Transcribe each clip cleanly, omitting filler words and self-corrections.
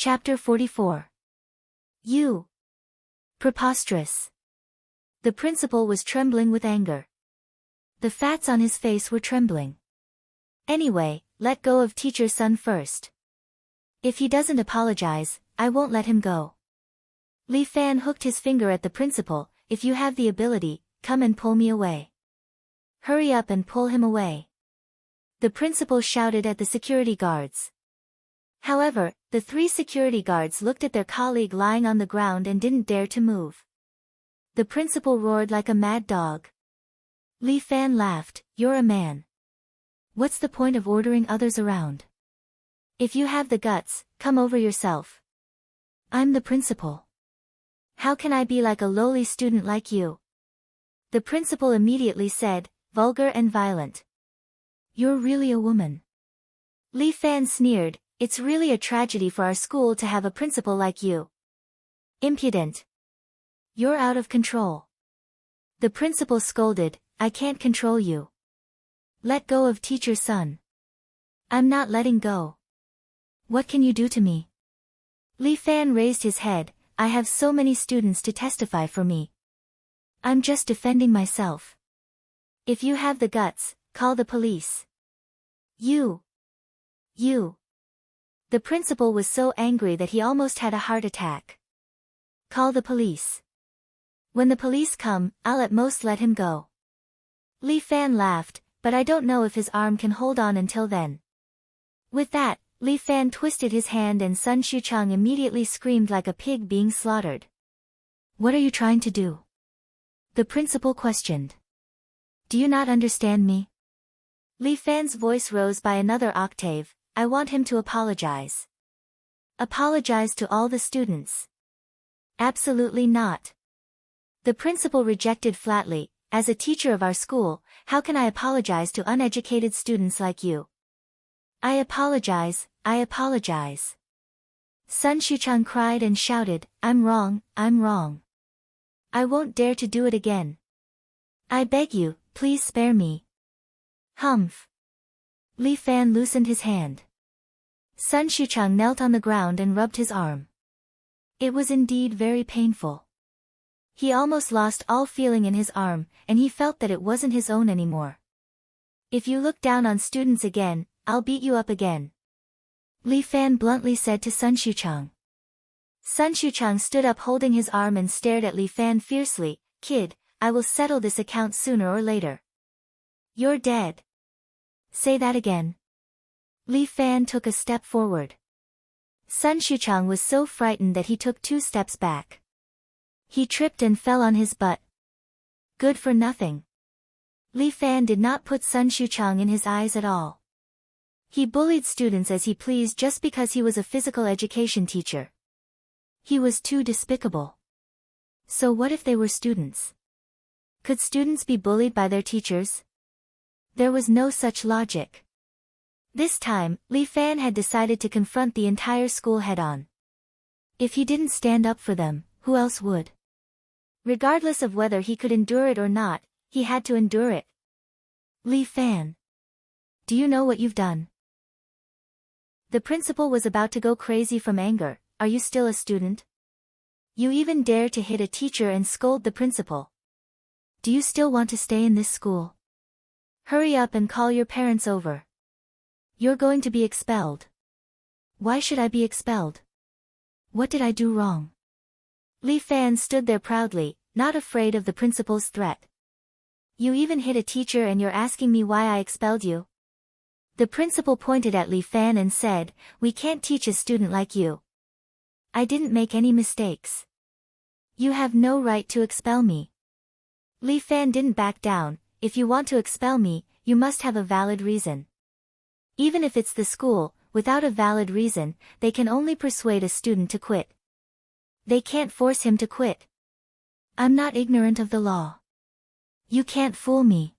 Chapter 44. You. Preposterous. The principal was trembling with anger. The fats on his face were trembling. Anyway, let go of teacher's son first. If he doesn't apologize, I won't let him go. Li Fan hooked his finger at the principal. If you have the ability, come and pull me away. Hurry up and pull him away. The principal shouted at the security guards. However, the 3 security guards looked at their colleague lying on the ground and didn't dare to move. The principal roared like a mad dog. Li Fan laughed. You're a man. What's the point of ordering others around? If you have the guts, come over yourself. I'm the principal. How can I be like a lowly student like you? The principal immediately said, vulgar and violent. You're really a woman. Li Fan sneered. It's really a tragedy for our school to have a principal like you. Impudent. You're out of control. The principal scolded. I can't control you. Let go of teacher's son. I'm not letting go. What can you do to me? Li Fan raised his head. I have so many students to testify for me. I'm just defending myself. If you have the guts, call the police. You. The principal was so angry that he almost had a heart attack. Call the police. When the police come, I'll at most let him go. Li Fan laughed, but I don't know if his arm can hold on until then. With that, Li Fan twisted his hand and Sun Xuchang immediately screamed like a pig being slaughtered. What are you trying to do? The principal questioned. Do you not understand me? Li Fan's voice rose by another octave. I want him to apologize. Apologize to all the students. Absolutely not. The principal rejected flatly. As a teacher of our school, how can I apologize to uneducated students like you? I apologize. Sun Xuchang cried and shouted, I'm wrong. I won't dare to do it again. I beg you, please spare me. Humph. Li Fan loosened his hand. Sun Xuchang knelt on the ground and rubbed his arm. It was indeed very painful. He almost lost all feeling in his arm, and he felt that it wasn't his own anymore. If you look down on students again, I'll beat you up again. Li Fan bluntly said to Sun Xuchang. Sun Xuchang stood up holding his arm and stared at Li Fan fiercely. Kid, I will settle this account sooner or later. You're dead. Say that again. Li Fan took a step forward. Sun Xuchang was so frightened that he took 2 steps back. He tripped and fell on his butt. Good for nothing. Li Fan did not put Sun Xuchang in his eyes at all. He bullied students as he pleased just because he was a physical education teacher. He was too despicable. So what if they were students? Could students be bullied by their teachers? There was no such logic. This time, Li Fan had decided to confront the entire school head-on. If he didn't stand up for them, who else would? Regardless of whether he could endure it or not, he had to endure it. Li Fan. Do you know what you've done? The principal was about to go crazy from anger. Are you still a student? You even dare to hit a teacher and scold the principal. Do you still want to stay in this school? Hurry up and call your parents over. You're going to be expelled. Why should I be expelled? What did I do wrong? Li Fan stood there proudly, not afraid of the principal's threat. You even hit a teacher and you're asking me why I expelled you? The principal pointed at Li Fan and said, we can't teach a student like you. I didn't make any mistakes. You have no right to expel me. Li Fan didn't back down. If you want to expel me, you must have a valid reason. Even if it's the school, without a valid reason, they can only persuade a student to quit. They can't force him to quit. I'm not ignorant of the law. You can't fool me.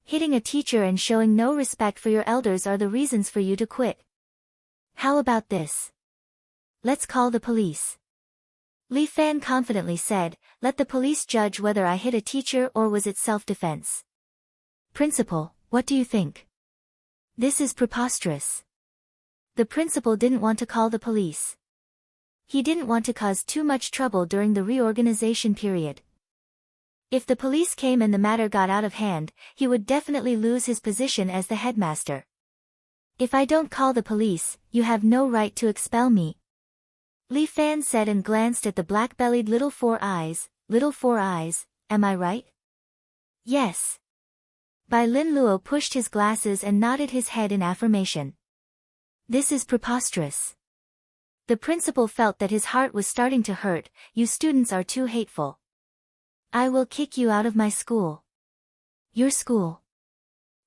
Hitting a teacher and showing no respect for your elders are the reasons for you to quit. How about this? Let's call the police. Li Fan confidently said, let the police judge whether I hit a teacher or was it self-defense. Principal, what do you think? This is preposterous. The principal didn't want to call the police. He didn't want to cause too much trouble during the reorganization period. If the police came and the matter got out of hand, he would definitely lose his position as the headmaster. If I don't call the police, you have no right to expel me, Li Fan said and glanced at the black-bellied little four eyes. Little four eyes, am I right? Yes. Bai Lin Luo pushed his glasses and nodded his head in affirmation. This is preposterous. The principal felt that his heart was starting to hurt. You students are too hateful. I will kick you out of my school. Your school?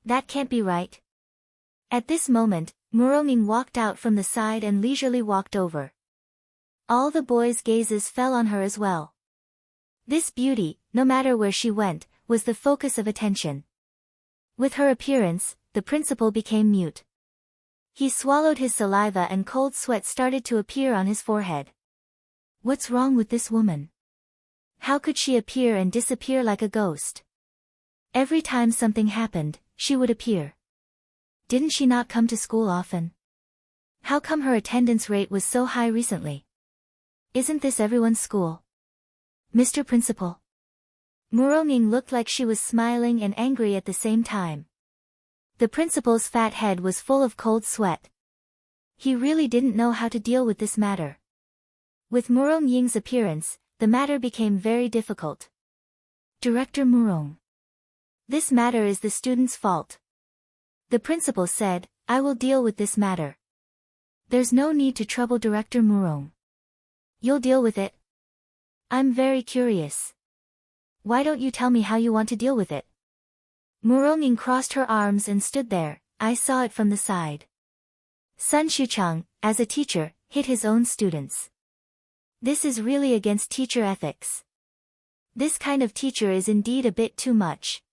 That can't be right. At this moment, Muronging walked out from the side and leisurely walked over. All the boys' gazes fell on her as well. This beauty, no matter where she went, was the focus of attention. With her appearance, the principal became mute. He swallowed his saliva and cold sweat started to appear on his forehead. What's wrong with this woman? How could she appear and disappear like a ghost? Every time something happened, she would appear. Didn't she not come to school often? How come her attendance rate was so high recently? Isn't this everyone's school? Mr. Principal. Muronging looked like she was smiling and angry at the same time. The principal's fat head was full of cold sweat. He really didn't know how to deal with this matter. With Murong Ying's appearance, the matter became very difficult. Director Murong. This matter is the student's fault. The principal said, I will deal with this matter. There's no need to trouble Director Murong. You'll deal with it? I'm very curious. Why don't you tell me how you want to deal with it? Muronging crossed her arms and stood there. I saw it from the side. Sun Xuchang, as a teacher, hit his own students. This is really against teacher ethics. This kind of teacher is indeed a bit too much.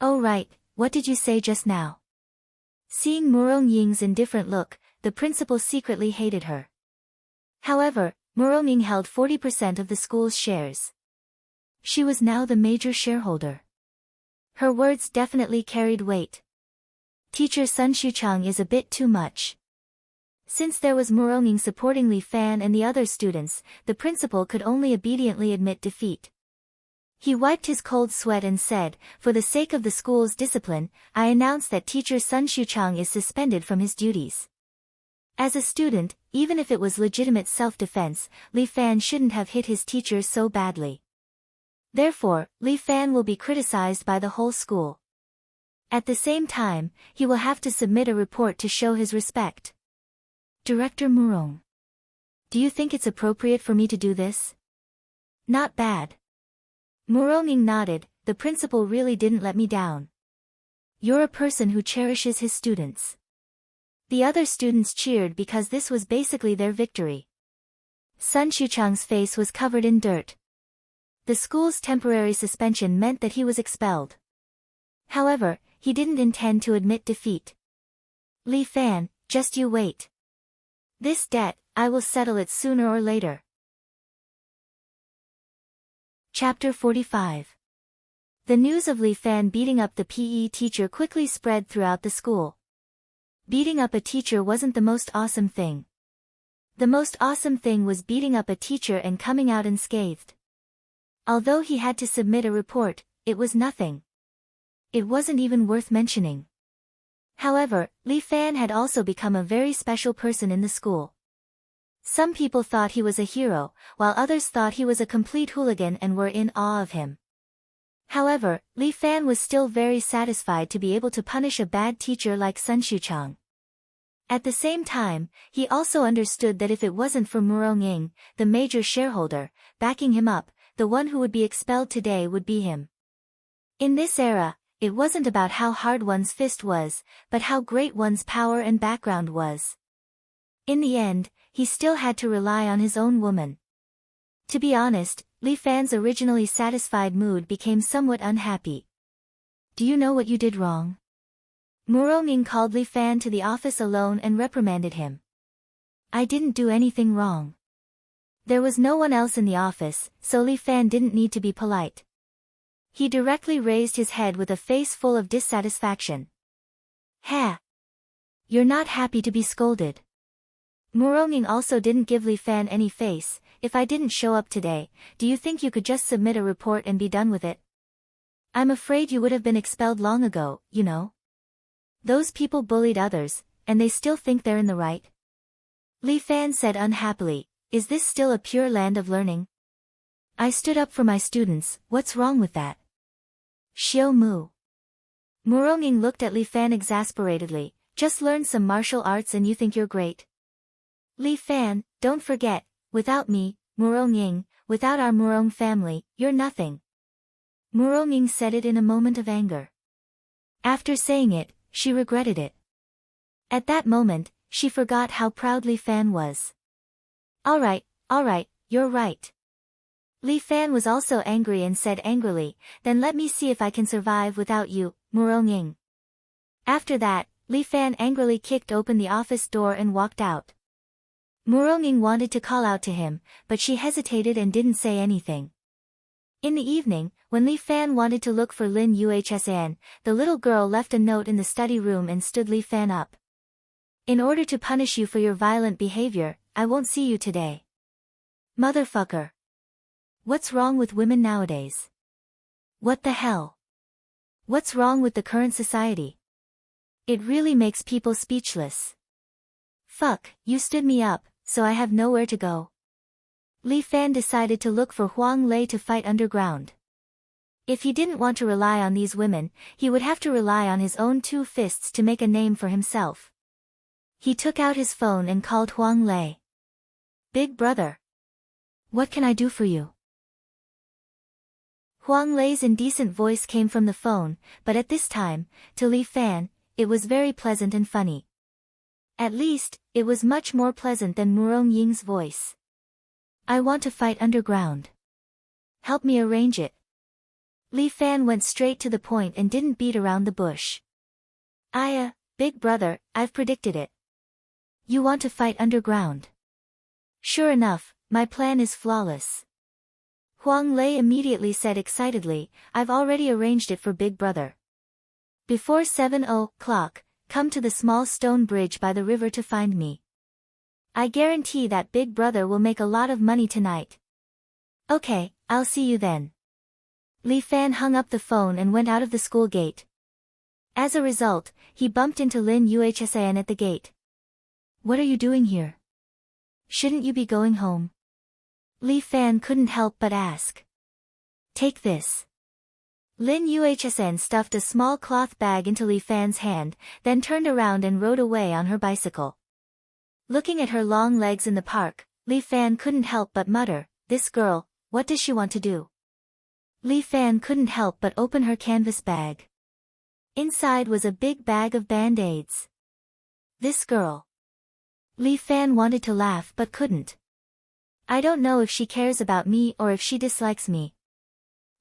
Oh right, what did you say just now? Seeing Murong Ying's indifferent look, the principal secretly hated her. However, Muronging held 40% of the school's shares. She was now the major shareholder. Her words definitely carried weight. Teacher Sun Xuchang is a bit too much. Since there was Muronging supporting Li Fan and the other students, the principal could only obediently admit defeat. He wiped his cold sweat and said, for the sake of the school's discipline, I announce that teacher Sun Xuchang is suspended from his duties. As a student, even if it was legitimate self-defense, Li Fan shouldn't have hit his teacher so badly. Therefore, Li Fan will be criticized by the whole school. At the same time, he will have to submit a report to show his respect. Director Murong. Do you think it's appropriate for me to do this? Not bad. Muronging nodded, the principal really didn't let me down. You're a person who cherishes his students. The other students cheered because this was basically their victory. Sun Xuchang's face was covered in dirt. The school's temporary suspension meant that he was expelled. However, he didn't intend to admit defeat. Li Fan, just you wait. This debt, I will settle it sooner or later. Chapter 45. The news of Li Fan beating up the PE teacher quickly spread throughout the school. Beating up a teacher wasn't the most awesome thing. The most awesome thing was beating up a teacher and coming out unscathed. Although he had to submit a report, it was nothing. It wasn't even worth mentioning. However, Li Fan had also become a very special person in the school. Some people thought he was a hero, while others thought he was a complete hooligan and were in awe of him. However, Li Fan was still very satisfied to be able to punish a bad teacher like Sun Xuchang. At the same time, he also understood that if it wasn't for Muronging, the major shareholder, backing him up, the one who would be expelled today would be him. In this era, it wasn't about how hard one's fist was, but how great one's power and background was. In the end, he still had to rely on his own woman. To be honest, Li Fan's originally satisfied mood became somewhat unhappy. Do you know what you did wrong? Muronging called Li Fan to the office alone and reprimanded him. I didn't do anything wrong. There was no one else in the office, so Li Fan didn't need to be polite. He directly raised his head with a face full of dissatisfaction. Ha! You're not happy to be scolded. Muronging also didn't give Li Fan any face. If I didn't show up today, do you think you could just submit a report and be done with it? I'm afraid you would have been expelled long ago, you know. Those people bullied others, and they still think they're in the right. Li Fan said unhappily, is this still a pure land of learning? I stood up for my students, what's wrong with that? Xiao Mu. Muronging looked at Li Fan exasperatedly, just learned some martial arts and you think you're great? Li Fan, don't forget, without me, Muronging, without our Murong family, you're nothing. Muronging said it in a moment of anger. After saying it, she regretted it. At that moment, she forgot how proud Li Fan was. All right, you're right. Li Fan was also angry and said angrily, then let me see if I can survive without you, Muronging. After that, Li Fan angrily kicked open the office door and walked out. Muronging wanted to call out to him, but she hesitated and didn't say anything. In the evening, when Li Fan wanted to look for Lin Yuhsan, the little girl left a note in the study room and stood Li Fan up. In order to punish you for your violent behavior, I won't see you today. Motherfucker. What's wrong with women nowadays? What the hell? What's wrong with the current society? It really makes people speechless. Fuck, you stood me up, so I have nowhere to go. Li Fan decided to look for Huang Lei to fight underground. If he didn't want to rely on these women, he would have to rely on his own 2 fists to make a name for himself. He took out his phone and called Huang Lei. Big brother. What can I do for you? Huang Lei's indecent voice came from the phone, but at this time, to Li Fan, it was very pleasant and funny. At least, it was much more pleasant than Murong Ying's voice. I want to fight underground. Help me arrange it. Li Fan went straight to the point and didn't beat around the bush. Big brother, I've predicted it. You want to fight underground? Sure enough, my plan is flawless. Huang Lei immediately said excitedly, I've already arranged it for Big Brother. Before 7 o'clock, come to the small stone bridge by the river to find me. I guarantee that Big Brother will make a lot of money tonight. Okay, I'll see you then. Li Fan hung up the phone and went out of the school gate. As a result, he bumped into Lin Yuhsan at the gate. What are you doing here? Shouldn't you be going home? Li Fan couldn't help but ask. Take this. Lin Yuhsan stuffed a small cloth bag into Li Fan's hand, then turned around and rode away on her bicycle. Looking at her long legs in the park, Li Fan couldn't help but mutter, this girl, what does she want to do? Li Fan couldn't help but open her canvas bag. Inside was a big bag of band-aids. This girl. Li Fan wanted to laugh but couldn't. I don't know if she cares about me or if she dislikes me.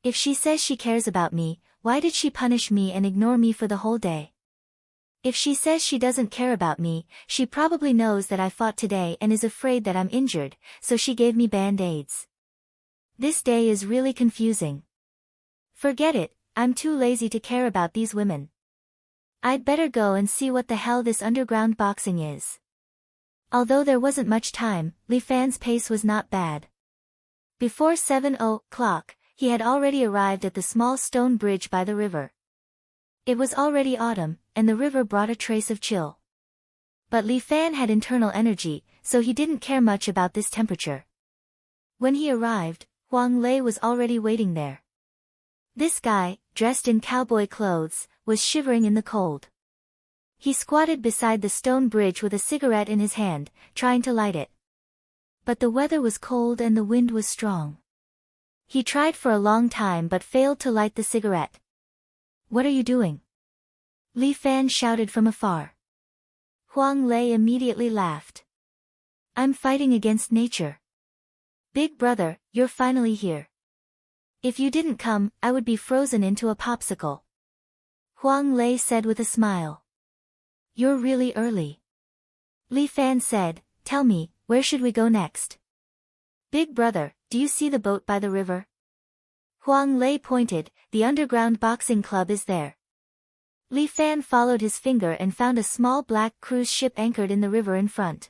If she says she cares about me, why did she punish me and ignore me for the whole day? If she says she doesn't care about me, she probably knows that I fought today and is afraid that I'm injured, so she gave me band-aids. This day is really confusing. Forget it, I'm too lazy to care about these women. I'd better go and see what the hell this underground boxing is. Although there wasn't much time, Li Fan's pace was not bad. Before 7 o'clock, he had already arrived at the small stone bridge by the river. It was already autumn, and the river brought a trace of chill. But Li Fan had internal energy, so he didn't care much about this temperature. When he arrived, Huang Lei was already waiting there. This guy, dressed in cowboy clothes, was shivering in the cold. He squatted beside the stone bridge with a cigarette in his hand, trying to light it. But the weather was cold and the wind was strong. He tried for a long time but failed to light the cigarette. What are you doing? Li Fan shouted from afar. Huang Lei immediately laughed. I'm fighting against nature. Big brother, you're finally here. If you didn't come, I would be frozen into a popsicle. Huang Lei said with a smile. You're really early. Li Fan said, tell me, where should we go next? Big brother, do you see the boat by the river? Huang Lei pointed, the underground boxing club is there. Li Fan followed his finger and found a small black cruise ship anchored in the river in front.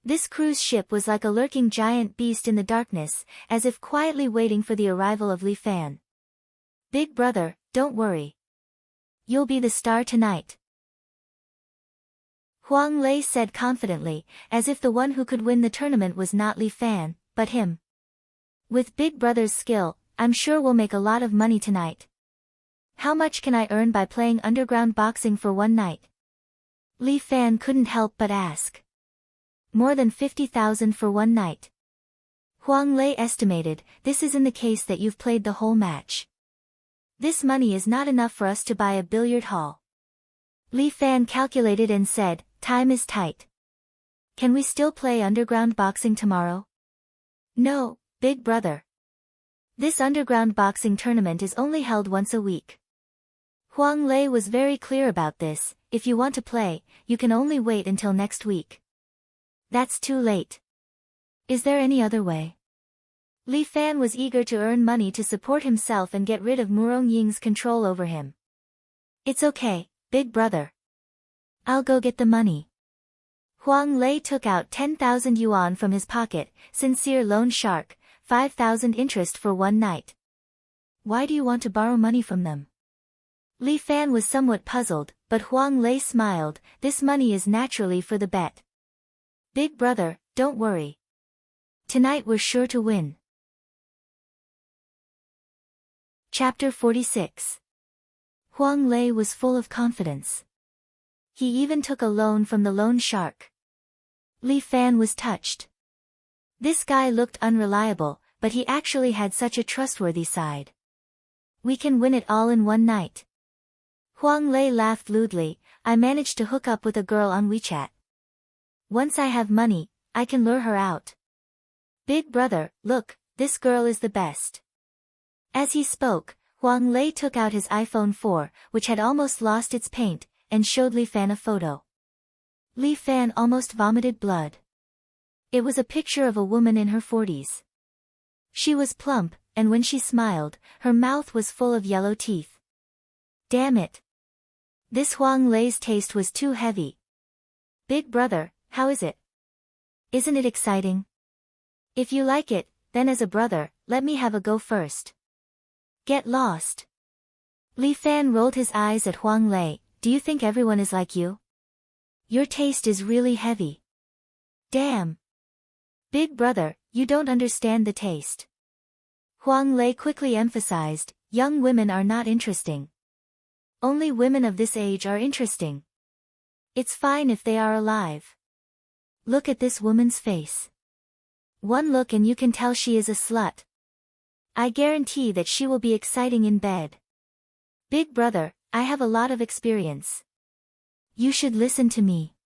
This cruise ship was like a lurking giant beast in the darkness, as if quietly waiting for the arrival of Li Fan. Big brother, don't worry. You'll be the star tonight. Huang Lei said confidently, as if the one who could win the tournament was not Li Fan, but him. With Big Brother's skill, I'm sure we'll make a lot of money tonight. How much can I earn by playing underground boxing for one night? Li Fan couldn't help but ask. More than 50,000 for one night. Huang Lei estimated, this is in the case that you've played the whole match. This money is not enough for us to buy a billiard hall. Li Fan calculated and said, time is tight. Can we still play underground boxing tomorrow? No, big brother. This underground boxing tournament is only held once a week. Huang Lei was very clear about this, if you want to play, you can only wait until next week. That's too late. Is there any other way? Li Fan was eager to earn money to support himself and get rid of Murong Ying's control over him. It's okay, big brother. I'll go get the money. Huang Lei took out 10,000 yuan from his pocket, sincere loan shark, 5,000 interest for one night. Why do you want to borrow money from them? Li Fan was somewhat puzzled, but Huang Lei smiled, this money is naturally for the bet. Big brother, don't worry. Tonight we're sure to win. Chapter 46. Huang Lei was full of confidence. He even took a loan from the loan shark. Li Fan was touched. This guy looked unreliable, but he actually had such a trustworthy side. We can win it all in one night. Huang Lei laughed lewdly, I managed to hook up with a girl on WeChat. Once I have money, I can lure her out. Big brother, look, this girl is the best. As he spoke, Huang Lei took out his iPhone 4, which had almost lost its paint, and showed Li Fan a photo. Li Fan almost vomited blood. It was a picture of a woman in her 40s. She was plump, and when she smiled, her mouth was full of yellow teeth. Damn it. This Huang Lei's taste was too heavy. Big brother, how is it? Isn't it exciting? If you like it, then as a brother, let me have a go first. Get lost. Li Fan rolled his eyes at Huang Lei, do you think everyone is like you? Your taste is really heavy. Damn. Big brother, you don't understand the taste. Huang Lei quickly emphasized, young women are not interesting. Only women of this age are interesting. It's fine if they are alive. Look at this woman's face. One look and you can tell she is a slut. I guarantee that she will be exciting in bed. Big brother, I have a lot of experience. You should listen to me.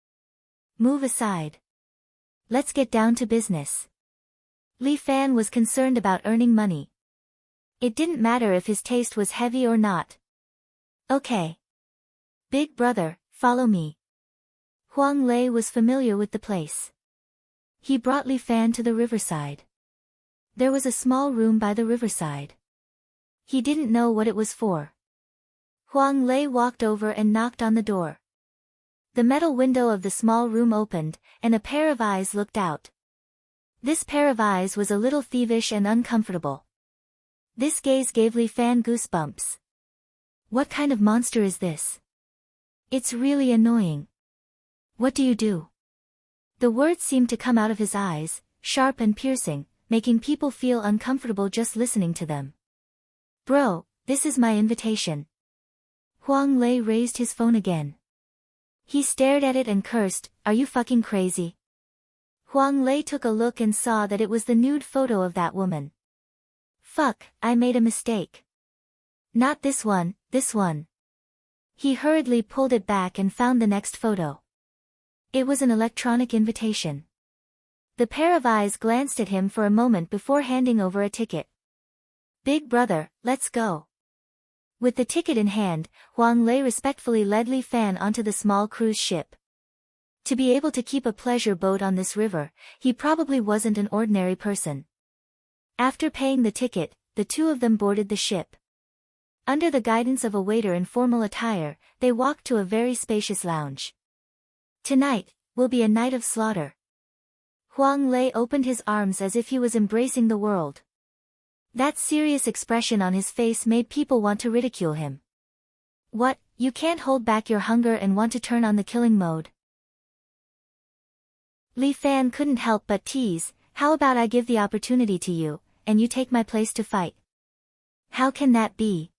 Move aside. Let's get down to business. Li Fan was concerned about earning money. It didn't matter if his taste was heavy or not. Okay. Big brother, follow me. Huang Lei was familiar with the place. He brought Li Fan to the riverside. There was a small room by the riverside. He didn't know what it was for. Huang Lei walked over and knocked on the door. The metal window of the small room opened, and a pair of eyes looked out. This pair of eyes was a little thievish and uncomfortable. This gaze gave Li Fan goosebumps. What kind of monster is this? It's really annoying. What do you do? The words seemed to come out of his eyes, sharp and piercing, making people feel uncomfortable just listening to them. Bro, this is my invitation. Huang Lei raised his phone again. He stared at it and cursed, are you fucking crazy? Huang Lei took a look and saw that it was the nude photo of that woman. Fuck, I made a mistake. Not this one, this one. He hurriedly pulled it back and found the next photo. It was an electronic invitation. The pair of eyes glanced at him for a moment before handing over a ticket. Big brother, let's go. With the ticket in hand, Huang Lei respectfully led Li Fan onto the small cruise ship. To be able to keep a pleasure boat on this river, he probably wasn't an ordinary person. After paying the ticket, the two of them boarded the ship. Under the guidance of a waiter in formal attire, they walked to a very spacious lounge. Tonight will be a night of slaughter. Huang Lei opened his arms as if he was embracing the world. That serious expression on his face made people want to ridicule him. What, you can't hold back your hunger and want to turn on the killing mode? Li Fan couldn't help but tease, how about I give the opportunity to you, and you take my place to fight? How can that be?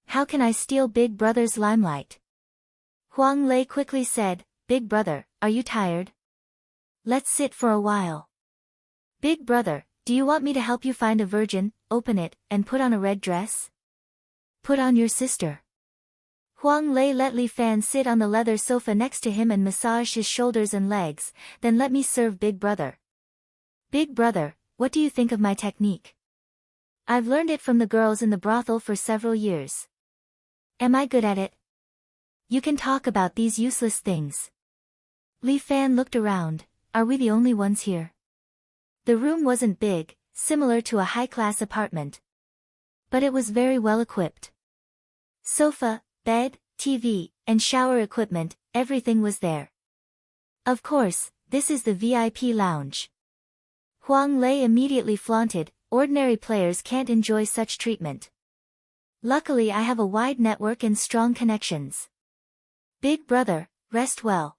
How can I steal Big Brother's limelight? Huang Lei quickly said, Big Brother, are you tired? Let's sit for a while. Big Brother, do you want me to help you find a virgin, open it, and put on a red dress? Put on your sister. Huang Lei let Li Fan sit on the leather sofa next to him and massage his shoulders and legs, then let me serve Big Brother. Big Brother, what do you think of my technique? I've learned it from the girls in the brothel for several years. Am I good at it? You can talk about these useless things. Li Fan looked around, are we the only ones here? The room wasn't big, similar to a high-class apartment. But it was very well equipped. Sofa, bed, TV, and shower equipment, everything was there. Of course, this is the VIP lounge. Huang Lei immediately flaunted, ordinary players can't enjoy such treatment. Luckily I have a wide network and strong connections. Big Brother, rest well.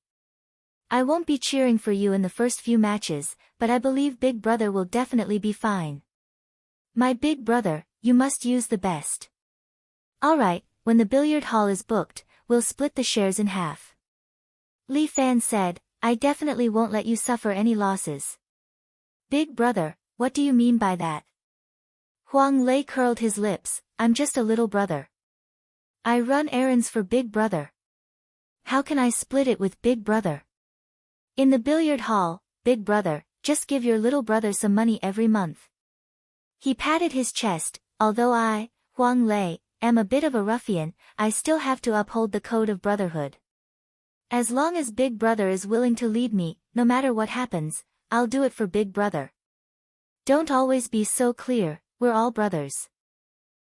I won't be cheering for you in the first few matches, but I believe Big Brother will definitely be fine. My Big Brother, you must use the best. Alright, when the billiard hall is booked, we'll split the shares in half. Li Fan said, I definitely won't let you suffer any losses. Big Brother, what do you mean by that? Huang Lei curled his lips, I'm just a little brother. I run errands for Big Brother. How can I split it with Big Brother? In the billiard hall, Big Brother, just give your little brother some money every month. He patted his chest, although I, Huang Lei, am a bit of a ruffian, I still have to uphold the code of brotherhood. As long as Big Brother is willing to lead me, no matter what happens, I'll do it for Big Brother. Don't always be so clear, we're all brothers.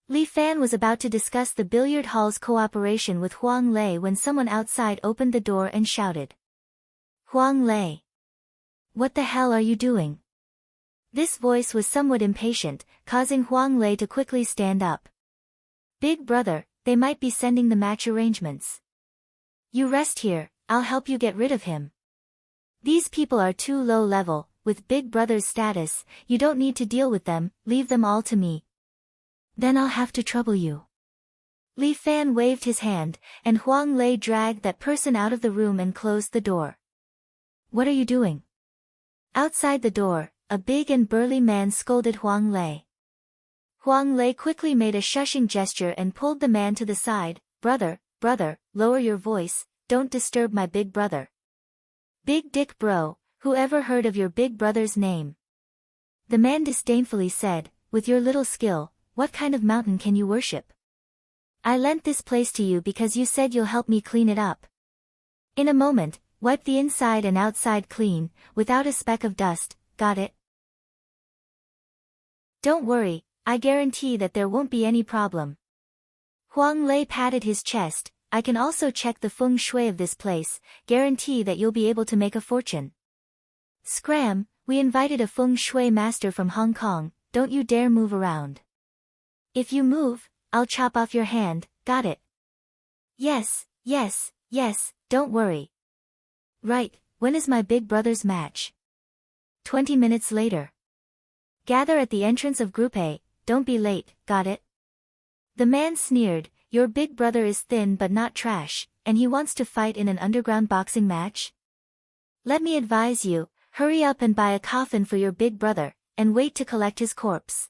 Li Fan was about to discuss the billiard hall's cooperation with Huang Lei when someone outside opened the door and shouted. Huang Lei. What the hell are you doing? This voice was somewhat impatient, causing Huang Lei to quickly stand up. Big Brother, they might be sending the match arrangements. You rest here, I'll help you get rid of him. These people are too low level, with Big Brother's status, you don't need to deal with them, leave them all to me. Then I'll have to trouble you. Li Fan waved his hand, and Huang Lei dragged that person out of the room and closed the door. What are you doing? Outside the door, a big and burly man scolded Huang Lei. Huang Lei quickly made a shushing gesture and pulled the man to the side. Brother, lower your voice, don't disturb my Big Brother. Big Dick Bro, who ever heard of your Big Brother's name? The man disdainfully said, with your little skill, what kind of mountain can you worship? I lent this place to you because you said you'll help me clean it up. In a moment, wipe the inside and outside clean, without a speck of dust, got it? Don't worry, I guarantee that there won't be any problem. Huang Lei patted his chest, I can also check the feng shui of this place, guarantee that you'll be able to make a fortune. Scram, we invited a feng shui master from Hong Kong, don't you dare move around. If you move, I'll chop off your hand, got it? Yes, don't worry. Right, when is my Big Brother's match? 20 minutes later. Gather at the entrance of Group A, don't be late, got it? The man sneered, your Big Brother is thin but not trash, and he wants to fight in an underground boxing match? Let me advise you, hurry up and buy a coffin for your Big Brother, and wait to collect his corpse.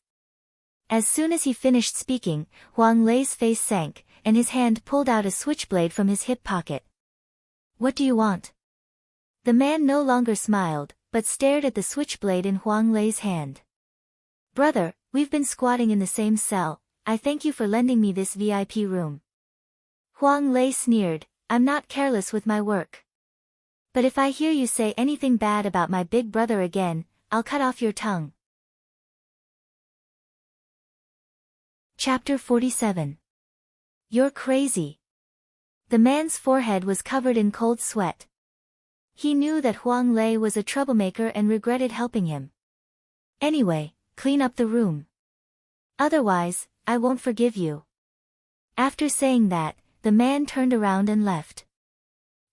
As soon as he finished speaking, Huang Lei's face sank, and his hand pulled out a switchblade from his hip pocket. What do you want? The man no longer smiled, but stared at the switchblade in Huang Lei's hand. Brother, we've been squatting in the same cell, I thank you for lending me this VIP room. Huang Lei sneered, I'm not careless with my work. But if I hear you say anything bad about my Big Brother again, I'll cut off your tongue. Chapter 47. You're crazy. The man's forehead was covered in cold sweat. He knew that Huang Lei was a troublemaker and regretted helping him. Anyway, clean up the room. Otherwise, I won't forgive you. After saying that, the man turned around and left.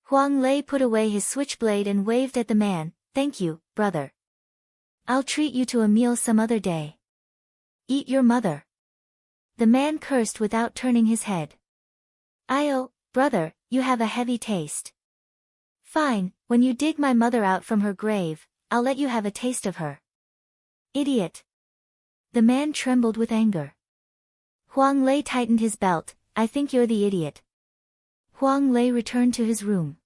Huang Lei put away his switchblade and waved at the man. Thank you, brother. I'll treat you to a meal some other day. Eat your mother. The man cursed without turning his head. Brother, you have a heavy taste. Fine, when you dig my mother out from her grave, I'll let you have a taste of her. Idiot. The man trembled with anger. Huang Lei tightened his belt. I think you're the idiot. Huang Lei returned to his room.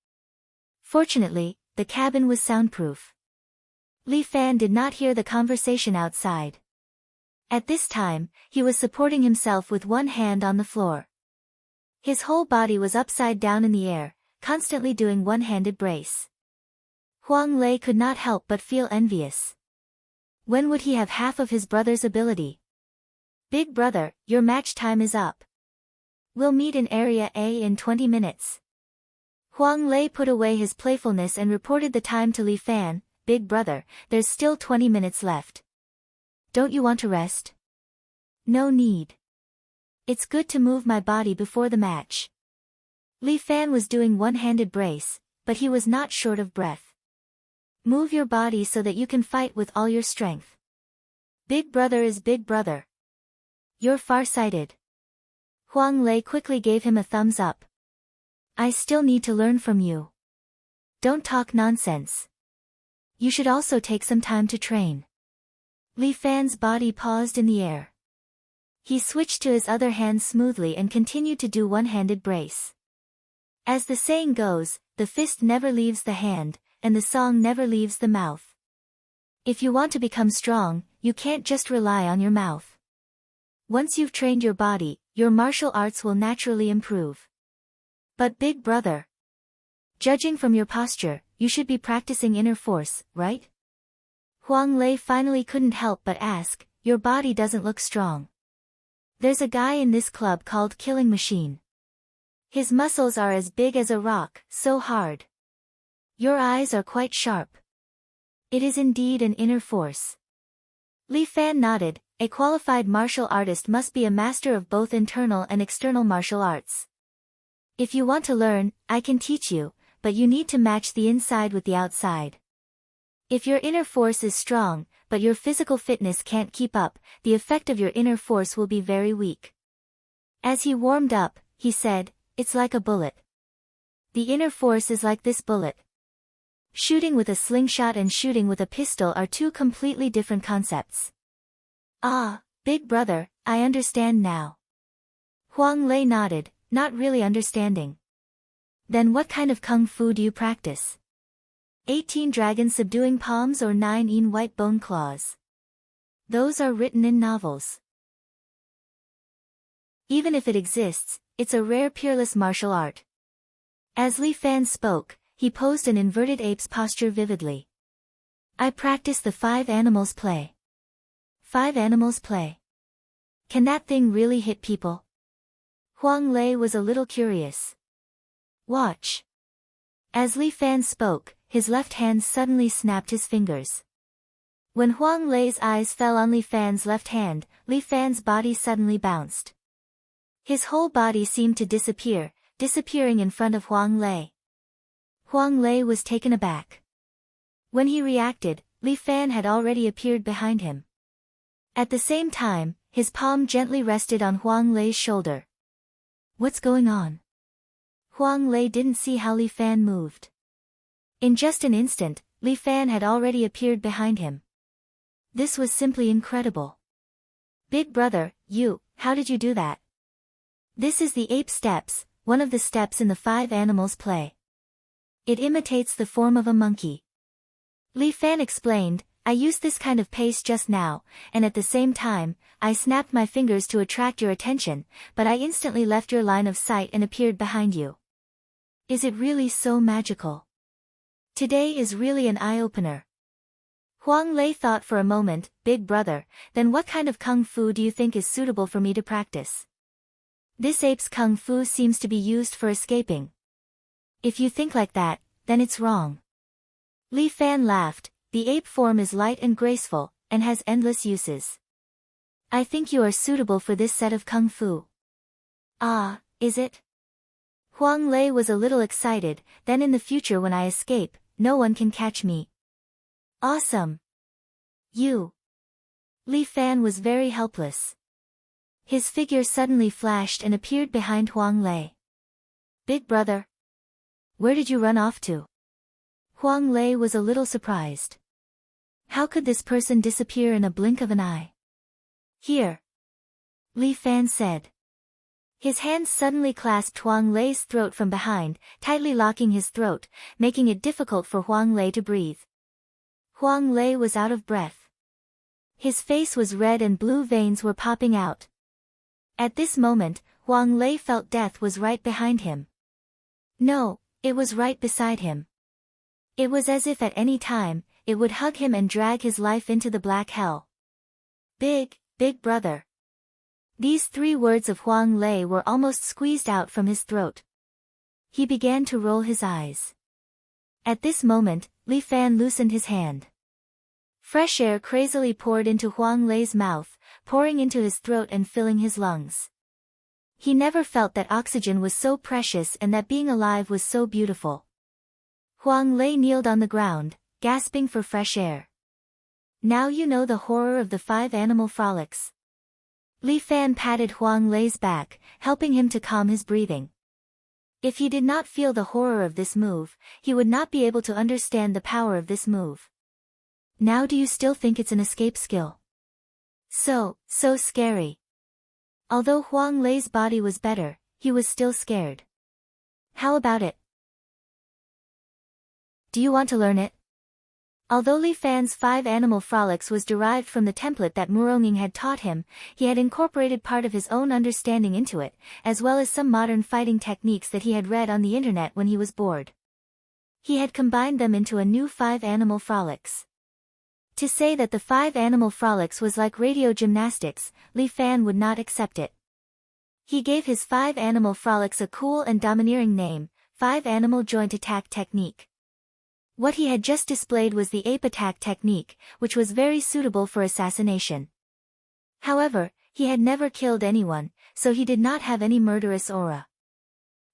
Fortunately, the cabin was soundproof. Li Fan did not hear the conversation outside. At this time, he was supporting himself with one hand on the floor. His whole body was upside down in the air, constantly doing one-handed brace. Huang Lei could not help but feel envious. When would he have half of his brother's ability? Big brother, your match time is up. We'll meet in Area A in 20 minutes. Huang Lei put away his playfulness and reported the time to Li Fan. Big brother, there's still 20 minutes left. Don't you want to rest? No need. It's good to move my body before the match. Li Fan was doing one-handed brace, but he was not short of breath. Move your body so that you can fight with all your strength. Big brother is big brother. You're far-sighted. Huang Lei quickly gave him a thumbs up. I still need to learn from you. Don't talk nonsense. You should also take some time to train. Li Fan's body paused in the air. He switched to his other hand smoothly and continued to do one-handed brace. As the saying goes, the fist never leaves the hand, and the song never leaves the mouth. If you want to become strong, you can't just rely on your mouth. Once you've trained your body, your martial arts will naturally improve. But big brother, judging from your posture, you should be practicing inner force, right? Huang Lei finally couldn't help but ask, your body doesn't look strong. There's a guy in this club called Killing Machine. His muscles are as big as a rock, so hard. Your eyes are quite sharp. It is indeed an inner force. Li Fan nodded. A qualified martial artist must be a master of both internal and external martial arts. If you want to learn, I can teach you, but you need to match the inside with the outside. If your inner force is strong, but your physical fitness can't keep up, the effect of your inner force will be very weak. As he warmed up, he said, it's like a bullet. The inner force is like this bullet. Shooting with a slingshot and shooting with a pistol are two completely different concepts. Ah, big brother, I understand now. Huang Lei nodded, not really understanding. Then what kind of kung fu do you practice? 18 dragons subduing palms or 9 white bone claws? Those are written in novels. Even if it exists, it's a rare peerless martial art. As Li Fan spoke, he posed an inverted ape's posture vividly. I practice the 5 animals play. 5 animals play. Can that thing really hit people? Huang Lei was a little curious. Watch. As Li Fan spoke, his left hand suddenly snapped his fingers. When Huang Lei's eyes fell on Li Fan's left hand, Li Fan's body suddenly bounced. His whole body seemed to disappear, disappearing in front of Huang Lei. Huang Lei was taken aback. When he reacted, Li Fan had already appeared behind him. At the same time, his palm gently rested on Huang Lei's shoulder. What's going on? Huang Lei didn't see how Li Fan moved. In just an instant, Li Fan had already appeared behind him. This was simply incredible. Big brother, how did you do that? This is the ape steps, one of the steps in the 5 animals play. It imitates the form of a monkey. Li Fan explained, I used this kind of pace just now, and at the same time, I snapped my fingers to attract your attention, but I instantly left your line of sight and appeared behind you. Is it really so magical? Today is really an eye-opener. Huang Lei thought for a moment, big brother, then what kind of kung fu do you think is suitable for me to practice? This ape's kung fu seems to be used for escaping. If you think like that, then it's wrong. Li Fan laughed. The ape form is light and graceful, and has endless uses. I think you are suitable for this set of kung fu. Ah, is it? Huang Lei was a little excited. Then in the future when I escape, no one can catch me. Awesome. You. Li Fan was very helpless. His figure suddenly flashed and appeared behind Huang Lei. Big brother. Where did you run off to? Huang Lei was a little surprised. How could this person disappear in a blink of an eye? Here. Li Fan said. His hands suddenly clasped Huang Lei's throat from behind, tightly locking his throat, making it difficult for Huang Lei to breathe. Huang Lei was out of breath. His face was red and blue veins were popping out. At this moment, Huang Lei felt death was right behind him. No, it was right beside him. It was as if at any time, it would hug him and drag his life into the black hell. Big brother. These 3 words of Huang Lei were almost squeezed out from his throat. He began to roll his eyes. At this moment, Li Fan loosened his hand. Fresh air crazily poured into Huang Lei's mouth, pouring into his throat and filling his lungs. He never felt that oxygen was so precious and that being alive was so beautiful. Huang Lei kneeled on the ground, gasping for fresh air. Now you know the horror of the 5 animal frolics. Li Fan patted Huang Lei's back, helping him to calm his breathing. If he did not feel the horror of this move, he would not be able to understand the power of this move. Now do you still think it's an escape skill? So scary. Although Huang Lei's body was better, he was still scared. How about it? Do you want to learn it? Although Li Fan's 5 animal frolics was derived from the template that Muronging had taught him, he had incorporated part of his own understanding into it, as well as some modern fighting techniques that he had read on the internet when he was bored. He had combined them into a new 5 animal frolics. To say that the 5 animal frolics was like radio gymnastics, Li Fan would not accept it. He gave his 5 animal frolics a cool and domineering name, 5 animal joint attack technique. What he had just displayed was the ape attack technique, which was very suitable for assassination. However, he had never killed anyone, so he did not have any murderous aura.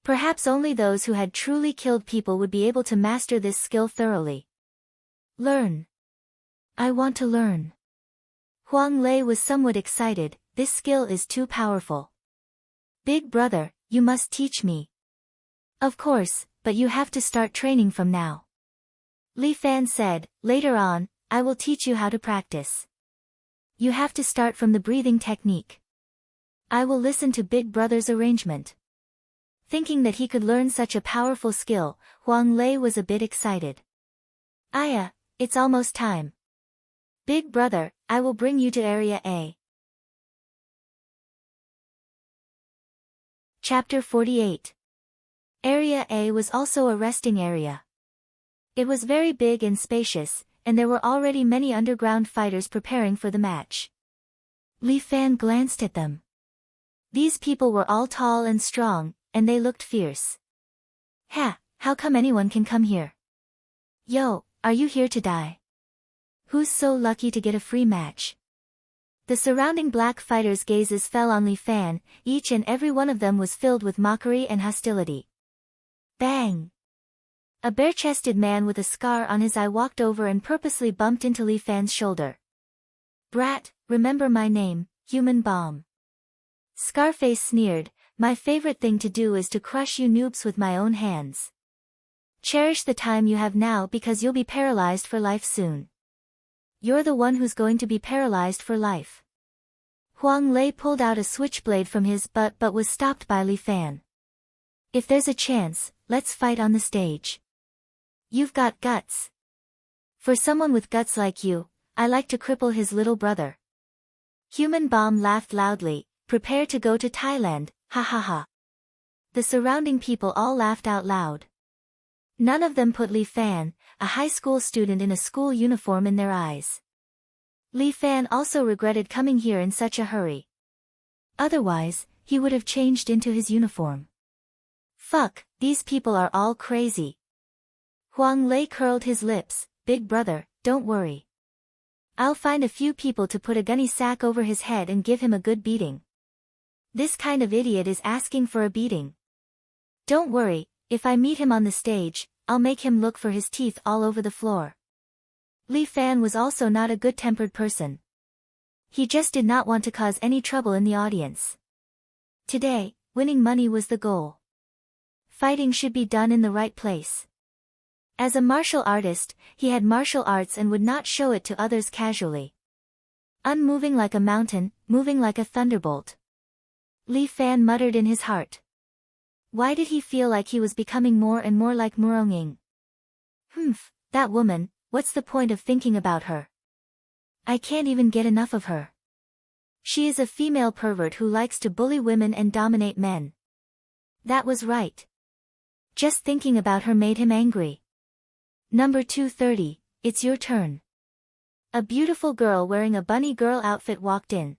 Perhaps only those who had truly killed people would be able to master this skill thoroughly. Learn. I want to learn. Huang Lei was somewhat excited. This skill is too powerful. Big brother, you must teach me. Of course, but you have to start training from now. Li Fan said, later on, I will teach you how to practice. You have to start from the breathing technique. I will listen to Big Brother's arrangement. Thinking that he could learn such a powerful skill, Huang Lei was a bit excited. Aya, it's almost time. Big Brother, I will bring you to Area A. Chapter 48. Area A was also a resting area. It was very big and spacious, and there were already many underground fighters preparing for the match. Li Fan glanced at them. These people were all tall and strong, and they looked fierce. Ha, how come anyone can come here? Yo, are you here to die? Who's so lucky to get a free match? The surrounding black fighters' gazes fell on Li Fan, each and every one of them was filled with mockery and hostility. Bang! A bare-chested man with a scar on his eye walked over and purposely bumped into Li Fan's shoulder. Brat, remember my name, Human Bomb. Scarface sneered, my favorite thing to do is to crush you noobs with my own hands. Cherish the time you have now because you'll be paralyzed for life soon. You're the one who's going to be paralyzed for life. Huang Lei pulled out a switchblade from his butt but was stopped by Li Fan. If there's a chance, let's fight on the stage. You've got guts. For someone with guts like you, I like to cripple his little brother. Human Bomb laughed loudly, prepare to go to Thailand, ha ha ha. The surrounding people all laughed out loud. None of them put Li Fan, a high school student in a school uniform, in their eyes. Li Fan also regretted coming here in such a hurry. Otherwise, he would have changed into his uniform. Fuck, these people are all crazy. Huang Lei curled his lips. Big brother, don't worry. I'll find a few people to put a gunny sack over his head and give him a good beating. This kind of idiot is asking for a beating. Don't worry, if I meet him on the stage, I'll make him look for his teeth all over the floor. Li Fan was also not a good-tempered person. He just did not want to cause any trouble in the audience. Today, winning money was the goal. Fighting should be done in the right place. As a martial artist, he had martial arts and would not show it to others casually. Unmoving like a mountain, moving like a thunderbolt. Li Fan muttered in his heart. Why did he feel like he was becoming more and more like Muronging? That woman, what's the point of thinking about her? I can't even get enough of her. She is a female pervert who likes to bully women and dominate men. That was right. Just thinking about her made him angry. Number 230, it's your turn. A beautiful girl wearing a bunny girl outfit walked in.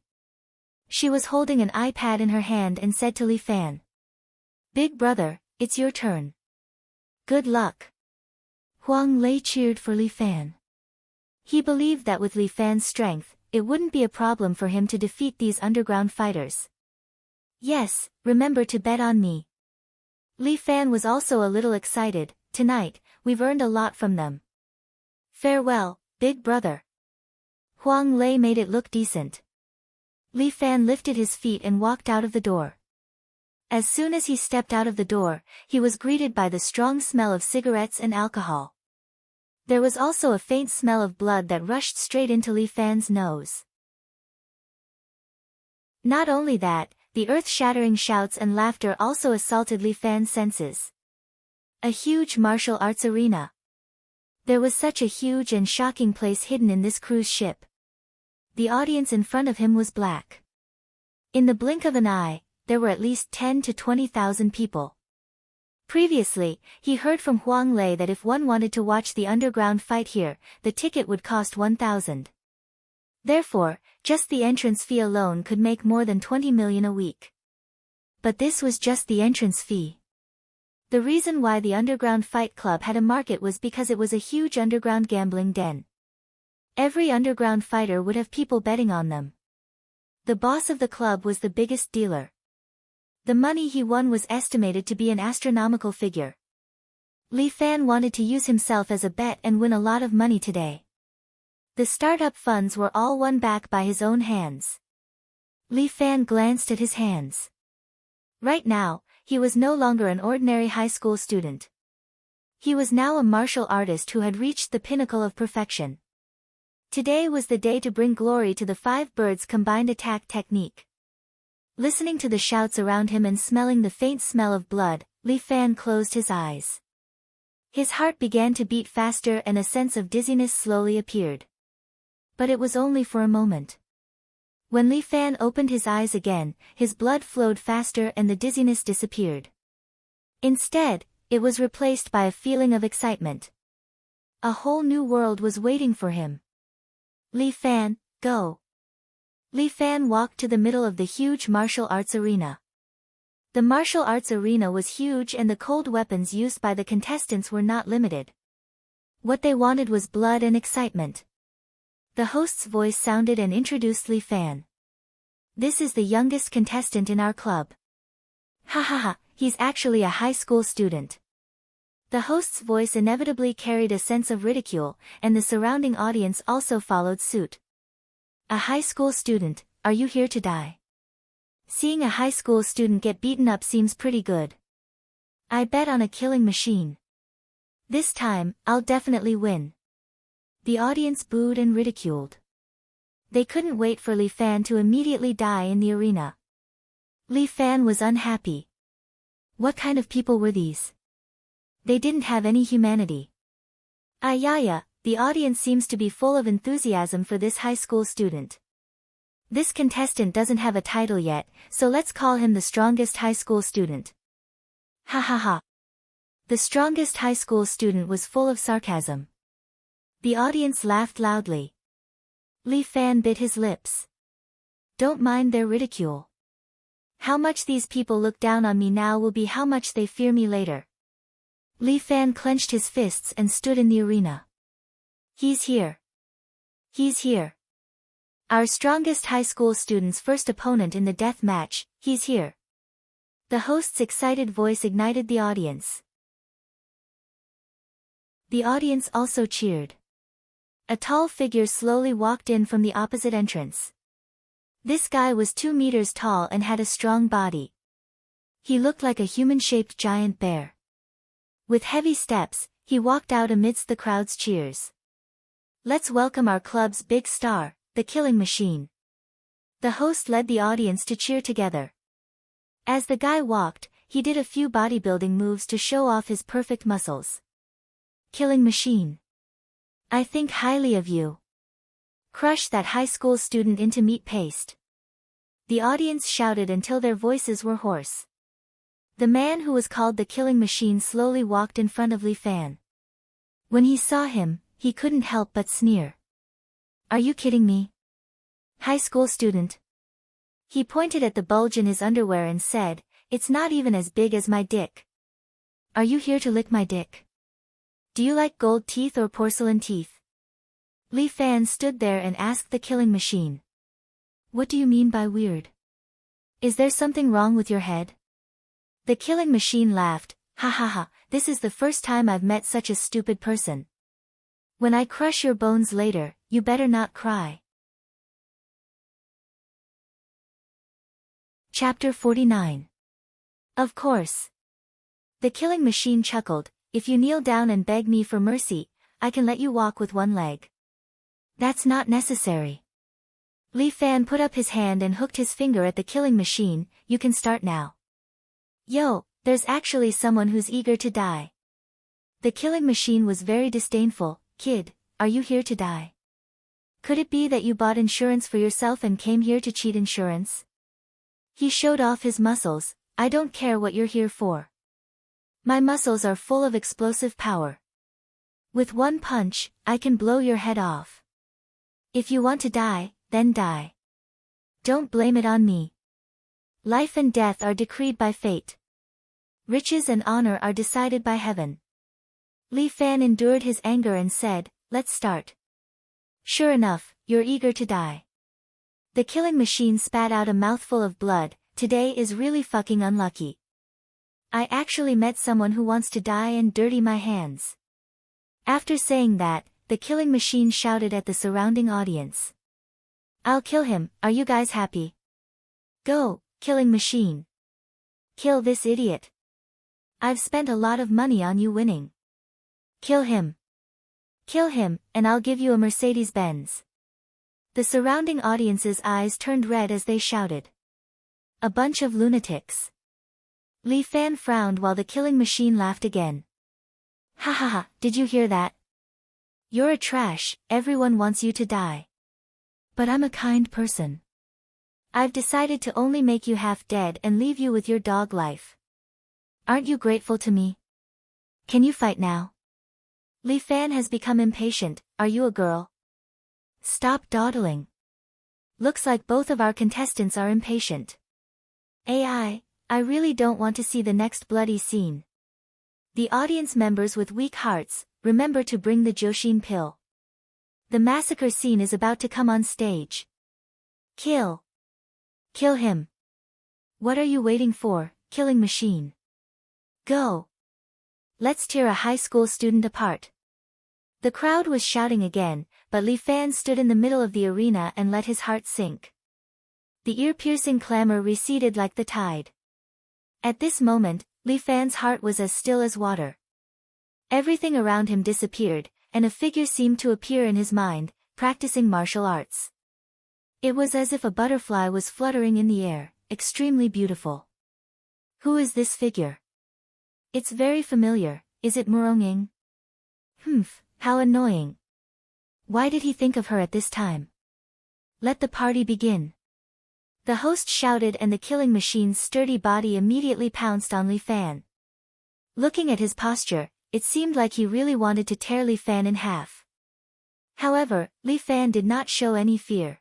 She was holding an iPad in her hand and said to Li Fan. Big brother, it's your turn. Good luck. Huang Lei cheered for Li Fan. He believed that with Li Fan's strength, it wouldn't be a problem for him to defeat these underground fighters. Yes, remember to bet on me. Li Fan was also a little excited. Tonight, we've earned a lot from them. Farewell, big brother. Huang Lei made it look decent. Li Fan lifted his feet and walked out of the door. As soon as he stepped out of the door, he was greeted by the strong smell of cigarettes and alcohol. There was also a faint smell of blood that rushed straight into Li Fan's nose. Not only that, the earth-shattering shouts and laughter also assaulted Li Fan's senses. A huge martial arts arena. There was such a huge and shocking place hidden in this cruise ship. The audience in front of him was black. In the blink of an eye, there were at least 10 to 20,000 people. Previously, he heard from Huang Lei that if one wanted to watch the underground fight here, the ticket would cost 1,000. Therefore, just the entrance fee alone could make more than 20 million a week. But this was just the entrance fee. The reason why the Underground Fight Club had a market was because it was a huge underground gambling den. Every underground fighter would have people betting on them. The boss of the club was the biggest dealer. The money he won was estimated to be an astronomical figure. Li Fan wanted to use himself as a bet and win a lot of money today. The startup funds were all won back by his own hands. Li Fan glanced at his hands. Right now, he was no longer an ordinary high school student. He was now a martial artist who had reached the pinnacle of perfection. Today was the day to bring glory to the five birds combined attack technique. Listening to the shouts around him and smelling the faint smell of blood, Li Fan closed his eyes. His heart began to beat faster and a sense of dizziness slowly appeared. But it was only for a moment. When Li Fan opened his eyes again, his blood flowed faster and the dizziness disappeared. Instead, it was replaced by a feeling of excitement. A whole new world was waiting for him. Li Fan, go. Li Fan walked to the middle of the huge martial arts arena. The martial arts arena was huge and the cold weapons used by the contestants were not limited. What they wanted was blood and excitement. The host's voice sounded and introduced Li Fan. This is the youngest contestant in our club. Ha ha ha, he's actually a high school student. The host's voice inevitably carried a sense of ridicule, and the surrounding audience also followed suit. A high school student, are you here to die? Seeing a high school student get beaten up seems pretty good. I bet on a killing machine. This time, I'll definitely win. The audience booed and ridiculed. They couldn't wait for Li Fan to immediately die in the arena. Li Fan was unhappy. What kind of people were these? They didn't have any humanity. Ayaya, the audience seems to be full of enthusiasm for this high school student. This contestant doesn't have a title yet, so let's call him the strongest high school student. Ha ha ha. The strongest high school student was full of sarcasm. The audience laughed loudly. Li Fan bit his lips. Don't mind their ridicule. How much these people look down on me now will be how much they fear me later. Li Fan clenched his fists and stood in the arena. He's here. He's here. Our strongest high school student's first opponent in the death match, he's here. The host's excited voice ignited the audience. The audience also cheered. A tall figure slowly walked in from the opposite entrance. This guy was 2 meters tall and had a strong body. He looked like a human-shaped giant bear. With heavy steps, he walked out amidst the crowd's cheers. Let's welcome our club's big star, the Killing Machine. The host led the audience to cheer together. As the guy walked, he did a few bodybuilding moves to show off his perfect muscles. Killing Machine. I think highly of you. Crush that high school student into meat paste. The audience shouted until their voices were hoarse. The man who was called the Killing Machine slowly walked in front of Li Fan. When he saw him, he couldn't help but sneer. Are you kidding me? High school student. He pointed at the bulge in his underwear and said, it's not even as big as my dick. Are you here to lick my dick? Do you like gold teeth or porcelain teeth? Li Fan stood there and asked the Killing Machine. What do you mean by weird? Is there something wrong with your head? The Killing Machine laughed, ha ha ha, this is the first time I've met such a stupid person. When I crush your bones later, you better not cry. Chapter 49. Of course. The Killing Machine chuckled, if you kneel down and beg me for mercy, I can let you walk with one leg. That's not necessary. Li Fan put up his hand and hooked his finger at the Killing Machine, you can start now. Yo, there's actually someone who's eager to die. The Killing Machine was very disdainful, kid, are you here to die? Could it be that you bought insurance for yourself and came here to cheat insurance? He showed off his muscles, I don't care what you're here for. My muscles are full of explosive power. With one punch, I can blow your head off. If you want to die, then die. Don't blame it on me. Life and death are decreed by fate. Riches and honor are decided by heaven. Li Fan endured his anger and said, let's start. Sure enough, you're eager to die. The Killing Machine spat out a mouthful of blood, today is really fucking unlucky. I actually met someone who wants to die and dirty my hands. After saying that, the Killing Machine shouted at the surrounding audience. I'll kill him, are you guys happy? Go, Killing Machine. Kill this idiot. I've spent a lot of money on you winning. Kill him. Kill him, and I'll give you a Mercedes-Benz. The surrounding audience's eyes turned red as they shouted. A bunch of lunatics. Li Fan frowned while the Killing Machine laughed again. Ha ha ha, did you hear that? You're a trash, everyone wants you to die. But I'm a kind person. I've decided to only make you half dead and leave you with your dog life. Aren't you grateful to me? Can you fight now? Li Fan has become impatient, are you a girl? Stop dawdling. Looks like both of our contestants are impatient. I really don't want to see the next bloody scene. The audience members with weak hearts, remember to bring the Joshin pill. The massacre scene is about to come on stage. Kill. Kill him. What are you waiting for, Killing Machine? Go. Let's tear a high school student apart. The crowd was shouting again, but Li Fan stood in the middle of the arena and let his heart sink. The ear-piercing clamor receded like the tide. At this moment, Li Fan's heart was as still as water. Everything around him disappeared, and a figure seemed to appear in his mind, practicing martial arts. It was as if a butterfly was fluttering in the air, extremely beautiful. Who is this figure? It's very familiar, is it Muronging? How annoying. Why did he think of her at this time? Let the party begin. The host shouted and the Killing Machine's sturdy body immediately pounced on Li Fan. Looking at his posture, it seemed like he really wanted to tear Li Fan in half. However, Li Fan did not show any fear.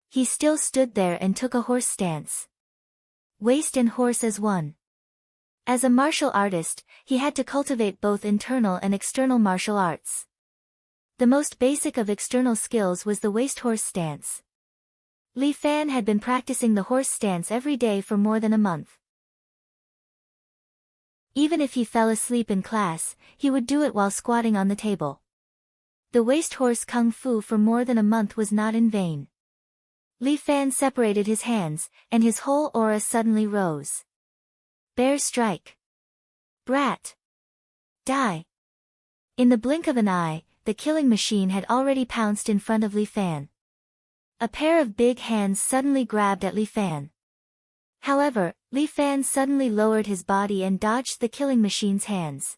He still stood there and took a horse stance. Waist and horse as one. As a martial artist, he had to cultivate both internal and external martial arts. The most basic of external skills was the waist horse stance. Li Fan had been practicing the horse stance every day for more than a month. Even if he fell asleep in class, he would do it while squatting on the table. The waist horse kung fu for more than a month was not in vain. Li Fan separated his hands, and his whole aura suddenly rose. Bear strike. Brat. Die. In the blink of an eye, the killing machine had already pounced in front of Li Fan. A pair of big hands suddenly grabbed at Li Fan. However, Li Fan suddenly lowered his body and dodged the killing machine's hands.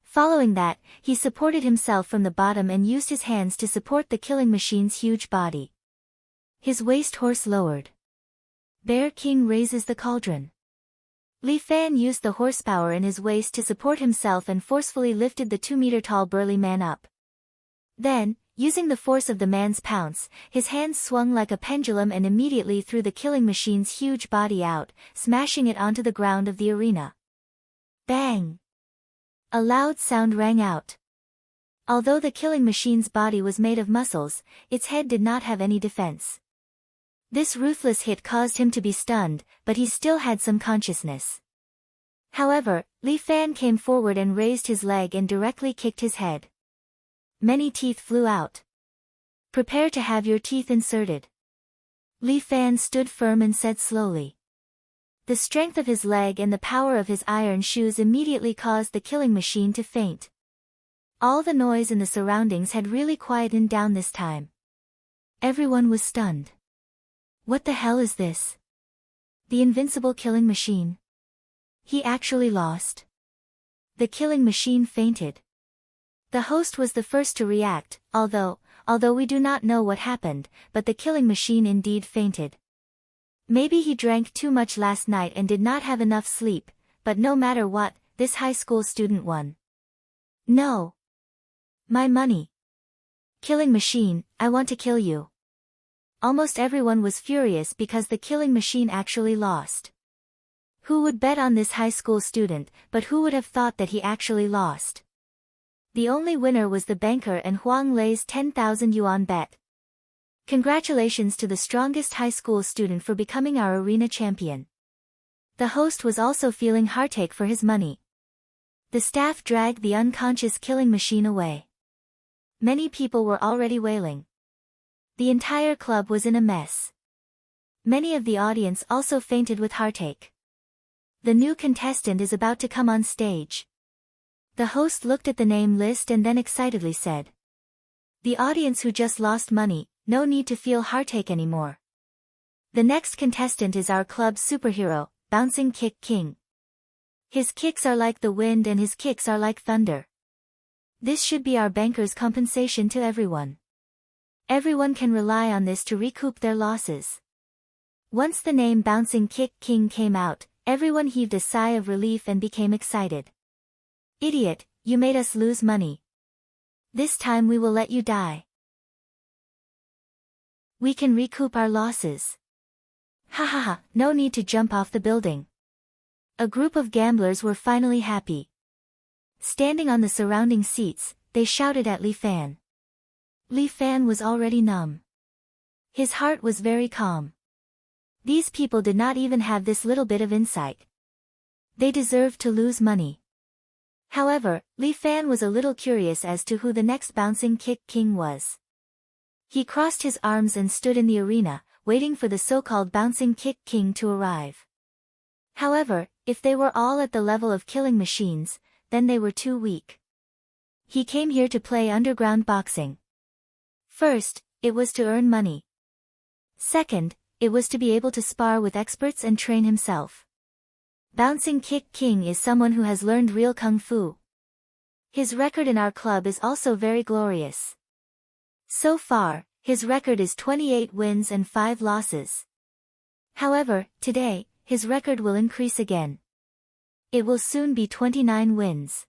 Following that, he supported himself from the bottom and used his hands to support the killing machine's huge body. His waist horse lowered. Bear King raises the cauldron. Li Fan used the horsepower in his waist to support himself and forcefully lifted the 2-meter-tall burly man up. Then, using the force of the man's pounce, his hands swung like a pendulum and immediately threw the killing machine's huge body out, smashing it onto the ground of the arena. Bang! A loud sound rang out. Although the killing machine's body was made of muscles, its head did not have any defense. This ruthless hit caused him to be stunned, but he still had some consciousness. However, Li Fan came forward and raised his leg and directly kicked his head. Many teeth flew out. Prepare to have your teeth inserted. Li Fan stood firm and said slowly. The strength of his leg and the power of his iron shoes immediately caused the killing machine to faint. All the noise in the surroundings had really quietened down this time. Everyone was stunned. What the hell is this? The invincible killing machine. He actually lost. The killing machine fainted. The host was the first to react, although we do not know what happened, but the killing machine indeed fainted. Maybe he drank too much last night and did not have enough sleep, but no matter what, this high school student won. No. My money. Killing machine, I want to kill you. Almost everyone was furious because the killing machine actually lost. Who would bet on this high school student, but who would have thought that he actually lost? The only winner was the banker and Huang Lei's 10,000 yuan bet. Congratulations to the strongest high school student for becoming our arena champion. The host was also feeling heartache for his money. The staff dragged the unconscious killing machine away. Many people were already wailing. The entire club was in a mess. Many of the audience also fainted with heartache. The new contestant is about to come on stage. The host looked at the name list and then excitedly said. The audience who just lost money, no need to feel heartache anymore. The next contestant is our club's superhero, Bouncing Kick King. His kicks are like the wind and his kicks are like thunder. This should be our banker's compensation to everyone. Everyone can rely on this to recoup their losses. Once the name Bouncing Kick King came out, everyone heaved a sigh of relief and became excited. Idiot, you made us lose money. This time we will let you die. We can recoup our losses. Ha ha ha, no need to jump off the building. A group of gamblers were finally happy. Standing on the surrounding seats, they shouted at Li Fan. Li Fan was already numb. His heart was very calm. These people did not even have this little bit of insight. They deserved to lose money. However, Li Fan was a little curious as to who the next Bouncing Kick King was. He crossed his arms and stood in the arena, waiting for the so-called Bouncing Kick King to arrive. However, if they were all at the level of killing machines, then they were too weak. He came here to play underground boxing. First, it was to earn money. Second, it was to be able to spar with experts and train himself. Bouncing Kick King is someone who has learned real kung fu. His record in our club is also very glorious. So far, his record is 28 wins and 5 losses. However, today, his record will increase again. It will soon be 29 wins.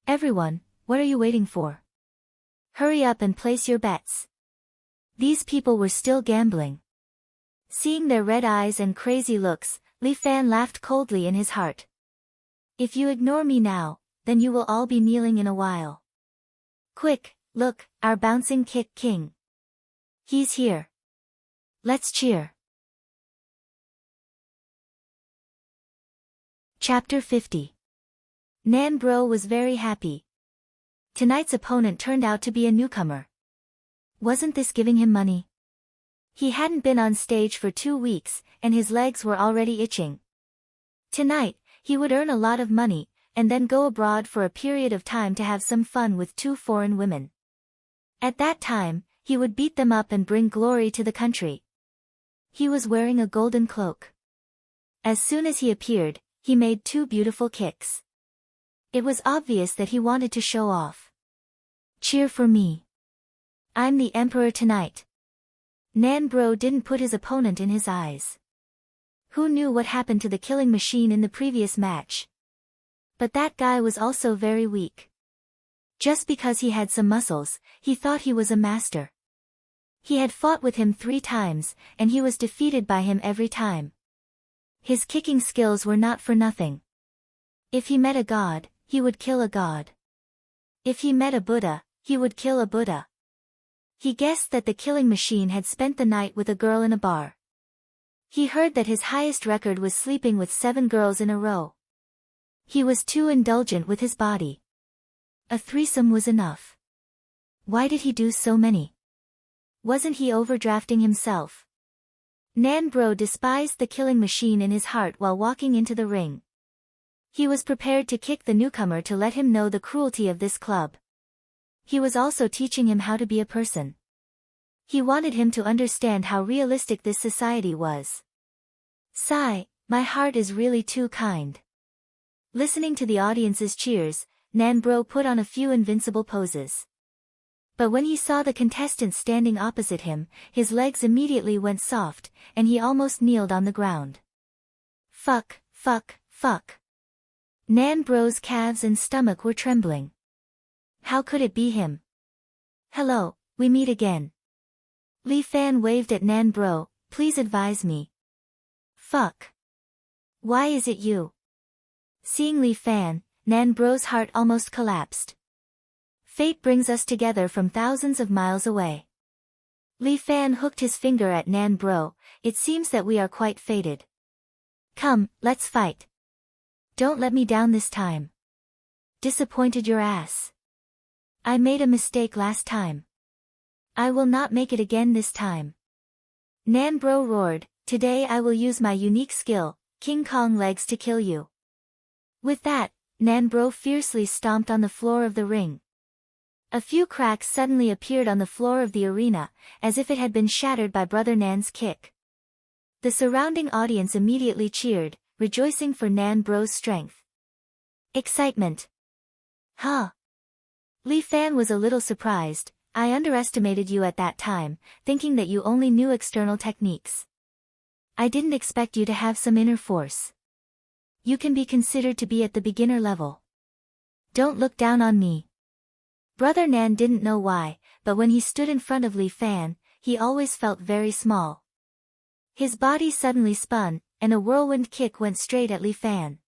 Everyone, what are you waiting for? Hurry up and place your bets. These people were still gambling. Seeing their red eyes and crazy looks, Li Fan laughed coldly in his heart. If you ignore me now, then you will all be kneeling in a while. Quick, look, our bouncing kick king. He's here. Let's cheer. Chapter 50. Nan Bro was very happy. Tonight's opponent turned out to be a newcomer. Wasn't this giving him money? He hadn't been on stage for 2 weeks, and his legs were already itching. Tonight, he would earn a lot of money, and then go abroad for a period of time to have some fun with 2 foreign women. At that time, he would beat them up and bring glory to the country. He was wearing a golden cloak. As soon as he appeared, he made 2 beautiful kicks. It was obvious that he wanted to show off. Cheer for me. I'm the emperor tonight. Nan Bro didn't put his opponent in his eyes. Who knew what happened to the killing machine in the previous match? But that guy was also very weak. Just because he had some muscles, he thought he was a master. He had fought with him 3 times, and he was defeated by him every time. His kicking skills were not for nothing. If he met a god, he would kill a god. If he met a Buddha, he would kill a Buddha. He guessed that the killing machine had spent the night with a girl in a bar. He heard that his highest record was sleeping with 7 girls in a row. He was too indulgent with his body. A threesome was enough. Why did he do so many? Wasn't he overdrafting himself? Nan Bro despised the killing machine in his heart while walking into the ring. He was prepared to kick the newcomer to let him know the cruelty of this club. He was also teaching him how to be a person. He wanted him to understand how realistic this society was. Sigh, my heart is really too kind. Listening to the audience's cheers, Nan Bro put on a few invincible poses. But when he saw the contestants standing opposite him, his legs immediately went soft, and he almost kneeled on the ground. Fuck, fuck, fuck. Nan Bro's calves and stomach were trembling. How could it be him? Hello, we meet again. Li Fan waved at Nan Bro, please advise me. Fuck. Why is it you? Seeing Li Fan, Nan Bro's heart almost collapsed. Fate brings us together from thousands of miles away. Li Fan hooked his finger at Nan Bro, it seems that we are quite fated. Come, let's fight. Don't let me down this time. Disappointed your ass. I made a mistake last time. I will not make it again this time. Nan Bro roared, today I will use my unique skill, King Kong legs to kill you. With that, Nan Bro fiercely stomped on the floor of the ring. A few cracks suddenly appeared on the floor of the arena, as if it had been shattered by Brother Nan's kick. The surrounding audience immediately cheered, rejoicing for Nan Bro's strength. Excitement. Huh. Li Fan was a little surprised, I underestimated you at that time, thinking that you only knew external techniques. I didn't expect you to have some inner force. You can be considered to be at the beginner level. Don't look down on me. Brother Nan didn't know why, but when he stood in front of Li Fan, he always felt very small. His body suddenly spun, and a whirlwind kick went straight at Li Fan.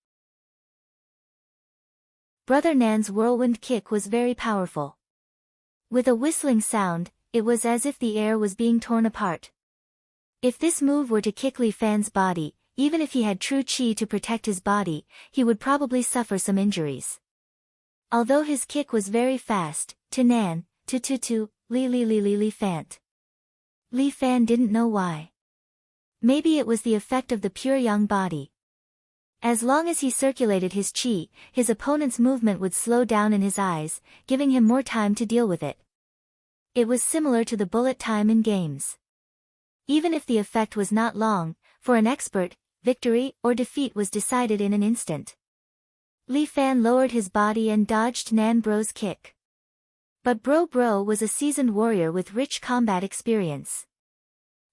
Brother Nan's whirlwind kick was very powerful. With a whistling sound, it was as if the air was being torn apart. If this move were to kick Li Fan's body, even if he had true chi to protect his body, he would probably suffer some injuries. Although his kick was very fast, to Nan, Li Fan. Li Fan didn't know why. Maybe it was the effect of the pure young body. As long as he circulated his chi, his opponent's movement would slow down in his eyes, giving him more time to deal with it. It was similar to the bullet time in games. Even if the effect was not long, for an expert, victory or defeat was decided in an instant. Li Fan lowered his body and dodged Nan Bro's kick. But Bro was a seasoned warrior with rich combat experience.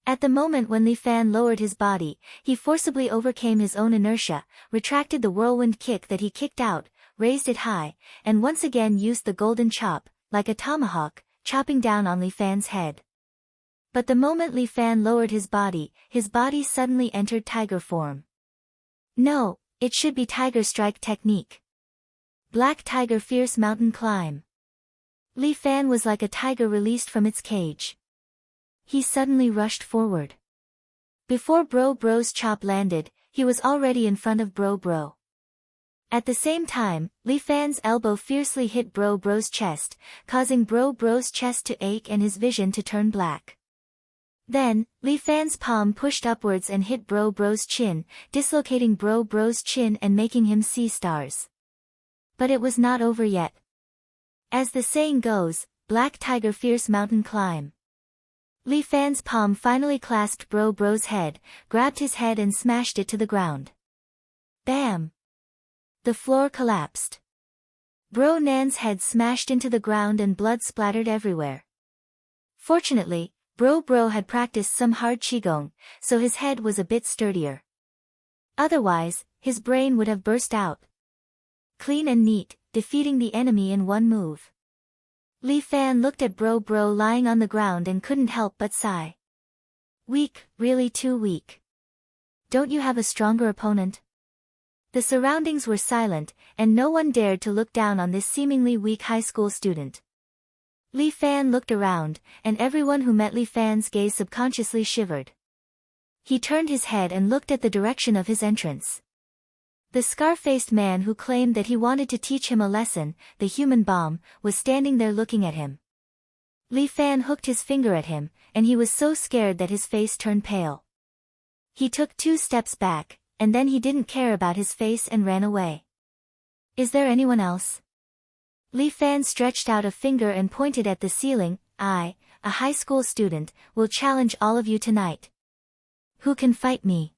At the moment when Li Fan lowered his body, he forcibly overcame his own inertia, retracted the whirlwind kick that he kicked out, raised it high, and once again used the golden chop, like a tomahawk, chopping down on Li Fan's head. But the moment Li Fan lowered his body suddenly entered tiger form. No, It should be tiger strike technique. Black tiger fierce mountain climb. Li Fan was like a tiger released from its cage. He suddenly rushed forward. Before Bro Bro's chop landed, he was already in front of Bro Bro. At the same time, Li Fan's elbow fiercely hit Bro Bro's chest, causing Bro Bro's chest to ache and his vision to turn black. Then, Li Fan's palm pushed upwards and hit Bro Bro's chin, dislocating Bro Bro's chin and making him see stars. But it was not over yet. As the saying goes, black tiger fierce mountain climb. Li Fan's palm finally clasped Bro Bro's head, grabbed his head and smashed it to the ground. Bam! The floor collapsed. Bro Nan's head smashed into the ground and blood splattered everywhere. Fortunately, Bro Bro had practiced some hard qigong, so his head was a bit sturdier. Otherwise, his brain would have burst out. Clean and neat, defeating the enemy in one move. Li Fan looked at Bro Bro lying on the ground and couldn't help but sigh. Weak, really too weak. Don't you have a stronger opponent? The surroundings were silent, and no one dared to look down on this seemingly weak high school student. Li Fan looked around, and everyone who met Li Fan's gaze subconsciously shivered. He turned his head and looked at the direction of his entrance. The scar-faced man who claimed that he wanted to teach him a lesson, the human bomb, was standing there looking at him. Li Fan hooked his finger at him, and he was so scared that his face turned pale. He took 2 steps back, and then he didn't care about his face and ran away. Is there anyone else? Li Fan stretched out a finger and pointed at the ceiling. I, a high school student, will challenge all of you tonight. Who can fight me?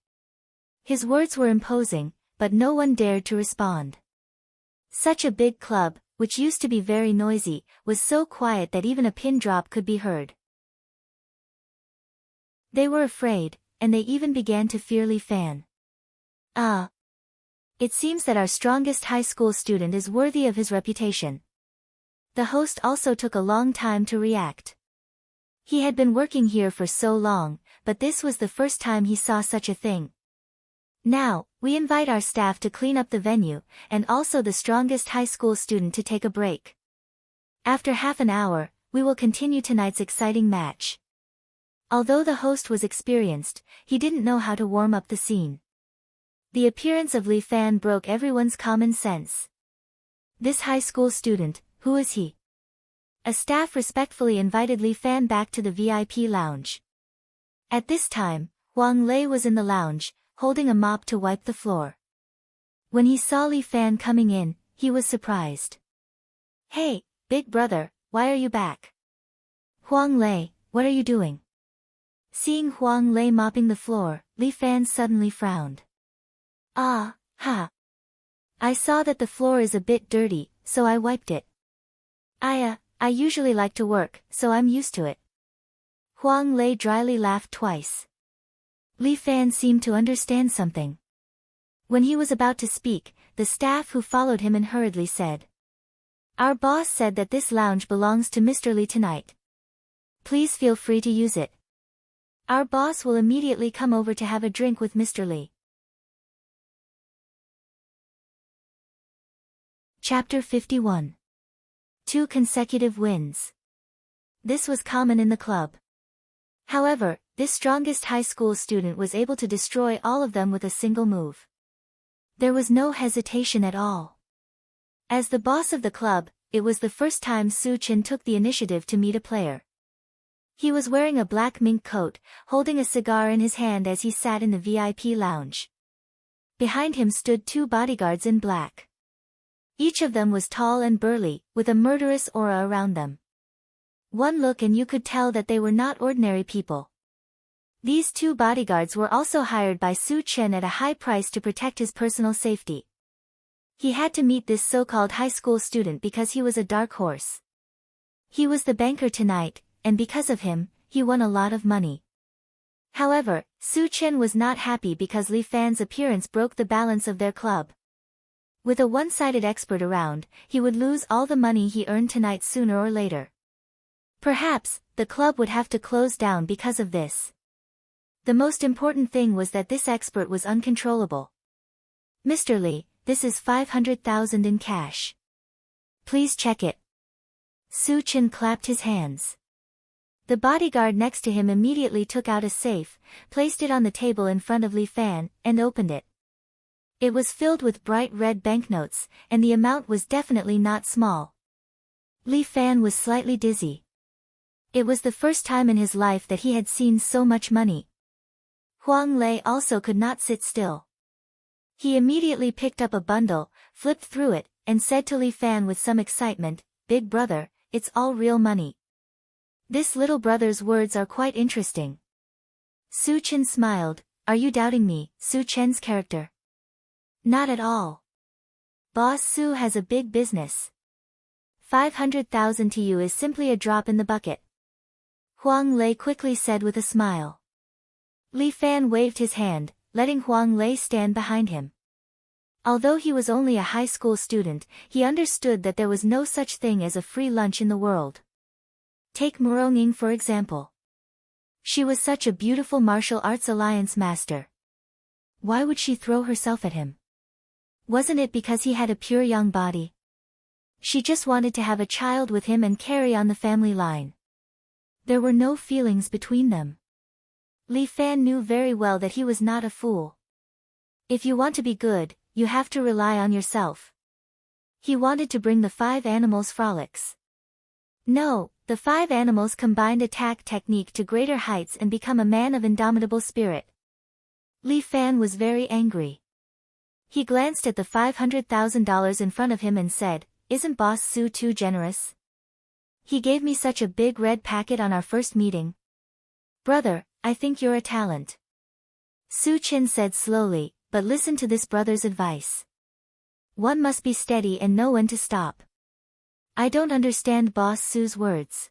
His words were imposing, but no one dared to respond. Such a big club, which used to be very noisy, was so quiet that even a pin drop could be heard. They were afraid, and they even began to fear Li Fan. It seems that our strongest high school student is worthy of his reputation. The host also took a long time to react. He had been working here for so long, but this was the first time he saw such a thing. Now, we invite our staff to clean up the venue, and also the strongest high school student to take a break. After half an hour, we will continue tonight's exciting match. Although the host was experienced, he didn't know how to warm up the scene. The appearance of Li Fan broke everyone's common sense. This high school student, who is he? A staff respectfully invited Li Fan back to the VIP lounge. At this time, Huang Lei was in the lounge, holding a mop to wipe the floor. When he saw Li Fan coming in, he was surprised. Hey, big brother, why are you back? Huang Lei, what are you doing? Seeing Huang Lei mopping the floor, Li Fan suddenly frowned. I saw that the floor is a bit dirty, so I wiped it. I usually like to work, so I'm used to it. Huang Lei dryly laughed twice. Li Fan seemed to understand something. When he was about to speak, the staff who followed him hurriedly said, Our boss said that this lounge belongs to Mr. Li tonight. Please feel free to use it. Our boss will immediately come over to have a drink with Mr. Li. Chapter 51. 2 consecutive wins. This was common in the club. However, this strongest high school student was able to destroy all of them with a single move. There was no hesitation at all. As the boss of the club, it was the first time Su Chen took the initiative to meet a player. He was wearing a black mink coat, holding a cigar in his hand as he sat in the VIP lounge. Behind him stood 2 bodyguards in black. Each of them was tall and burly, with a murderous aura around them. One look and you could tell that they were not ordinary people. These 2 bodyguards were also hired by Su Chen at a high price to protect his personal safety. He had to meet this so-called high school student because he was a dark horse. He was the banker tonight, and because of him, he won a lot of money. However, Su Chen was not happy because Li Fan's appearance broke the balance of their club. With a one-sided expert around, he would lose all the money he earned tonight sooner or later. Perhaps, the club would have to close down because of this. The most important thing was that this expert was uncontrollable. Mr. Li, this is 500,000 in cash. Please check it. Su Chen clapped his hands. The bodyguard next to him immediately took out a safe, placed it on the table in front of Li Fan, and opened it. It was filled with bright red banknotes, and the amount was definitely not small. Li Fan was slightly dizzy. It was the first time in his life that he had seen so much money. Huang Lei also could not sit still. He immediately picked up a bundle, flipped through it, and said to Li Fan with some excitement, "Big brother, it's all real money." This little brother's words are quite interesting. Su Chen smiled. "Are you doubting me, Su Chen's character?" "Not at all. Boss Su has a big business. 500,000 to you is simply a drop in the bucket," Huang Lei quickly said with a smile. Li Fan waved his hand, letting Huang Lei stand behind him. Although he was only a high school student, he understood that there was no such thing as a free lunch in the world. Take Muronging for example. She was such a beautiful martial arts alliance master. Why would she throw herself at him? Wasn't it because he had a pure young body? She just wanted to have a child with him and carry on the family line. There were no feelings between them. Li Fan knew very well that he was not a fool. If you want to be good, you have to rely on yourself. He wanted to bring the 5 animals frolics. No, the 5 animals combined attack technique to greater heights and become a man of indomitable spirit. Li Fan was very angry. He glanced at the $500,000 in front of him and said, "Isn't Boss Su too generous? He gave me such a big red packet on our first meeting. Brother, I think you're a talent." Su Chen said slowly, "But listen to this brother's advice. One must be steady and know when to stop." "I don't understand Boss Su's words."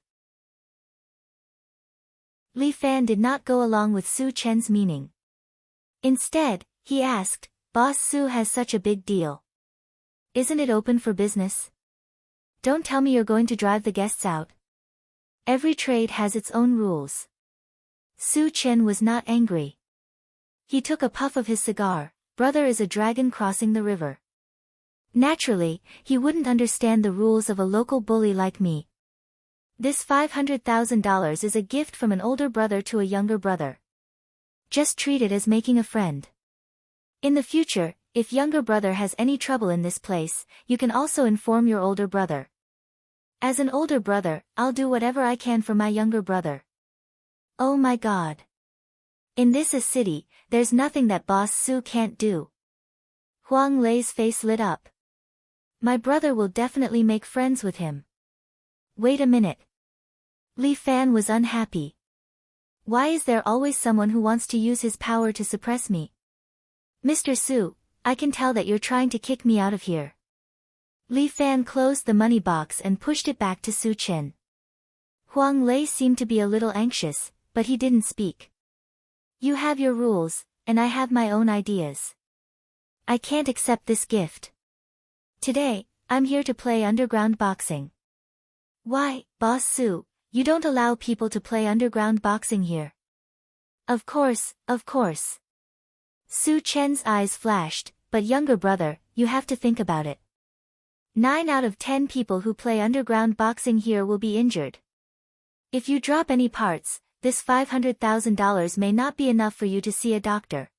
Li Fan did not go along with Su Chen's meaning. Instead, he asked, "Boss Su has such a big deal. Isn't it open for business? Don't tell me you're going to drive the guests out. Every trade has its own rules." Su Chen was not angry. He took a puff of his cigar. "Brother is a dragon crossing the river. Naturally, he wouldn't understand the rules of a local bully like me. This $500,000 is a gift from an older brother to a younger brother. Just treat it as making a friend. In the future, if younger brother has any trouble in this place, you can also inform your older brother. As an older brother, I'll do whatever I can for my younger brother. Oh my God. In this city, there's nothing that Boss Su can't do." Huang Lei's face lit up. "My brother will definitely make friends with him." "Wait a minute." Li Fan was unhappy. "Why is there always someone who wants to use his power to suppress me? Mr. Su, I can tell that you're trying to kick me out of here." Li Fan closed the money box and pushed it back to Su Chen. Huang Lei seemed to be a little anxious, but he didn't speak. "You have your rules, and I have my own ideas. I can't accept this gift. Today, I'm here to play underground boxing." "Why, Boss Su, you don't allow people to play underground boxing here." Of course, of course." Su Chen's eyes flashed, "But younger brother, you have to think about it. 9 out of 10 people who play underground boxing here will be injured. If you drop any parts, this $500,000 may not be enough for you to see a doctor.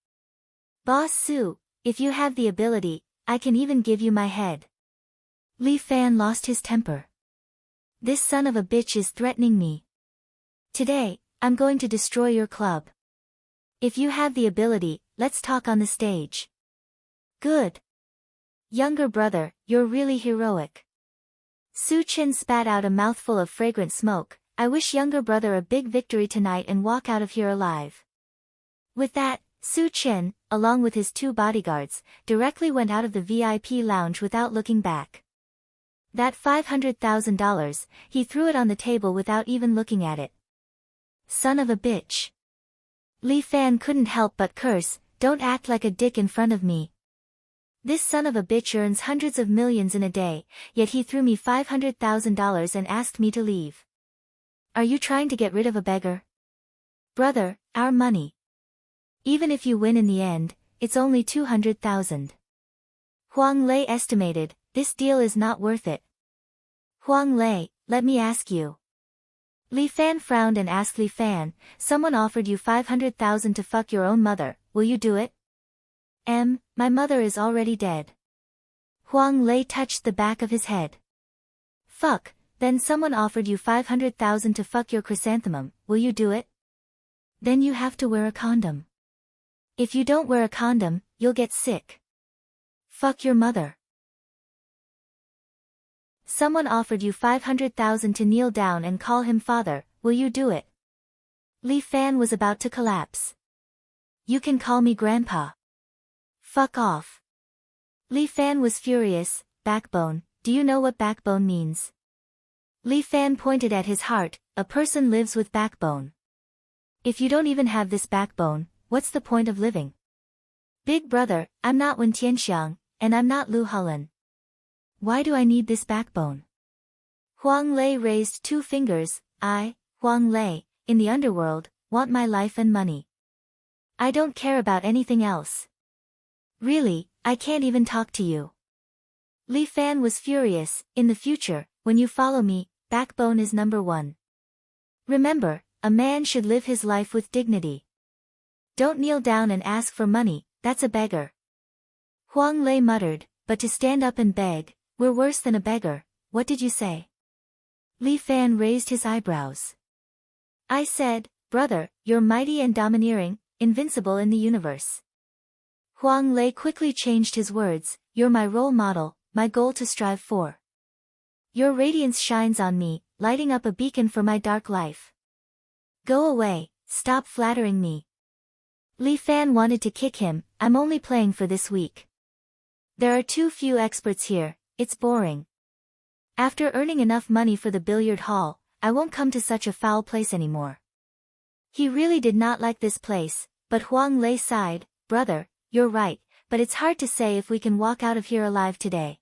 Boss Su, if you have the ability, I can even give you my head." Li Fan lost his temper. "This son of a bitch is threatening me. Today, I'm going to destroy your club. If you have the ability, let's talk on the stage." "Good. Younger brother, you're really heroic." Su Chen spat out a mouthful of fragrant smoke. "I wish younger brother a big victory tonight and walk out of here alive." With that, Su Chen, along with his 2 bodyguards, directly went out of the VIP lounge without looking back. That $500,000, he threw it on the table without even looking at it. Son of a bitch. Li Fan couldn't help but curse, "Don't act like a dick in front of me. This son of a bitch earns hundreds of millions in a day, yet he threw me $500,000 and asked me to leave. Are you trying to get rid of a beggar? Brother, our money. Even if you win in the end, it's only 200,000. Huang Lei estimated, this deal is not worth it. Huang Lei, let me ask you. Li Fan frowned and asked Li Fan, someone offered you 500,000 to fuck your own mother, will you do it? My mother is already dead. Huang Lei touched the back of his head. Fuck, then someone offered you 500,000 to fuck your chrysanthemum, will you do it? Then you have to wear a condom. If you don't wear a condom, you'll get sick. Fuck your mother. Someone offered you 500,000 to kneel down and call him father, will you do it? Li Fan was about to collapse. You can call me grandpa. Fuck off. Li Fan was furious. Backbone, do you know what backbone means? Li Fan pointed at his heart, a person lives with backbone. If you don't even have this backbone, what's the point of living? Big brother, I'm not Wen Tianxiang, and I'm not Lu Hulan. Why do I need this backbone? Huang Lei raised 2 fingers. I, Huang Lei, in the underworld, want my life and money. I don't care about anything else. Really, I can't even talk to you. Li Fan was furious. In the future, when you follow me, backbone is number 1. Remember, a man should live his life with dignity. Don't kneel down and ask for money, that's a beggar. Huang Lei muttered, but to stand up and beg, we're worse than a beggar, what did you say? Li Fan raised his eyebrows. I said, brother, you're mighty and domineering, invincible in the universe. Huang Lei quickly changed his words, you're my role model, my goal to strive for. Your radiance shines on me, lighting up a beacon for my dark life. Go away, stop flattering me. Li Fan wanted to kick him, I'm only playing for this week. There are too few experts here, it's boring. After earning enough money for the billiard hall, I won't come to such a foul place anymore. He really did not like this place, but Huang Lei sighed, brother, you're right, but it's hard to say if we can walk out of here alive today.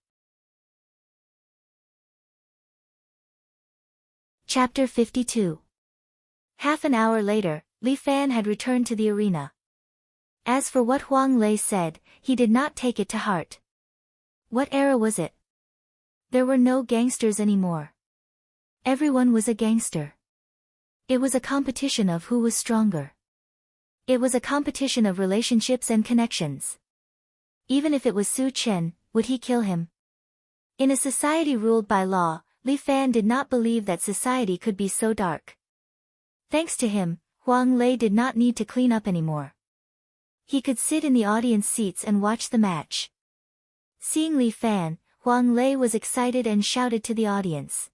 Chapter 52. Half an hour later, Li Fan had returned to the arena. As for what Huang Lei said, he did not take it to heart. What era was it? There were no gangsters anymore. Everyone was a gangster. It was a competition of who was stronger. It was a competition of relationships and connections. Even if it was Su Chen, would he kill him? In a society ruled by law, Li Fan did not believe that society could be so dark. Thanks to him, Huang Lei did not need to clean up anymore. He could sit in the audience seats and watch the match. Seeing Li Fan, Huang Lei was excited and shouted to the audience.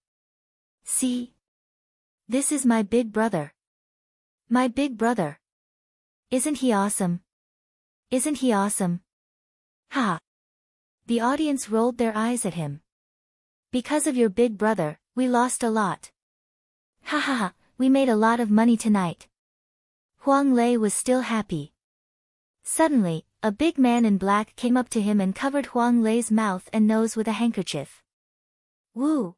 See? This is my big brother. My big brother. Isn't he awesome? Isn't he awesome? Ha! The audience rolled their eyes at him. Because of your big brother, we lost a lot. Ha ha ha, we made a lot of money tonight. Huang Lei was still happy. Suddenly, a big man in black came up to him and covered Huang Lei's mouth and nose with a handkerchief. Woo!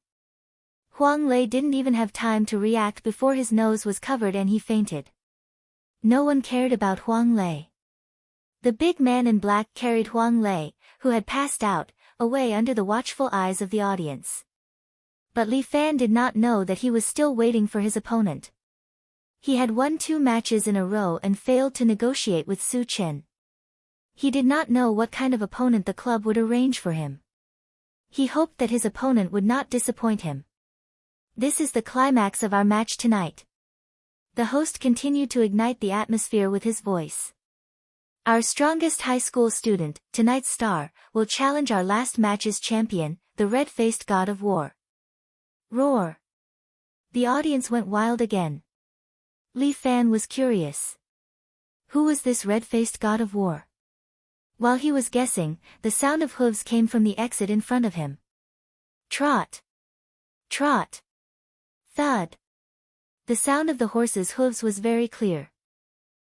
Huang Lei didn't even have time to react before his nose was covered and he fainted. No one cared about Huang Lei. The big man in black carried Huang Lei, who had passed out, away under the watchful eyes of the audience. But Li Fan did not know that he was still waiting for his opponent. He had won 2 matches in a row and failed to negotiate with Su Chen. He did not know what kind of opponent the club would arrange for him. He hoped that his opponent would not disappoint him. This is the climax of our match tonight. The host continued to ignite the atmosphere with his voice. Our strongest high school student, tonight's star, will challenge our last match's champion, the red-faced god of war. Roar! The audience went wild again. Li Fan was curious. Who was this red-faced god of war? While he was guessing, the sound of hooves came from the exit in front of him. Trot! Trot! Thud! The sound of the horse's hooves was very clear.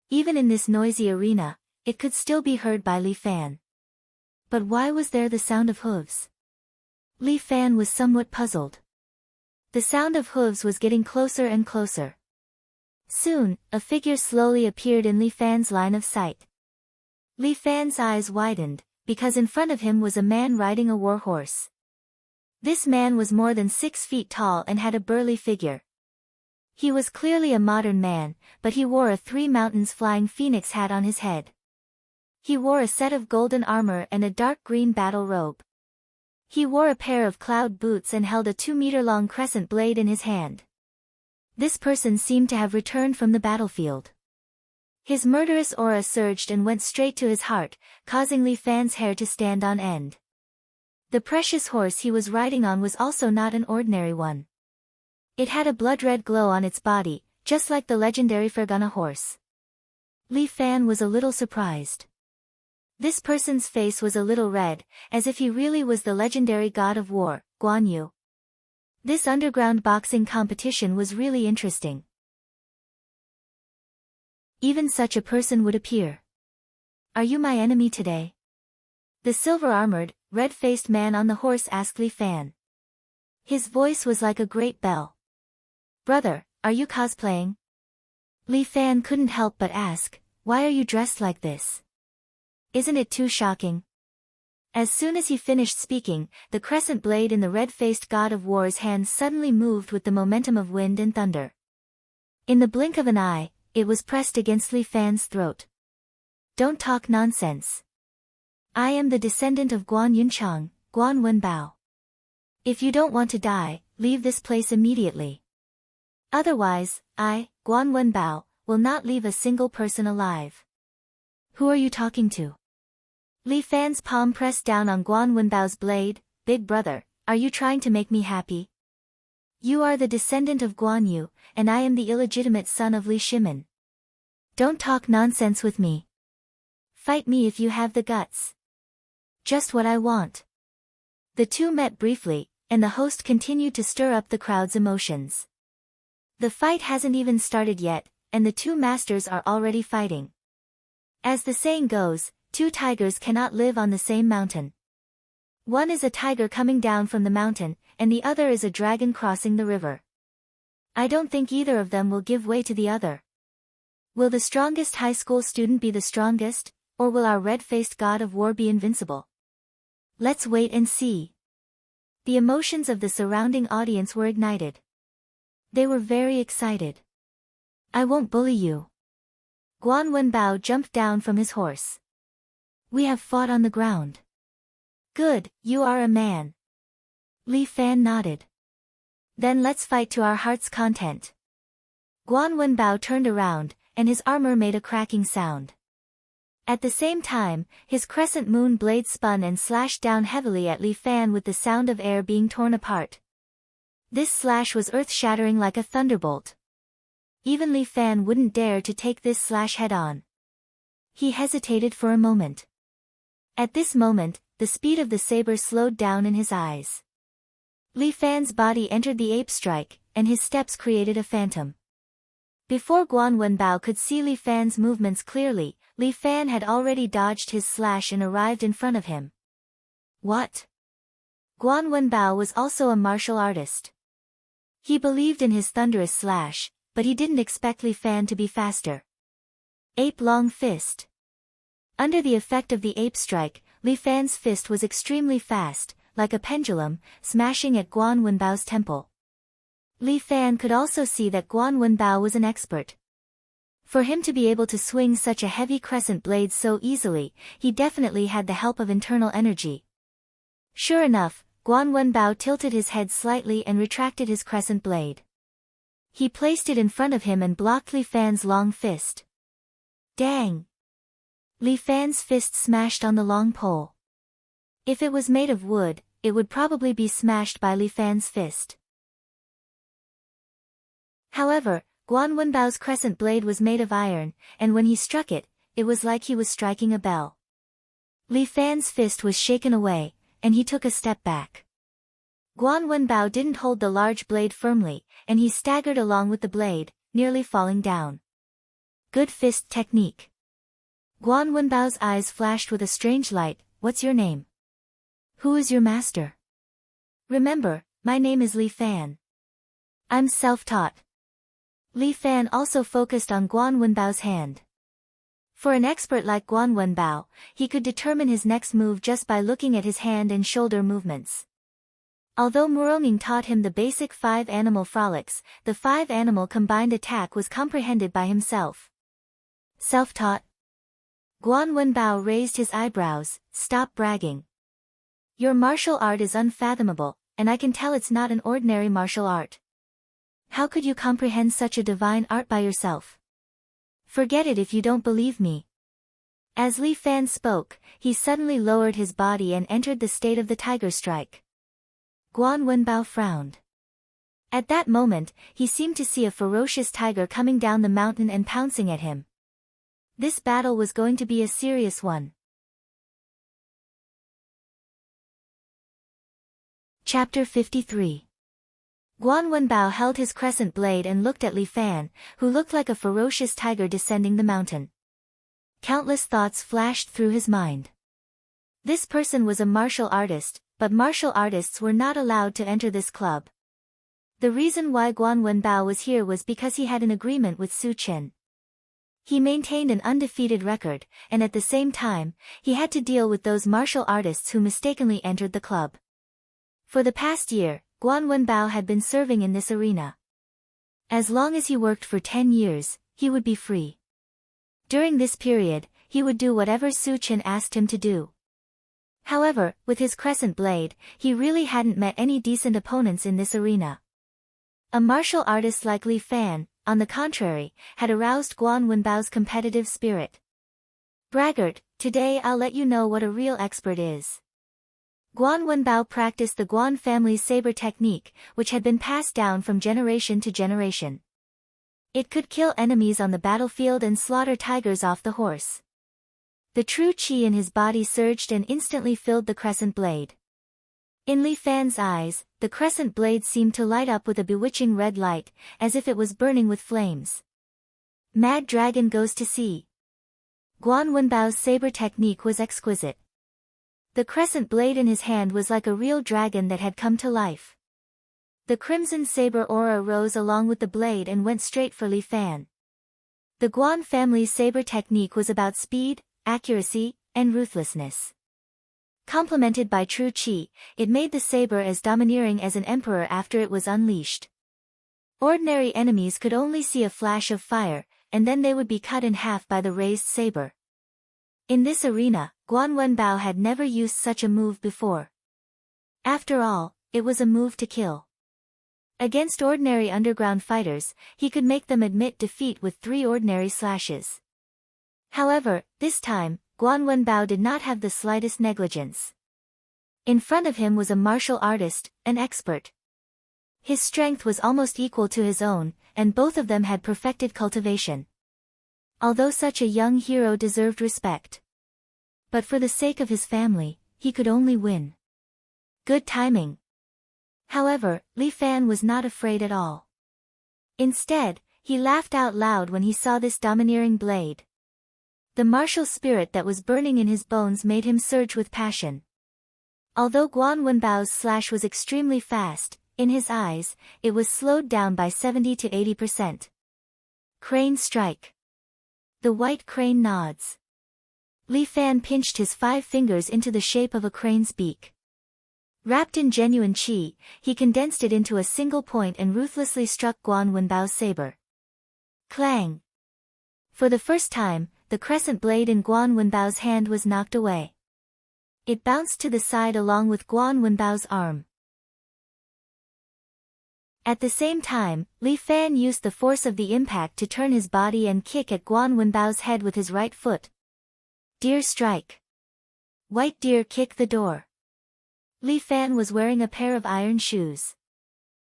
Even in this noisy arena, it could still be heard by Li Fan. But why was there the sound of hooves? Li Fan was somewhat puzzled. The sound of hooves was getting closer and closer. Soon, a figure slowly appeared in Li Fan's line of sight. Li Fan's eyes widened, because in front of him was a man riding a war horse. This man was more than 6 feet tall and had a burly figure. He was clearly a modern man, but he wore a 3 mountains flying phoenix hat on his head. He wore a set of golden armor and a dark green battle robe. He wore a pair of cloud boots and held a 2-meter-long crescent blade in his hand. This person seemed to have returned from the battlefield. His murderous aura surged and went straight to his heart, causing Li Fan's hair to stand on end. The precious horse he was riding on was also not an ordinary one. It had a blood-red glow on its body, just like the legendary Fergana horse. Li Fan was a little surprised. This person's face was a little red, as if he really was the legendary god of war, Guan Yu. This underground boxing competition was really interesting. Even such a person would appear. Are you my enemy today? The silver-armored, red-faced man on the horse asked Li Fan. His voice was like a great bell. Brother, are you cosplaying? Li Fan couldn't help but ask, why are you dressed like this? Isn't it too shocking? As soon as he finished speaking, the crescent blade in the red-faced god of war's hand suddenly moved with the momentum of wind and thunder. In the blink of an eye, it was pressed against Li Fan's throat. Don't talk nonsense. I am the descendant of Guan Yunchang, Guan Wenbao. If you don't want to die, leave this place immediately. Otherwise, I, Guan Wenbao, will not leave a single person alive. Who are you talking to? Li Fan's palm pressed down on Guan Wenbao's blade. Big brother, are you trying to make me happy? You are the descendant of Guan Yu, and I am the illegitimate son of Li Shimin. Don't talk nonsense with me. Fight me if you have the guts. Just what I want. The two met briefly, and the host continued to stir up the crowd's emotions. The fight hasn't even started yet, and the two masters are already fighting. As the saying goes, 2 tigers cannot live on the same mountain. One is a tiger coming down from the mountain, and the other is a dragon crossing the river. I don't think either of them will give way to the other. Will the strongest high school student be the strongest, or will our red-faced god of war be invincible? Let's wait and see. The emotions of the surrounding audience were ignited. They were very excited. I won't bully you. Guan Wenbao jumped down from his horse. We have fought on the ground. Good, you are a man. Li Fan nodded. Then let's fight to our heart's content. Guan Wenbao turned around, and his armor made a cracking sound. At the same time, his crescent moon blade spun and slashed down heavily at Li Fan with the sound of air being torn apart. This slash was earth-shattering like a thunderbolt. Even Li Fan wouldn't dare to take this slash head-on. He hesitated for a moment. At this moment, the speed of the saber slowed down in his eyes. Li Fan's body entered the ape strike, and his steps created a phantom. Before Guan Wenbao could see Li Fan's movements clearly, Li Fan had already dodged his slash and arrived in front of him. What? Guan Wenbao was also a martial artist. He believed in his thunderous slash, but he didn't expect Li Fan to be faster. Ape long fist. Under the effect of the ape strike, Li Fan's fist was extremely fast, like a pendulum, smashing at Guan Wenbao's temple. Li Fan could also see that Guan Wenbao was an expert. For him to be able to swing such a heavy crescent blade so easily, he definitely had the help of internal energy. Sure enough, Guan Wenbao tilted his head slightly and retracted his crescent blade. He placed it in front of him and blocked Li Fan's long fist. Dang! Li Fan's fist smashed on the long pole. If it was made of wood, it would probably be smashed by Li Fan's fist. However, Guan Wenbao's crescent blade was made of iron, and when he struck it, it was like he was striking a bell. Li Fan's fist was shaken away, and he took a step back. Guan Wenbao didn't hold the large blade firmly, and he staggered along with the blade, nearly falling down. Good fist technique. Guan Wenbao's eyes flashed with a strange light. What's your name? Who is your master? Remember, my name is Li Fan. I'm self-taught. Li Fan also focused on Guan Wenbao's hand. For an expert like Guan Wenbao, he could determine his next move just by looking at his hand and shoulder movements. Although Muronging taught him the basic 5-animal frolics, the 5-animal combined attack was comprehended by himself. Self-taught? Guan Wenbao raised his eyebrows. Stop bragging. Your martial art is unfathomable, and I can tell it's not an ordinary martial art. How could you comprehend such a divine art by yourself? Forget it if you don't believe me. As Li Fan spoke, he suddenly lowered his body and entered the state of the tiger strike. Guan Wenbao frowned. At that moment, he seemed to see a ferocious tiger coming down the mountain and pouncing at him. This battle was going to be a serious one. Chapter 53. Guan Wenbao held his crescent blade and looked at Li Fan, who looked like a ferocious tiger descending the mountain. Countless thoughts flashed through his mind. This person was a martial artist, but martial artists were not allowed to enter this club. The reason why Guan Wenbao was here was because he had an agreement with Su Chen. He maintained an undefeated record, and at the same time, he had to deal with those martial artists who mistakenly entered the club. For the past year, Guan Wenbao had been serving in this arena. As long as he worked for 10 years, he would be free. During this period, he would do whatever Su Chen asked him to do. However, with his crescent blade, he really hadn't met any decent opponents in this arena. A martial artist like Li Fan, on the contrary, had aroused Guan Wenbao's competitive spirit. Braggart, today I'll let you know what a real expert is. Guan Wenbao practiced the Guan family's saber technique, which had been passed down from generation to generation. It could kill enemies on the battlefield and slaughter tigers off the horse. The true qi in his body surged and instantly filled the crescent blade. In Li Fan's eyes, the crescent blade seemed to light up with a bewitching red light, as if it was burning with flames. Mad Dragon goes to sea. Guan Wenbao's saber technique was exquisite. The crescent blade in his hand was like a real dragon that had come to life. The crimson saber aura rose along with the blade and went straight for Li Fan. The Guan family's saber technique was about speed, accuracy, and ruthlessness. Complemented by true qi, it made the saber as domineering as an emperor after it was unleashed. Ordinary enemies could only see a flash of fire, and then they would be cut in half by the raised saber. In this arena, Guan Wenbao had never used such a move before. After all, it was a move to kill. Against ordinary underground fighters, he could make them admit defeat with 3 ordinary slashes. However, this time, Guan Wenbao did not have the slightest negligence. In front of him was a martial artist, an expert. His strength was almost equal to his own, and both of them had perfected cultivation. Although such a young hero deserved respect. But for the sake of his family, he could only win. Good timing. However, Li Fan was not afraid at all. Instead, he laughed out loud when he saw this domineering blade. The martial spirit that was burning in his bones made him surge with passion. Although Guan Wenbao's slash was extremely fast, in his eyes, it was slowed down by 70 to 80%. Crane strike. The white crane nods. Li Fan pinched his 5 fingers into the shape of a crane's beak. Wrapped in genuine qi, he condensed it into a single point and ruthlessly struck Guan Wenbao's saber. Clang! For the first time, the crescent blade in Guan Wenbao's hand was knocked away. It bounced to the side along with Guan Wenbao's arm. At the same time, Li Fan used the force of the impact to turn his body and kick at Guan Wenbao's head with his right foot. Deer strike. White deer kick the door. Li Fan was wearing a pair of iron shoes.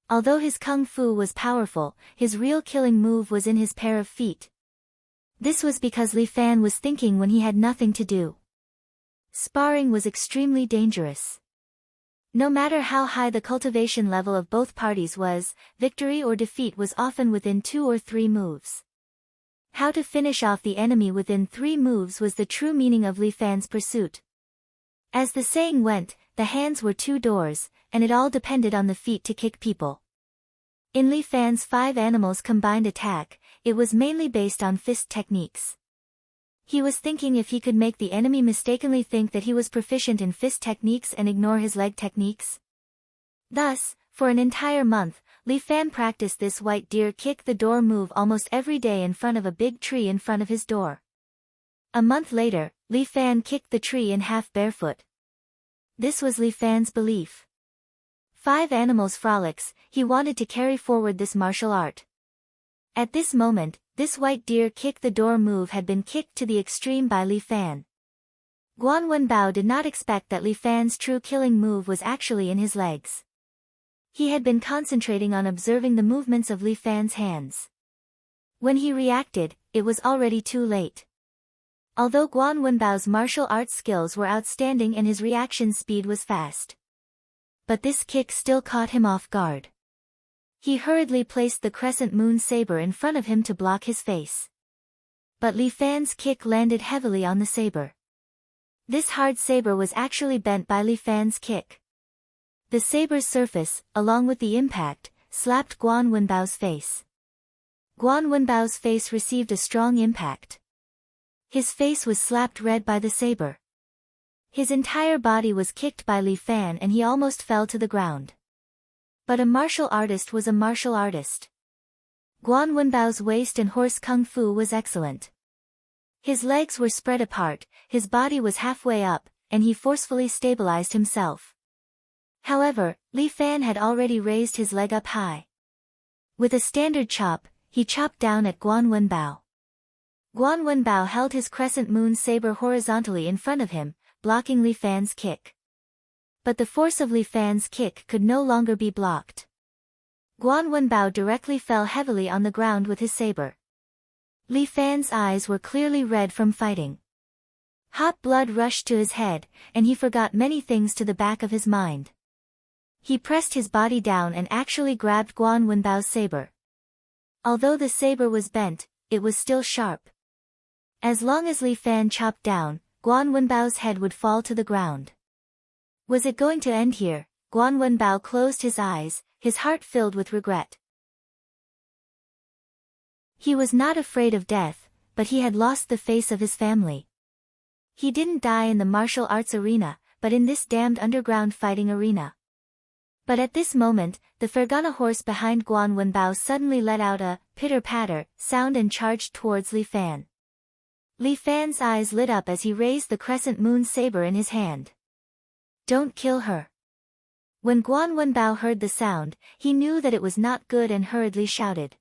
Although his kung fu was powerful, his real killing move was in his pair of feet. This was because Li Fan was thinking when he had nothing to do. Sparring was extremely dangerous. No matter how high the cultivation level of both parties was, victory or defeat was often within 2 or 3 moves. How to finish off the enemy within 3 moves was the true meaning of Li Fan's pursuit. As the saying went, the hands were 2 doors, and it all depended on the feet to kick people. In Li Fan's 5 animals combined attack, it was mainly based on fist techniques. He was thinking if he could make the enemy mistakenly think that he was proficient in fist techniques and ignore his leg techniques. Thus, for an entire month, Li Fan practiced this white deer kick the door move almost every day in front of a big tree in front of his door. A month later, Li Fan kicked the tree in half barefoot. This was Li Fan's belief. 5 Animals Frolics, he wanted to carry forward this martial art. At this moment, this white deer kick the door move had been kicked to the extreme by Li Fan. Guan Wenbao did not expect that Li Fan's true killing move was actually in his legs. He had been concentrating on observing the movements of Li Fan's hands. When he reacted, it was already too late. Although Guan Wenbao's martial arts skills were outstanding and his reaction speed was fast, but this kick still caught him off guard. He hurriedly placed the crescent moon saber in front of him to block his face. But Li Fan's kick landed heavily on the saber. This hard saber was actually bent by Li Fan's kick. The saber's surface, along with the impact, slapped Guan Wenbao's face. Guan Wenbao's face received a strong impact. His face was slapped red by the saber. His entire body was kicked by Li Fan and he almost fell to the ground. But a martial artist was a martial artist. Guan Wenbao's waist and horse kung fu was excellent. His legs were spread apart, his body was halfway up, and he forcefully stabilized himself. However, Li Fan had already raised his leg up high. With a standard chop, he chopped down at Guan Wenbao. Guan Wenbao held his crescent moon saber horizontally in front of him, blocking Li Fan's kick. But the force of Li Fan's kick could no longer be blocked. Guan Wenbao directly fell heavily on the ground with his saber. Li Fan's eyes were clearly red from fighting. Hot blood rushed to his head, and he forgot many things to the back of his mind. He pressed his body down and actually grabbed Guan Wenbao's saber. Although the saber was bent, it was still sharp. As long as Li Fan chopped down, Guan Wenbao's head would fall to the ground. Was it going to end here? Guan Wenbao closed his eyes, his heart filled with regret. He was not afraid of death, but he had lost the face of his family. He didn't die in the martial arts arena, but in this damned underground fighting arena. But at this moment, the Fergana horse behind Guan Wenbao suddenly let out a pitter-patter sound and charged towards Li Fan. Li Fan's eyes lit up as he raised the crescent moon saber in his hand. Don't kill her. When Guan Wenbao heard the sound, he knew that it was not good and hurriedly shouted.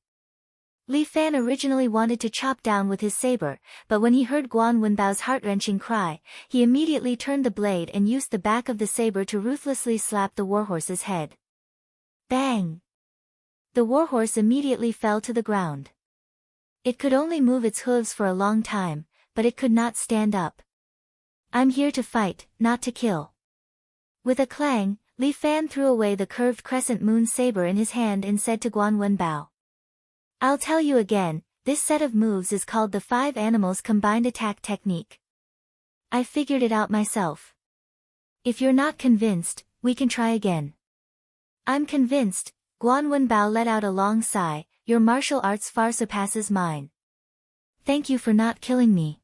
Li Fan originally wanted to chop down with his saber, but when he heard Guan Wenbao's heart-wrenching cry, he immediately turned the blade and used the back of the saber to ruthlessly slap the warhorse's head. Bang! The warhorse immediately fell to the ground. It could only move its hooves for a long time, but it could not stand up. I'm here to fight, not to kill. With a clang, Li Fan threw away the curved crescent moon saber in his hand and said to Guan Wenbao, I'll tell you again, this set of moves is called the 5 Animals Combined Attack Technique. I figured it out myself. If you're not convinced, we can try again. I'm convinced. Guan Wenbao let out a long sigh. Your martial arts far surpasses mine. Thank you for not killing me.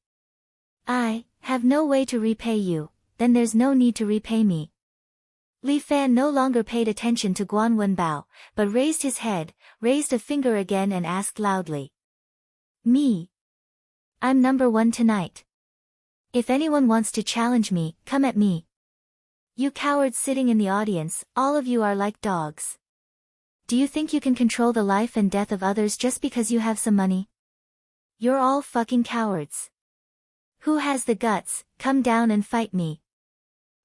I have no way to repay you, then there's no need to repay me. Li Fan no longer paid attention to Guan Wenbao, but raised his head, raised a finger again and asked loudly. Me? I'm number 1 tonight. If anyone wants to challenge me, come at me. You cowards sitting in the audience, all of you are like dogs. Do you think you can control the life and death of others just because you have some money? You're all fucking cowards. Who has the guts, come down and fight me.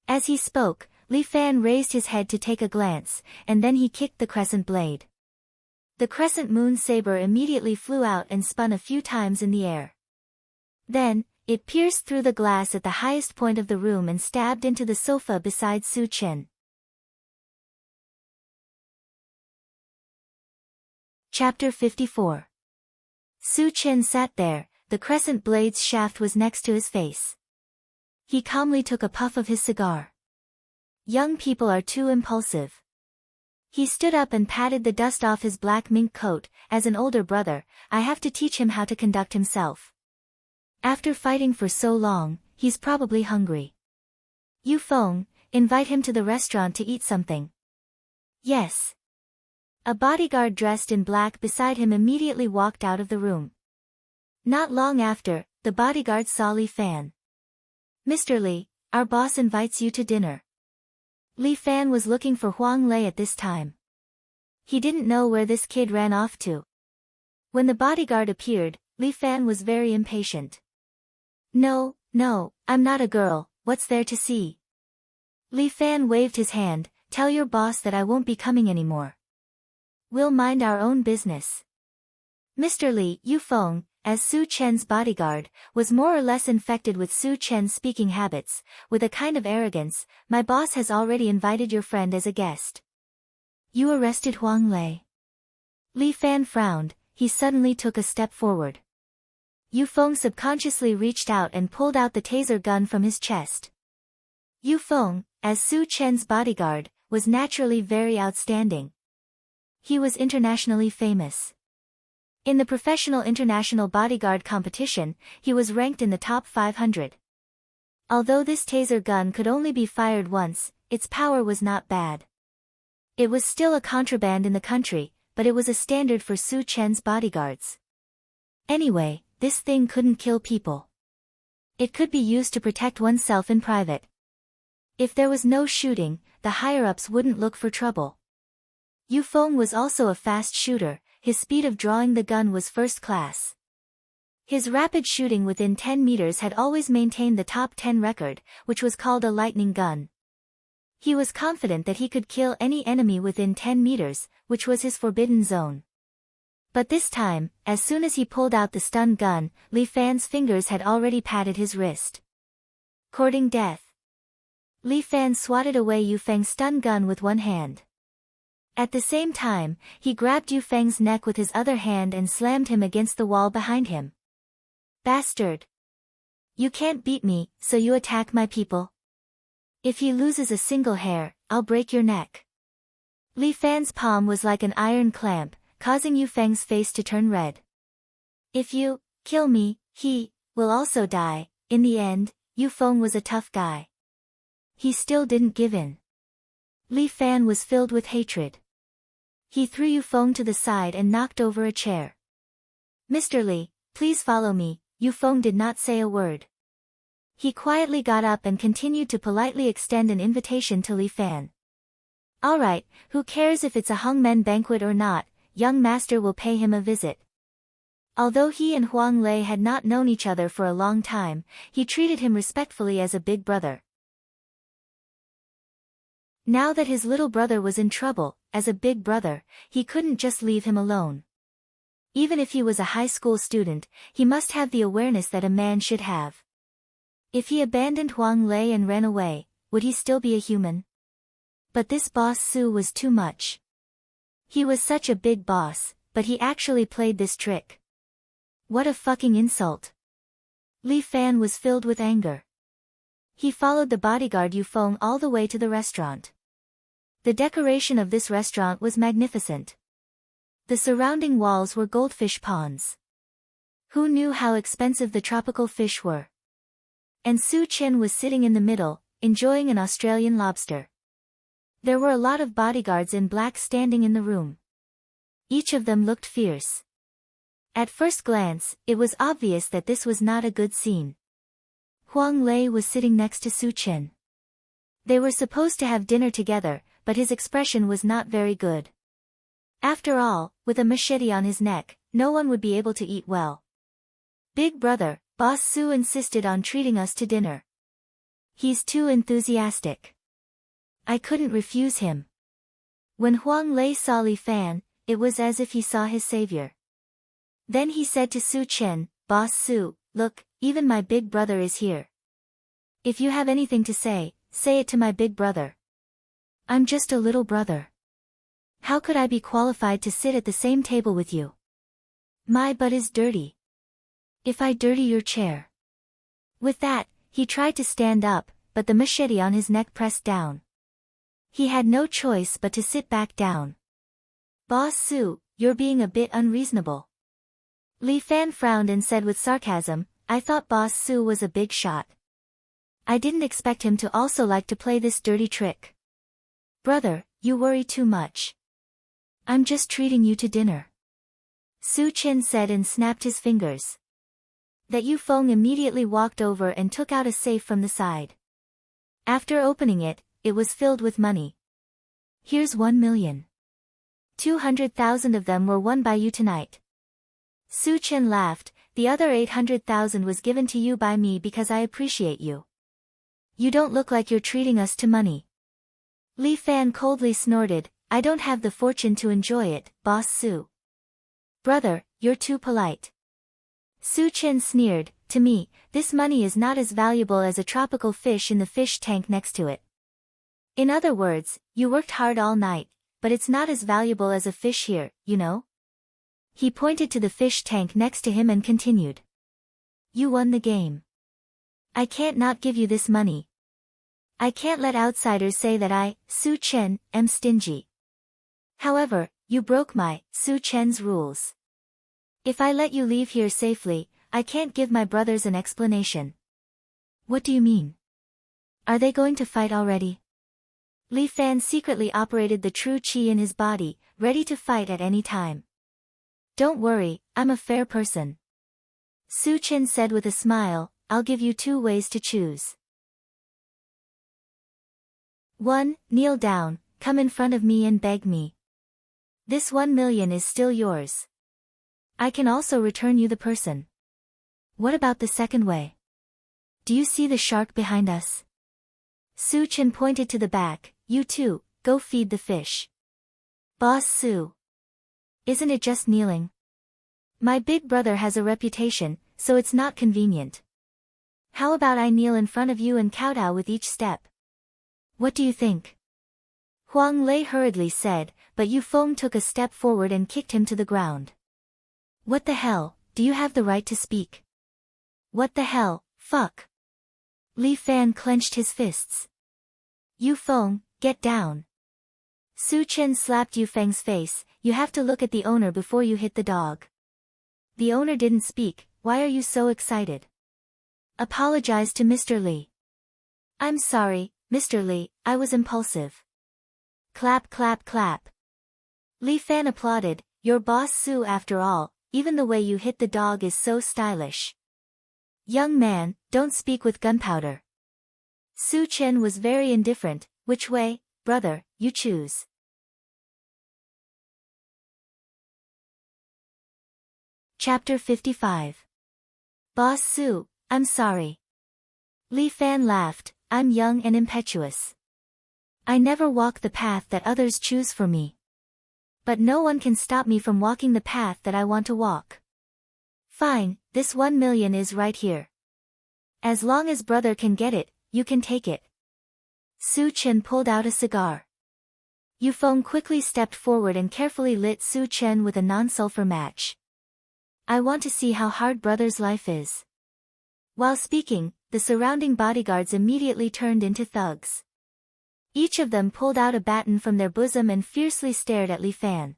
As he spoke, Li Fan raised his head to take a glance, and then he kicked the crescent blade. The crescent moon saber immediately flew out and spun a few times in the air. Then, it pierced through the glass at the highest point of the room and stabbed into the sofa beside Su Chen. Chapter 54. Su Chen sat there, the crescent blade's shaft was next to his face. He calmly took a puff of his cigar. Young people are too impulsive. He stood up and patted the dust off his black mink coat. As an older brother, I have to teach him how to conduct himself. After fighting for so long, he's probably hungry. Yu Feng, invite him to the restaurant to eat something. Yes. A bodyguard dressed in black beside him immediately walked out of the room. Not long after, the bodyguard saw Li Fan. Mr. Li, our boss invites you to dinner. Li Fan was looking for Huang Lei at this time. He didn't know where this kid ran off to. When the bodyguard appeared, Li Fan was very impatient. No, I'm not a girl, what's there to see? Li Fan waved his hand, tell your boss that I won't be coming anymore. We'll mind our own business. Mr. Li, Yu Feng, as Su Chen's bodyguard, was more or less infected with Su Chen's speaking habits, with a kind of arrogance. My boss has already invited your friend as a guest. You arrested Huang Lei. Li Fan frowned, he suddenly took a step forward. Yu Feng subconsciously reached out and pulled out the taser gun from his chest. Yu Feng, as Su Chen's bodyguard, was naturally very outstanding. He was internationally famous. In the professional international bodyguard competition, he was ranked in the top 500. Although this taser gun could only be fired once, its power was not bad. It was still a contraband in the country, but it was a standard for Su Chen's bodyguards. Anyway, this thing couldn't kill people. It could be used to protect oneself in private. If there was no shooting, the higher-ups wouldn't look for trouble. Yu Feng was also a fast shooter, his speed of drawing the gun was first class. His rapid shooting within 10 meters had always maintained the top 10 record, which was called a lightning gun. He was confident that he could kill any enemy within 10 meters, which was his forbidden zone. But this time, as soon as he pulled out the stun gun, Li Fan's fingers had already patted his wrist. Courting death. Li Fan swatted away Yu Feng's stun gun with one hand. At the same time, he grabbed Yu Feng's neck with his other hand and slammed him against the wall behind him. Bastard! You can't beat me, so you attack my people? If he loses a single hair, I'll break your neck. Li Fan's palm was like an iron clamp, causing Yu Feng's face to turn red. If you kill me, he will also die. In the end, Yu Feng was a tough guy. He still didn't give in. Li Fan was filled with hatred. He threw Yu Feng to the side and knocked over a chair. Mr. Li, please follow me. Yu Feng did not say a word. He quietly got up and continued to politely extend an invitation to Li Fan. Alright, who cares if it's a hangmen banquet or not, young master will pay him a visit. Although he and Huang Lei had not known each other for a long time, he treated him respectfully as a big brother. Now that his little brother was in trouble, as a big brother, he couldn't just leave him alone. Even if he was a high school student, he must have the awareness that a man should have. If he abandoned Huang Lei and ran away, would he still be a human? But this boss Su was too much. He was such a big boss, but he actually played this trick. What a fucking insult. Li Fan was filled with anger. He followed the bodyguard Yu Feng all the way to the restaurant. The decoration of this restaurant was magnificent. The surrounding walls were goldfish ponds. Who knew how expensive the tropical fish were? And Su Chen was sitting in the middle, enjoying an Australian lobster. There were a lot of bodyguards in black standing in the room. Each of them looked fierce. At first glance, it was obvious that this was not a good scene. Huang Lei was sitting next to Su Chen. They were supposed to have dinner together, but his expression was not very good. After all, with a machete on his neck, no one would be able to eat well. Big brother, Boss Su insisted on treating us to dinner. He's too enthusiastic. I couldn't refuse him. When Huang Lei saw Li Fan, it was as if he saw his savior. Then he said to Su Chen, Boss Su, look, even my big brother is here. If you have anything to say it to my big brother. I'm just a little brother. How could I be qualified to sit at the same table with you? My butt is dirty. If I dirty your chair. With that, he tried to stand up, but the machete on his neck pressed down. He had no choice but to sit back down. Boss Su, you're being a bit unreasonable. Li Fan frowned and said with sarcasm, I thought Boss Su was a big shot. I didn't expect him to also like to play this dirty trick. Brother, you worry too much. I'm just treating you to dinner. Su Chen said and snapped his fingers. That Yu Feng immediately walked over and took out a safe from the side. After opening it, it was filled with money. Here's 1,200,000 of them were won by you tonight. Su Chen laughed. The other 800,000 was given to you by me because I appreciate you. You don't look like you're treating us to money. Li Fan coldly snorted, I don't have the fortune to enjoy it, Boss Su. Brother, you're too polite. Su Chen sneered, to me, this money is not as valuable as a tropical fish in the fish tank next to it. In other words, you worked hard all night, but it's not as valuable as a fish here, you know? He pointed to the fish tank next to him and continued. You won the game. I can't not give you this money. I can't let outsiders say that I, Su Chen, am stingy. However, you broke my, Su Chen's rules. If I let you leave here safely, I can't give my brothers an explanation. What do you mean? Are they going to fight already? Li Fan secretly operated the true qi in his body, ready to fight at any time. Don't worry, I'm a fair person. Su Chen said with a smile, I'll give you 2 ways to choose. 1. Kneel down, come in front of me and beg me. This 1 million is still yours. I can also return you the person. What about the second way? Do you see the shark behind us? Su Chen pointed to the back, you too, go feed the fish. Boss Su. Isn't it just kneeling? My big brother has a reputation, so it's not convenient. How about I kneel in front of you and kowtow with each step? What do you think? Huang Lei hurriedly said, but Yu Feng took a step forward and kicked him to the ground. What the hell, do you have the right to speak? What the hell, fuck. Li Fan clenched his fists. Yu Feng, get down. Su Chen slapped Yu Feng's face, you have to look at the owner before you hit the dog. The owner didn't speak, why are you so excited? Apologize to Mr. Li. I'm sorry, Mr. Li, I was impulsive. Clap clap clap. Li Fan applauded, you're Boss Su after all, even the way you hit the dog is so stylish. Young man, don't speak with gunpowder. Su Chen was very indifferent, which way, brother, you choose. Chapter 55. Boss Su, I'm sorry. Li Fan laughed, I'm young and impetuous. I never walk the path that others choose for me. But no one can stop me from walking the path that I want to walk. Fine, this 1 million is right here. As long as brother can get it, you can take it. Su Chen pulled out a cigar. Yu Feng quickly stepped forward and carefully lit Su Chen with a non-sulfur match. I want to see how hard brother's life is. While speaking, the surrounding bodyguards immediately turned into thugs. Each of them pulled out a baton from their bosom and fiercely stared at Li Fan.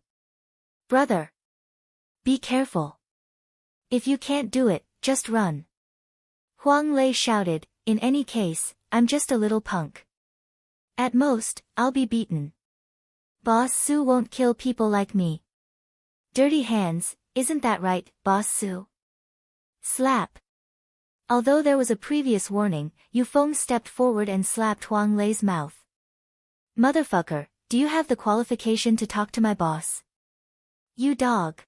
Brother! Be careful. If you can't do it, just run. Huang Lei shouted, in any case, I'm just a little punk. At most, I'll be beaten. Boss Su won't kill people like me. Dirty hands, isn't that right, Boss Su? Slap. Although there was a previous warning, Yu Feng stepped forward and slapped Huang Lei's mouth. Motherfucker, do you have the qualification to talk to my boss? You dog.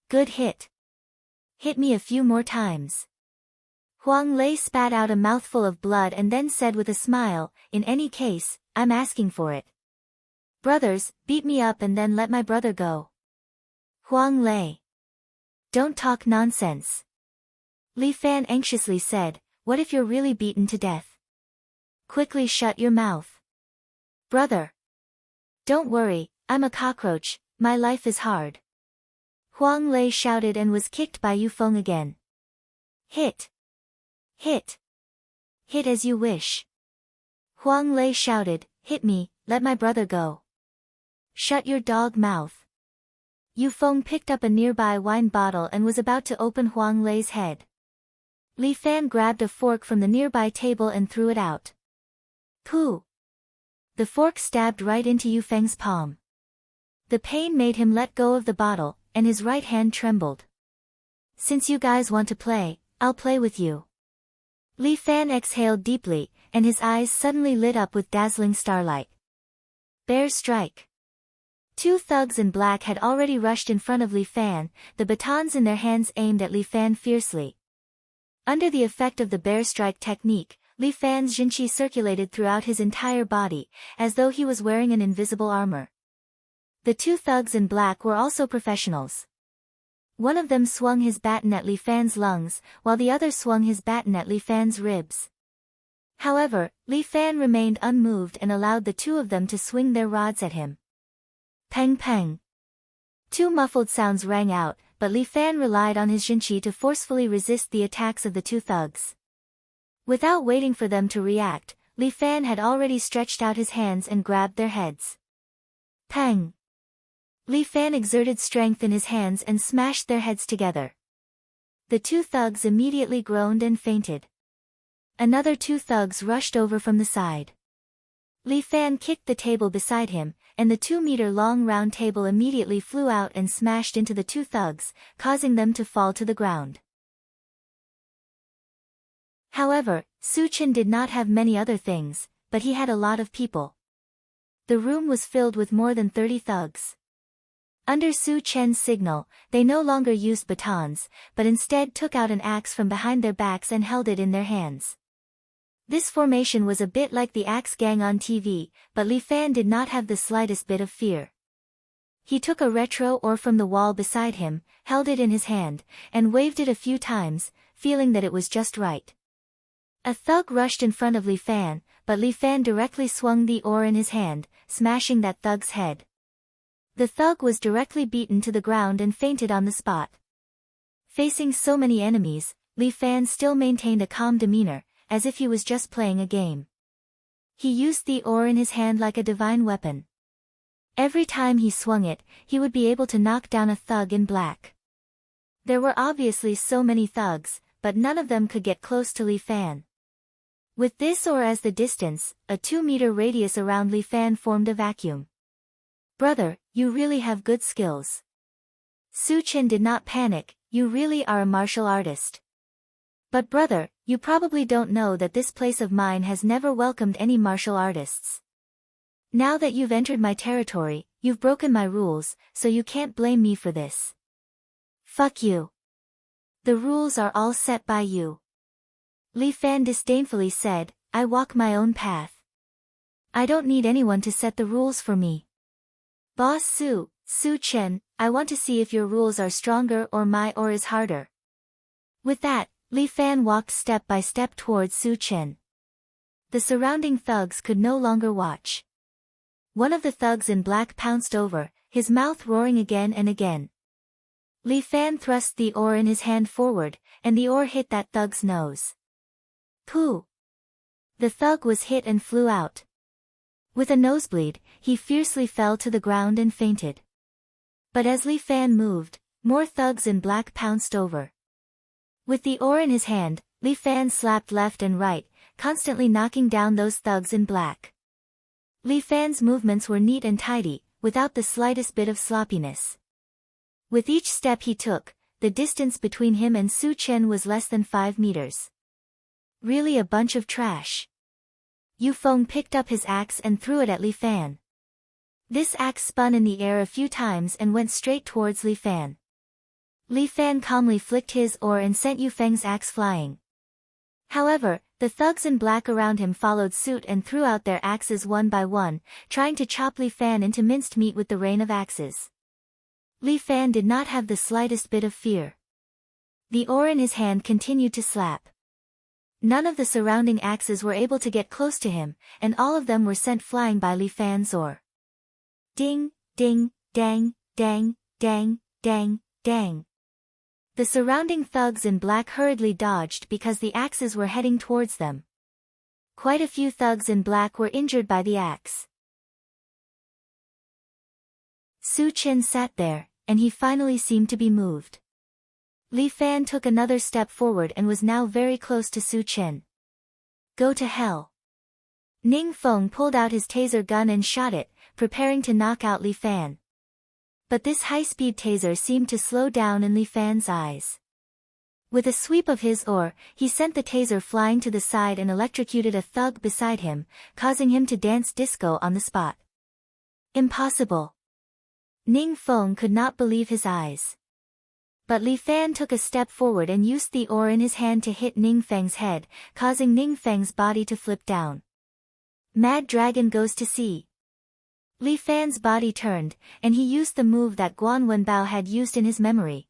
Good hit. Hit me a few more times. Huang Lei spat out a mouthful of blood and then said with a smile, in any case, I'm asking for it. Brothers, beat me up and then let my brother go. Huang Lei. Don't talk nonsense. Li Fan anxiously said, what if you're really beaten to death? Quickly shut your mouth. Brother. Don't worry, I'm a cockroach, my life is hard. Huang Lei shouted and was kicked by Yu Feng again. Hit. Hit. Hit as you wish. Huang Lei shouted, hit me, let my brother go. Shut your dog mouth. Yu Feng picked up a nearby wine bottle and was about to open Huang Lei's head. Li Fan grabbed a fork from the nearby table and threw it out. Pooh! The fork stabbed right into Yu Feng's palm. The pain made him let go of the bottle, and his right hand trembled. Since you guys want to play, I'll play with you. Li Fan exhaled deeply, and his eyes suddenly lit up with dazzling starlight. Bear strike. Two thugs in black had already rushed in front of Li Fan, the batons in their hands aimed at Li Fan fiercely. Under the effect of the bear strike technique, Li Fan's jinqi circulated throughout his entire body, as though he was wearing an invisible armor. The two thugs in black were also professionals. One of them swung his baton at Li Fan's lungs, while the other swung his baton at Li Fan's ribs. However, Li Fan remained unmoved and allowed the two of them to swing their rods at him. Peng peng. Two muffled sounds rang out, but Li Fan relied on his jinqi to forcefully resist the attacks of the two thugs. Without waiting for them to react, Li Fan had already stretched out his hands and grabbed their heads. Peng. Li Fan exerted strength in his hands and smashed their heads together. The two thugs immediately groaned and fainted. Another two thugs rushed over from the side. Li Fan kicked the table beside him, and the 2-meter-long round table immediately flew out and smashed into the two thugs, causing them to fall to the ground. However, Su Chen did not have many other things, but he had a lot of people. The room was filled with more than 30 thugs. Under Su Chen's signal, they no longer used batons, but instead took out an axe from behind their backs and held it in their hands. This formation was a bit like the Axe Gang on TV, but Li Fan did not have the slightest bit of fear. He took a retro ore from the wall beside him, held it in his hand, and waved it a few times, feeling that it was just right. A thug rushed in front of Li Fan, but Li Fan directly swung the ore in his hand, smashing that thug's head. The thug was directly beaten to the ground and fainted on the spot. Facing so many enemies, Li Fan still maintained a calm demeanor, as if he was just playing a game. He used the ore in his hand like a divine weapon. Every time he swung it, he would be able to knock down a thug in black. There were obviously so many thugs, but none of them could get close to Li Fan. With this ore as the distance, a 2-meter radius around Li Fan formed a vacuum. Brother, you really have good skills. Su Chen did not panic, you really are a martial artist. But brother, you probably don't know that this place of mine has never welcomed any martial artists. Now that you've entered my territory, you've broken my rules, so you can't blame me for this. Fuck you. The rules are all set by you. Li Fan disdainfully said, I walk my own path. I don't need anyone to set the rules for me. Boss Su Chen, I want to see if your rules are stronger or is harder. With that, Li Fan walked step by step towards Su Chen. The surrounding thugs could no longer watch. One of the thugs in black pounced over, his mouth roaring again and again. Li Fan thrust the ore in his hand forward, and the ore hit that thug's nose. Pooh! The thug was hit and flew out. With a nosebleed, he fiercely fell to the ground and fainted. But as Li Fan moved, more thugs in black pounced over. With the ore in his hand, Li Fan slapped left and right, constantly knocking down those thugs in black. Li Fan's movements were neat and tidy, without the slightest bit of sloppiness. With each step he took, the distance between him and Su Chen was less than 5 meters. Really a bunch of trash. Yu Feng picked up his axe and threw it at Li Fan. This axe spun in the air a few times and went straight towards Li Fan. Li Fan calmly flicked his ore and sent Yu Feng's axe flying. However, the thugs in black around him followed suit and threw out their axes one by one, trying to chop Li Fan into minced meat with the rain of axes. Li Fan did not have the slightest bit of fear. The ore in his hand continued to slap. None of the surrounding axes were able to get close to him, and all of them were sent flying by Li Fan's ore. Ding, ding, dang, dang, dang, dang, dang. The surrounding thugs in black hurriedly dodged because the axes were heading towards them. Quite a few thugs in black were injured by the axe. Su Chen sat there, and he finally seemed to be moved. Li Fan took another step forward and was now very close to Su Chen. Go to hell. Ning Feng pulled out his taser gun and shot it, preparing to knock out Li Fan. But this high-speed taser seemed to slow down in Li Fan's eyes. With a sweep of his oar, he sent the taser flying to the side and electrocuted a thug beside him, causing him to dance disco on the spot. Impossible. Ning Feng could not believe his eyes. But Li Fan took a step forward and used the oar in his hand to hit Ning Feng's head, causing Ning Feng's body to flip down. Mad Dragon goes to sea. Li Fan's body turned, and he used the move that Guan Wenbao had used in his memory.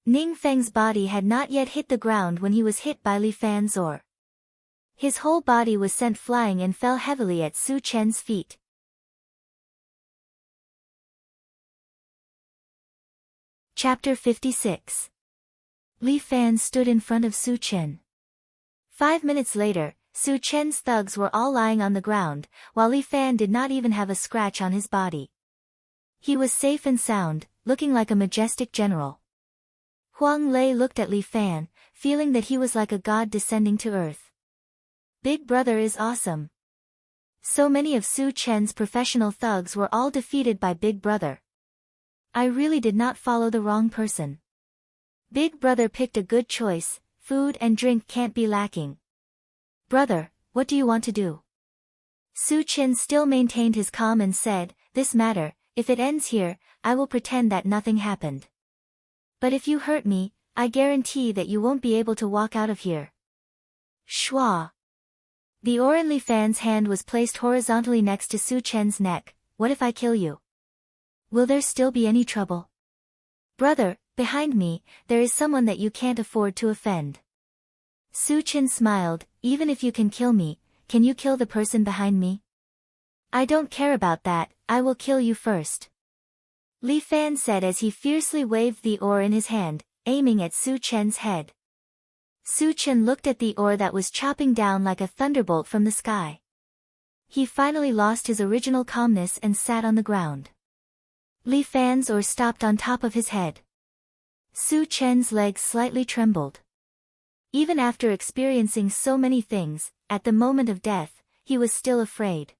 Ning Feng's body had not yet hit the ground when he was hit by Li Fan's oar. His whole body was sent flying and fell heavily at Su Chen's feet. Chapter 56. Li Fan stood in front of Su Chen. 5 minutes later, Su Chen's thugs were all lying on the ground, while Li Fan did not even have a scratch on his body. He was safe and sound, looking like a majestic general. Huang Lei looked at Li Fan, feeling that he was like a god descending to earth. Big Brother is awesome. So many of Su Chen's professional thugs were all defeated by Big Brother. I really did not follow the wrong person. Big Brother picked a good choice, food and drink can't be lacking. Brother, what do you want to do? Su Chen still maintained his calm and said, this matter, if it ends here, I will pretend that nothing happened. But if you hurt me, I guarantee that you won't be able to walk out of here. Schwa. The oar in Li Fan's hand was placed horizontally next to Su Chen's neck. What if I kill you? Will there still be any trouble? Brother, behind me, there is someone that you can't afford to offend. Su Chen smiled, even if you can kill me, can you kill the person behind me? I don't care about that, I will kill you first. Li Fan said as he fiercely waved the oar in his hand, aiming at Su Chen's head. Su Chen looked at the oar that was chopping down like a thunderbolt from the sky. He finally lost his original calmness and sat on the ground. Li Fan's oar stopped on top of his head. Su Chen's legs slightly trembled. Even after experiencing so many things, at the moment of death, he was still afraid.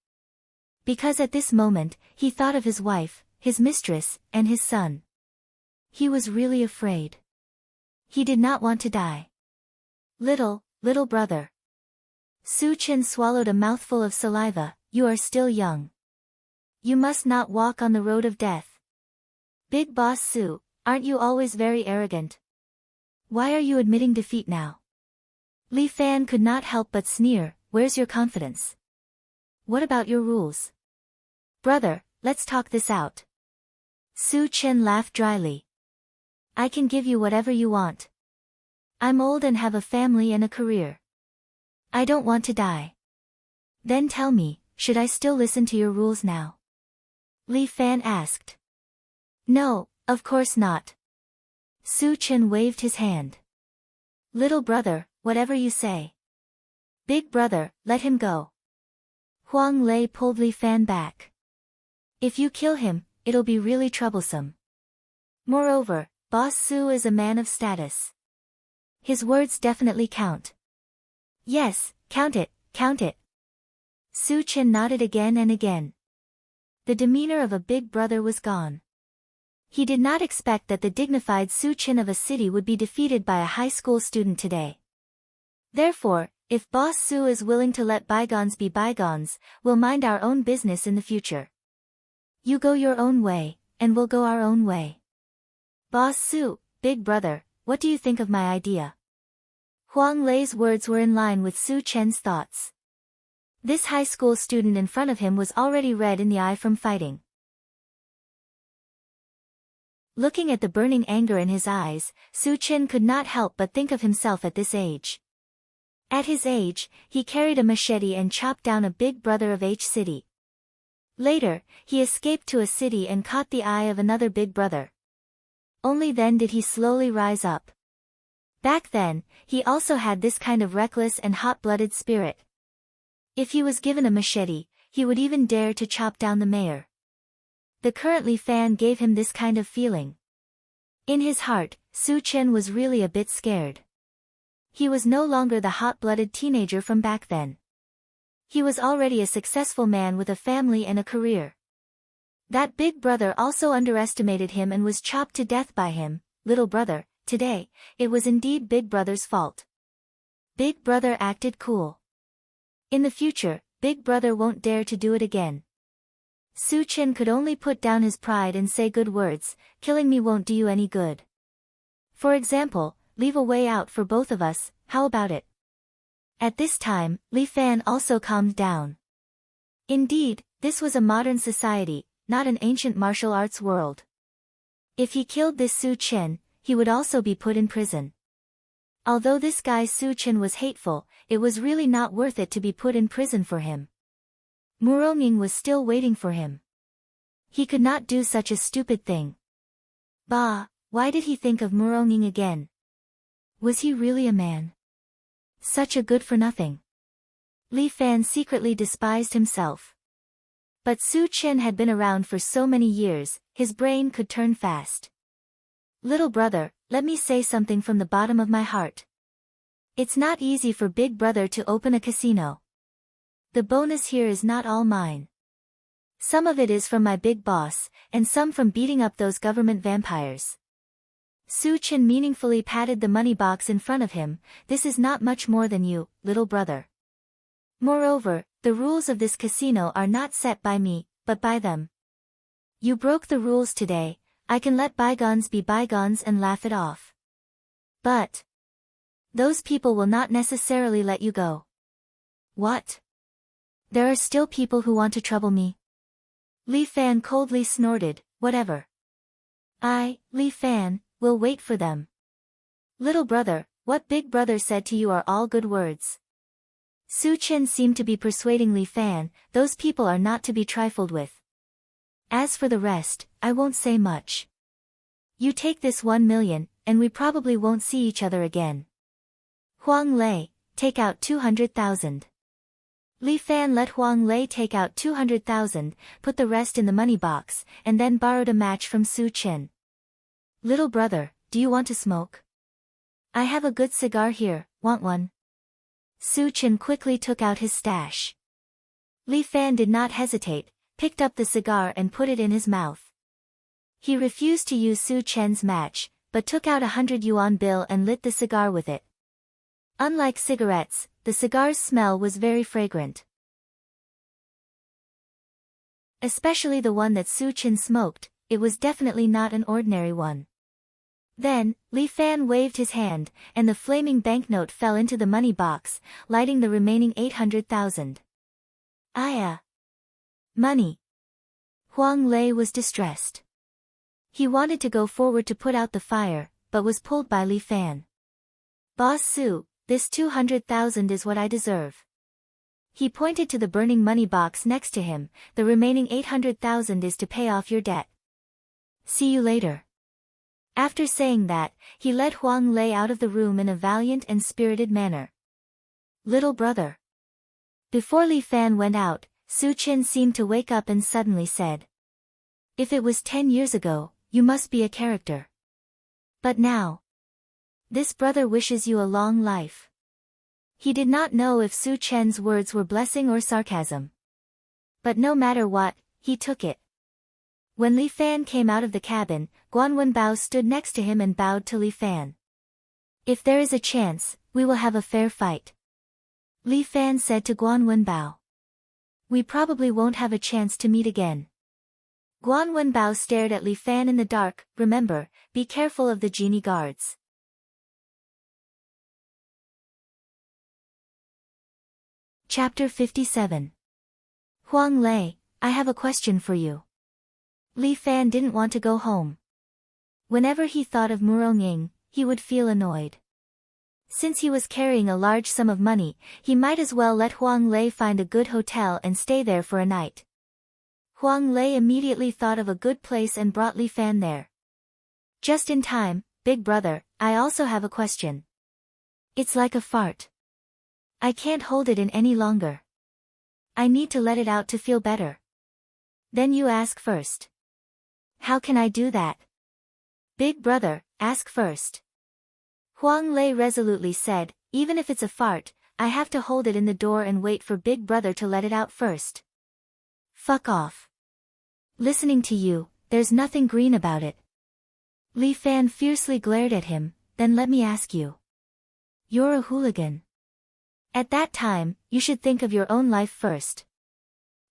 Because at this moment, he thought of his wife, his mistress, and his son. He was really afraid. He did not want to die. Little brother. Su Chen swallowed a mouthful of saliva, you are still young. You must not walk on the road of death. Big Boss Su, aren't you always very arrogant? Why are you admitting defeat now? Li Fan could not help but sneer, where's your confidence? What about your rules? Brother, let's talk this out. Su Chen laughed dryly. I can give you whatever you want. I'm old and have a family and a career. I don't want to die. Then tell me, should I still listen to your rules now? Li Fan asked. No, of course not. Su Chen waved his hand. Little brother, whatever you say. Big brother, let him go. Huang Lei pulled Li Fan back. If you kill him, it'll be really troublesome. Moreover, Boss Su is a man of status. His words definitely count. Yes, count it, count it. Su Chen nodded again and again. The demeanor of a big brother was gone. He did not expect that the dignified Su Chen of a city would be defeated by a high school student today. Therefore, if Boss Su is willing to let bygones be bygones, we'll mind our own business in the future. You go your own way, and we'll go our own way. Boss Su, big brother, what do you think of my idea? Huang Lei's words were in line with Su Chen's thoughts. This high school student in front of him was already red in the eye from fighting. Looking at the burning anger in his eyes, Su Chen could not help but think of himself at this age. At his age, he carried a machete and chopped down a big brother of H city. Later, he escaped to a city and caught the eye of another big brother. Only then did he slowly rise up. Back then, he also had this kind of reckless and hot-blooded spirit. If he was given a machete, he would even dare to chop down the mayor. The current Li Fan gave him this kind of feeling. In his heart, Su Chen was really a bit scared. He was no longer the hot-blooded teenager from back then. He was already a successful man with a family and a career. That big brother also underestimated him and was chopped to death by him. Little brother, today, it was indeed big brother's fault. Big brother acted cool. In the future, big brother won't dare to do it again. Su Chen could only put down his pride and say good words. Killing me won't do you any good. For example, leave a way out for both of us, how about it? At this time, Li Fan also calmed down. Indeed, this was a modern society, not an ancient martial arts world. If he killed this Su Chen, he would also be put in prison. Although this guy Su Chen was hateful, it was really not worth it to be put in prison for him. Muronging was still waiting for him. He could not do such a stupid thing. Bah, why did he think of Muronging again? Was he really a man? Such a good-for-nothing. Li Fan secretly despised himself. But Su Chen had been around for so many years, his brain could turn fast. Little brother, let me say something from the bottom of my heart. It's not easy for big brother to open a casino. The bonus here is not all mine. Some of it is from my big boss, and some from beating up those government vampires. Su Chen meaningfully patted the money box in front of him. This is not much more than you, little brother. Moreover, the rules of this casino are not set by me, but by them. You broke the rules today, I can let bygones be bygones and laugh it off. But those people will not necessarily let you go. What? There are still people who want to trouble me? Li Fan coldly snorted, whatever. Li Fan, will wait for them. Little brother, what big brother said to you are all good words. Su Chen seemed to be persuading Li Fan, those people are not to be trifled with. As for the rest, I won't say much. You take this 1 million, and we probably won't see each other again. Huang Lei, take out 200,000. Li Fan let Huang Lei take out 200,000, put the rest in the money box, and then borrowed a match from Su Chen. Little brother, do you want to smoke? I have a good cigar here, want one? Su Chen quickly took out his stash. Li Fan did not hesitate, picked up the cigar and put it in his mouth. He refused to use Su Chen's match, but took out 100 yuan bill and lit the cigar with it. Unlike cigarettes, the cigar's smell was very fragrant. Especially the one that Su Chen smoked, it was definitely not an ordinary one. Then, Li Fan waved his hand, and the flaming banknote fell into the money box, lighting the remaining 800,000. Money. Huang Lei was distressed. He wanted to go forward to put out the fire, but was pulled by Li Fan. Boss Su, this 200,000 is what I deserve. He pointed to the burning money box next to him, the remaining 800,000 is to pay off your debt. See you later. After saying that, he led Huang Lei out of the room in a valiant and spirited manner. Little brother. Before Li Fan went out, Su Chen seemed to wake up and suddenly said, if it was 10 years ago, you must be a character. But now, this brother wishes you a long life. He did not know if Su Chen's words were blessing or sarcasm. But no matter what, he took it. When Li Fan came out of the cabin, Guan Wenbao stood next to him and bowed to Li Fan. If there is a chance, we will have a fair fight. Li Fan said to Guan Wenbao. We probably won't have a chance to meet again. Guan Wenbao stared at Li Fan in the dark. Remember, be careful of the genie guards. Chapter 57. Huang Lei, I have a question for you. Li Fan didn't want to go home. Whenever he thought of Muronging, he would feel annoyed. Since he was carrying a large sum of money, he might as well let Huang Lei find a good hotel and stay there for a night. Huang Lei immediately thought of a good place and brought Li Fan there. Just in time, big brother, I also have a question. It's like a fart. I can't hold it in any longer. I need to let it out to feel better. Then you ask first. How can I do that? Big brother, ask first. Huang Lei resolutely said, even if it's a fart, I have to hold it in the door and wait for Big brother to let it out first. Fuck off. Listening to you, there's nothing green about it. Li Fan fiercely glared at him, then let me ask you. You're a hooligan. At that time, you should think of your own life first.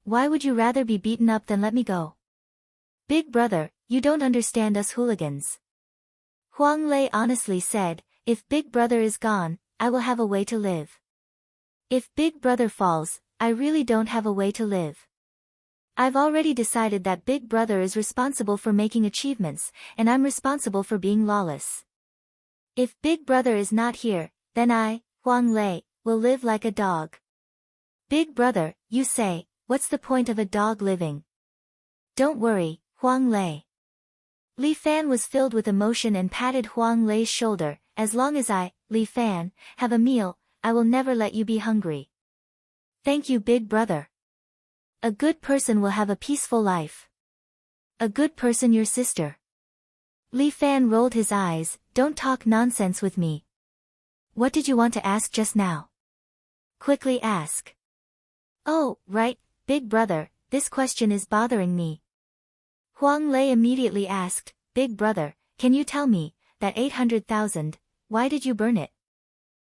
Why would you rather be beaten up than let me go? Big brother, you don't understand us hooligans. Huang Lei honestly said, if Big brother is gone, I will have a way to live. If Big brother falls, I really don't have a way to live. I've already decided that Big brother is responsible for making achievements, and I'm responsible for being lawless. If Big brother is not here, then I, Huang Lei, will live like a dog. Big brother, you say, what's the point of a dog living? Don't worry, Huang Lei. Li Fan was filled with emotion and patted Huang Lei's shoulder, as long as I, Li Fan, have a meal, I will never let you be hungry. Thank you Big brother. A good person will have a peaceful life. A good person your sister. Li Fan rolled his eyes, don't talk nonsense with me. What did you want to ask just now? Quickly ask. Oh, right, Big brother, this question is bothering me. Huang Lei immediately asked, Big brother, can you tell me, that 800,000, why did you burn it?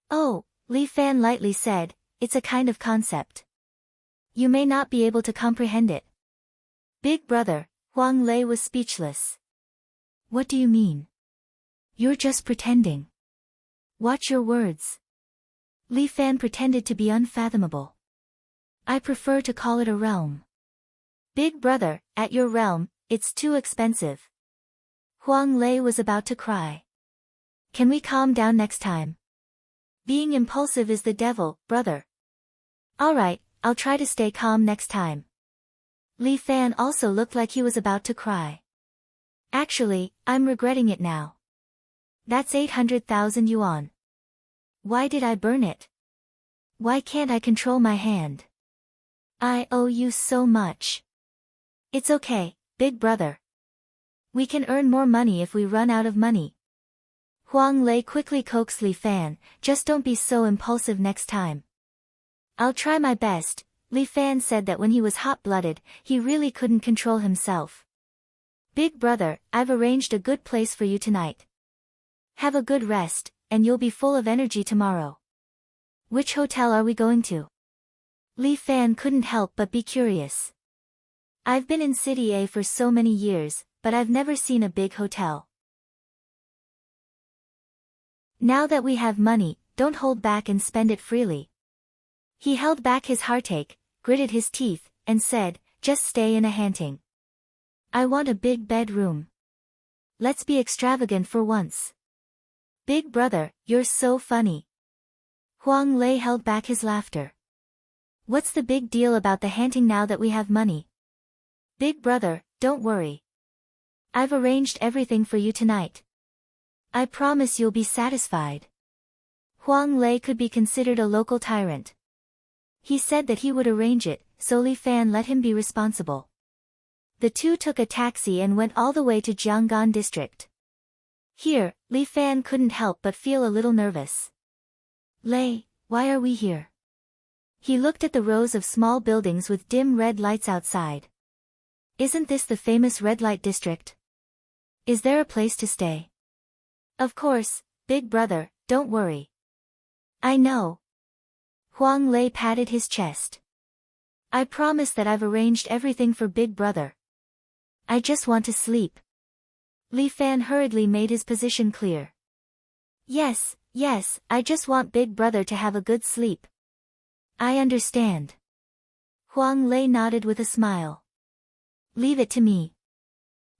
Oh, Li Fan lightly said, it's a kind of concept. You may not be able to comprehend it. Big brother, Huang Lei was speechless. What do you mean? You're just pretending. Watch your words. Li Fan pretended to be unfathomable. I prefer to call it a realm. Big brother, at your realm, it's too expensive. Huang Lei was about to cry. Can we calm down next time? Being impulsive is the devil, brother. Alright, I'll try to stay calm next time. Li Fan also looked like he was about to cry. Actually, I'm regretting it now. That's 800,000 yuan. Why did I burn it? Why can't I control my hand? I owe you so much. It's okay, Big brother. We can earn more money if we run out of money. Huang Lei quickly coaxed Li Fan, just don't be so impulsive next time. I'll try my best. Li Fan said that when he was hot-blooded, he really couldn't control himself. Big brother, I've arranged a good place for you tonight. Have a good rest, and you'll be full of energy tomorrow. Which hotel are we going to? Li Fan couldn't help but be curious. I've been in City A for so many years, but I've never seen a big hotel. Now that we have money, don't hold back and spend it freely. He held back his heartache, gritted his teeth, and said, just stay in a hanting. I want a big bedroom. Let's be extravagant for once. Big brother, you're so funny. Huang Lei held back his laughter. What's the big deal about the hanting now that we have money? Big brother, don't worry. I've arranged everything for you tonight. I promise you'll be satisfied. Huang Lei could be considered a local tyrant. He said that he would arrange it, so Li Fan let him be responsible. The two took a taxi and went all the way to Jianggan district. Here, Li Fan couldn't help but feel a little nervous. Lei, why are we here? He looked at the rows of small buildings with dim red lights outside. Isn't this the famous red light district? Is there a place to stay? Of course, big brother, don't worry. I know. Huang Lei patted his chest. I promise that I've arranged everything for big brother. I just want to sleep. Li Fan hurriedly made his position clear. Yes, I just want big brother to have a good sleep. I understand. Huang Lei nodded with a smile. Leave it to me.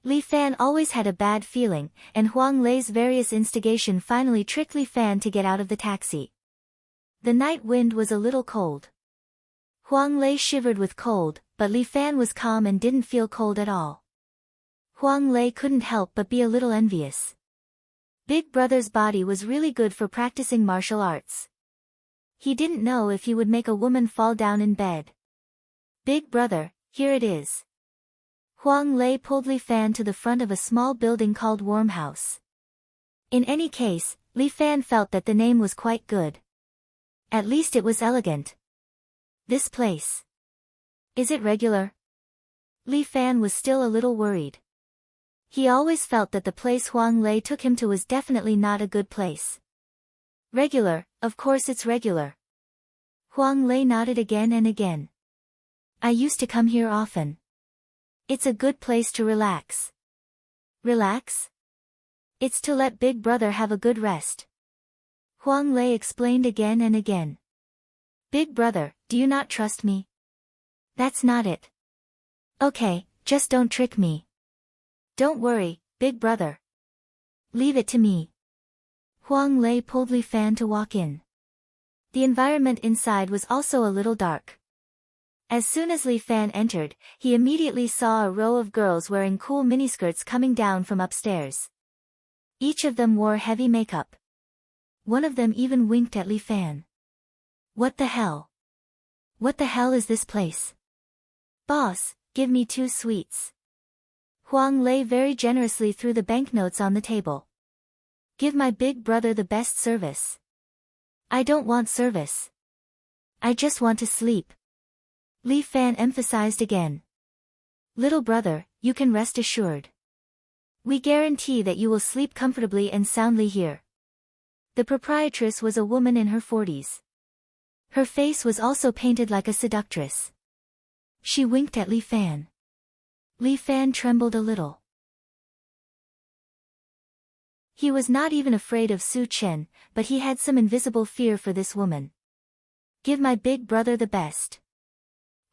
Li Fan always had a bad feeling, and Huang Lei's various instigation finally tricked Li Fan to get out of the taxi. The night wind was a little cold. Huang Lei shivered with cold, but Li Fan was calm and didn't feel cold at all. Huang Lei couldn't help but be a little envious. Big brother's body was really good for practicing martial arts. He didn't know if he would make a woman fall down in bed. Big brother, here it is. Huang Lei pulled Li Fan to the front of a small building called Warm House. In any case, Li Fan felt that the name was quite good. At least it was elegant. This place. Is it regular? Li Fan was still a little worried. He always felt that the place Huang Lei took him to was definitely not a good place. Regular, of course it's regular. Huang Lei nodded again and again. I used to come here often. It's a good place to relax. Relax? It's to let Big Brother have a good rest. Huang Lei explained again and again. Big Brother, do you not trust me? That's not it. Okay, just don't trick me. Don't worry, Big Brother. Leave it to me. Huang Lei pulled Li Fan to walk in. The environment inside was also a little dark. As soon as Li Fan entered, he immediately saw a row of girls wearing cool miniskirts coming down from upstairs. Each of them wore heavy makeup. One of them even winked at Li Fan. What the hell? What the hell is this place? Boss, give me 2 sweets. Huang Lei very generously threw the banknotes on the table. Give my Big Brother the best service. I don't want service. I just want to sleep. Li Fan emphasized again. Little brother, you can rest assured. We guarantee that you will sleep comfortably and soundly here. The proprietress was a woman in her 40s. Her face was also painted like a seductress. She winked at Li Fan. Li Fan trembled a little. He was not even afraid of Su Chen, but he had some invisible fear for this woman. Give my Big Brother the best.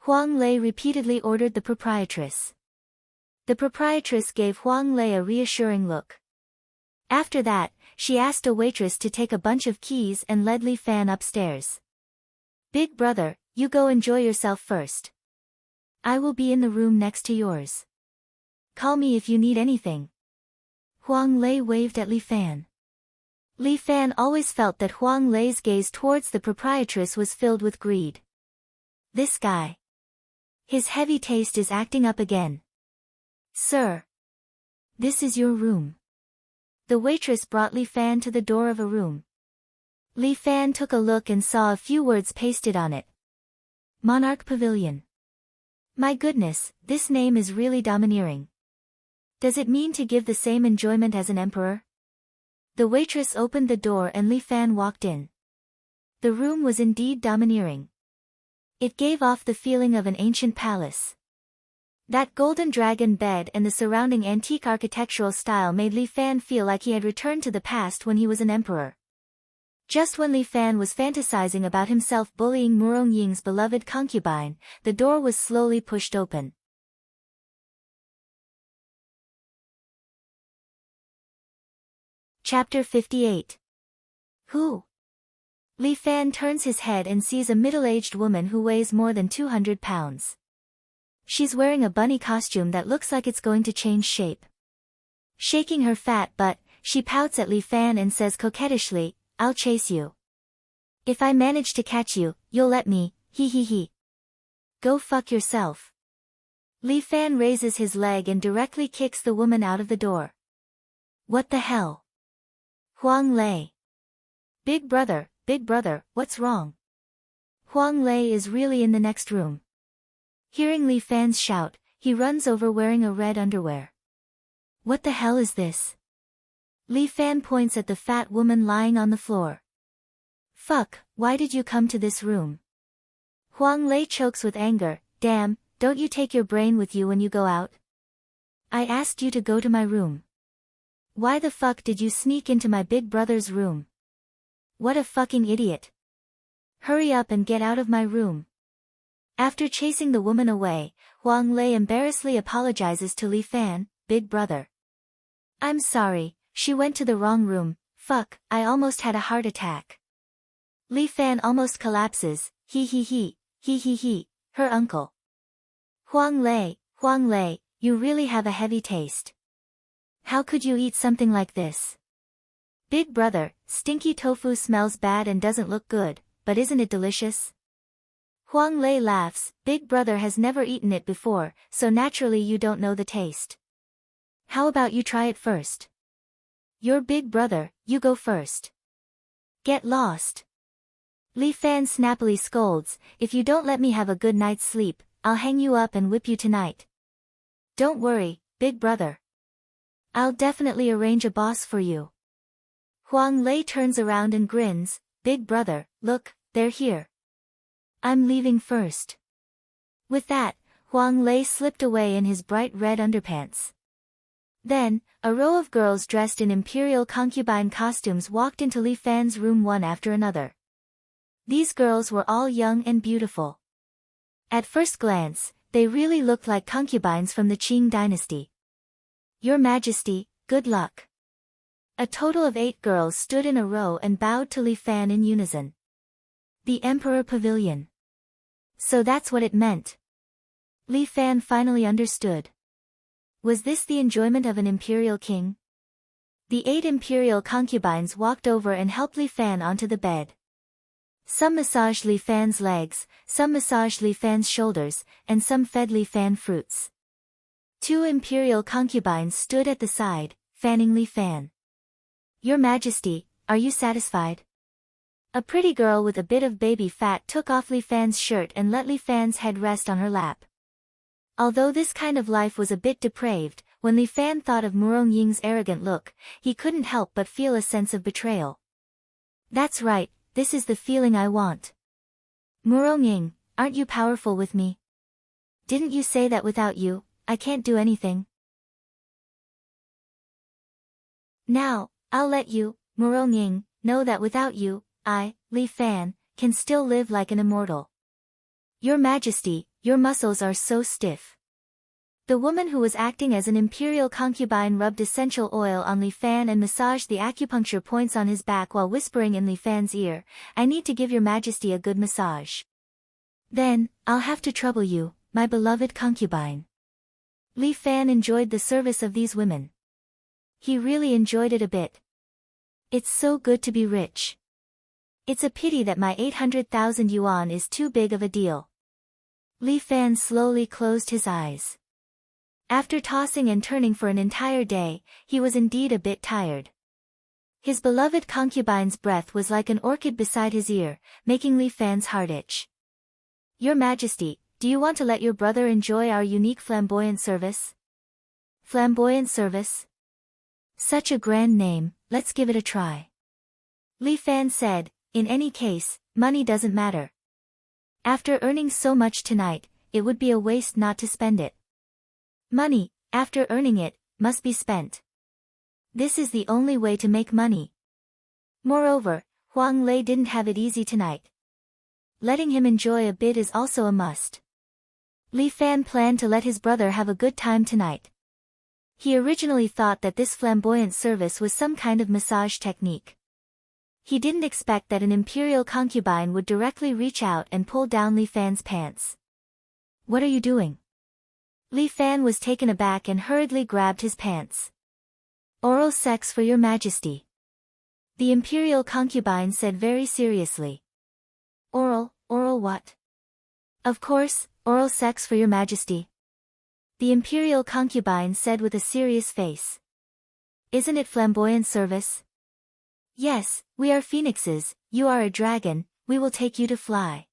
Huang Lei repeatedly ordered the proprietress. The proprietress gave Huang Lei a reassuring look. After that, she asked a waitress to take a bunch of keys and led Li Fan upstairs. Big Brother, you go enjoy yourself first. I will be in the room next to yours. Call me if you need anything. Huang Lei waved at Li Fan. Li Fan always felt that Huang Lei's gaze towards the proprietress was filled with greed. This guy. His heavy taste is acting up again. Sir. This is your room. The waitress brought Li Fan to the door of a room. Li Fan took a look and saw a few words pasted on it. Monarch Pavilion. My goodness, this name is really domineering. Does it mean to give the same enjoyment as an emperor? The waitress opened the door and Li Fan walked in. The room was indeed domineering. It gave off the feeling of an ancient palace. That golden dragon bed and the surrounding antique architectural style made Li Fan feel like he had returned to the past when he was an emperor. Just when Li Fan was fantasizing about himself bullying Murong Ying's beloved concubine, the door was slowly pushed open. Chapter 58. Who? Li Fan turns his head and sees a middle-aged woman who weighs more than 200 pounds. She's wearing a bunny costume that looks like it's going to change shape. Shaking her fat butt, she pouts at Li Fan and says coquettishly, I'll chase you. If I manage to catch you, you'll let me, hee hee hee. Go fuck yourself. Li Fan raises his leg and directly kicks the woman out of the door. What the hell? Huang Lei. Big Brother, what's wrong? Huang Lei is really in the next room. Hearing Li Fan's shout, he runs over wearing a red underwear. What the hell is this? Li Fan points at the fat woman lying on the floor. Fuck, why did you come to this room? Huang Lei chokes with anger, damn, don't you take your brain with you when you go out? I asked you to go to my room. Why the fuck did you sneak into my Big Brother's room? What a fucking idiot. Hurry up and get out of my room. After chasing the woman away, Huang Lei embarrassedly apologizes to Li Fan, Big Brother. I'm sorry, she went to the wrong room, fuck, I almost had a heart attack. Li Fan almost collapses, hee hee hee, her uncle. Huang Lei, you really have a heavy taste. How could you eat something like this? Big Brother, stinky tofu smells bad and doesn't look good, but isn't it delicious? Huang Lei laughs, Big Brother has never eaten it before, so naturally you don't know the taste. How about you try it first? You're Big Brother, you go first. Get lost. Li Fan snappily scolds, if you don't let me have a good night's sleep, I'll hang you up and whip you tonight. Don't worry, Big Brother. I'll definitely arrange a boss for you. Huang Lei turns around and grins, Big Brother, look, they're here. I'm leaving first. With that, Huang Lei slipped away in his bright red underpants. Then, a row of girls dressed in imperial concubine costumes walked into Li Fan's room one after another. These girls were all young and beautiful. At first glance, they really looked like concubines from the Qing dynasty. Your Majesty, good luck. A total of 8 girls stood in a row and bowed to Li Fan in unison. The Emperor Pavilion. So that's what it meant. Li Fan finally understood. Was this the enjoyment of an imperial king? The 8 imperial concubines walked over and helped Li Fan onto the bed. Some massaged Li Fan's legs, some massaged Li Fan's shoulders, and some fed Li Fan fruits. 2 imperial concubines stood at the side, fanning Li Fan. Your Majesty, are you satisfied? A pretty girl with a bit of baby fat took off Li Fan's shirt and let Li Fan's head rest on her lap. Although this kind of life was a bit depraved, when Li Fan thought of Murong Ying's arrogant look, he couldn't help but feel a sense of betrayal. That's right, this is the feeling I want. Murong Ying, aren't you powerful with me? Didn't you say that without you, I can't do anything? Now, I'll let you, Murong Ying, know that without you, I, Li Fan, can still live like an immortal. Your Majesty, your muscles are so stiff. The woman who was acting as an imperial concubine rubbed essential oil on Li Fan and massaged the acupuncture points on his back while whispering in Li Fan's ear, I need to give your Majesty a good massage. Then, I'll have to trouble you, my beloved concubine. Li Fan enjoyed the service of these women. He really enjoyed it a bit. It's so good to be rich. It's a pity that my 800,000 yuan is too big of a deal. Li Fan slowly closed his eyes. After tossing and turning for an entire day, he was indeed a bit tired. His beloved concubine's breath was like an orchid beside his ear, making Li Fan's heart itch. Your Majesty, do you want to let your brother enjoy our unique flamboyant service? Flamboyant service? Such a grand name, let's give it a try. Li Fan said, in any case, money doesn't matter. After earning so much tonight, it would be a waste not to spend it. Money, after earning it, must be spent. This is the only way to make money. Moreover, Huang Lei didn't have it easy tonight. Letting him enjoy a bit is also a must. Li Fan planned to let his brother have a good time tonight. He originally thought that this flamboyant service was some kind of massage technique. He didn't expect that an imperial concubine would directly reach out and pull down Li Fan's pants. What are you doing? Li Fan was taken aback and hurriedly grabbed his pants. Oral sex for your Majesty. The imperial concubine said very seriously. Oral what? Of course, oral sex for your Majesty. The imperial concubine said with a serious face. Isn't it flamboyant service? Yes, we are phoenixes, you are a dragon, we will take you to fly.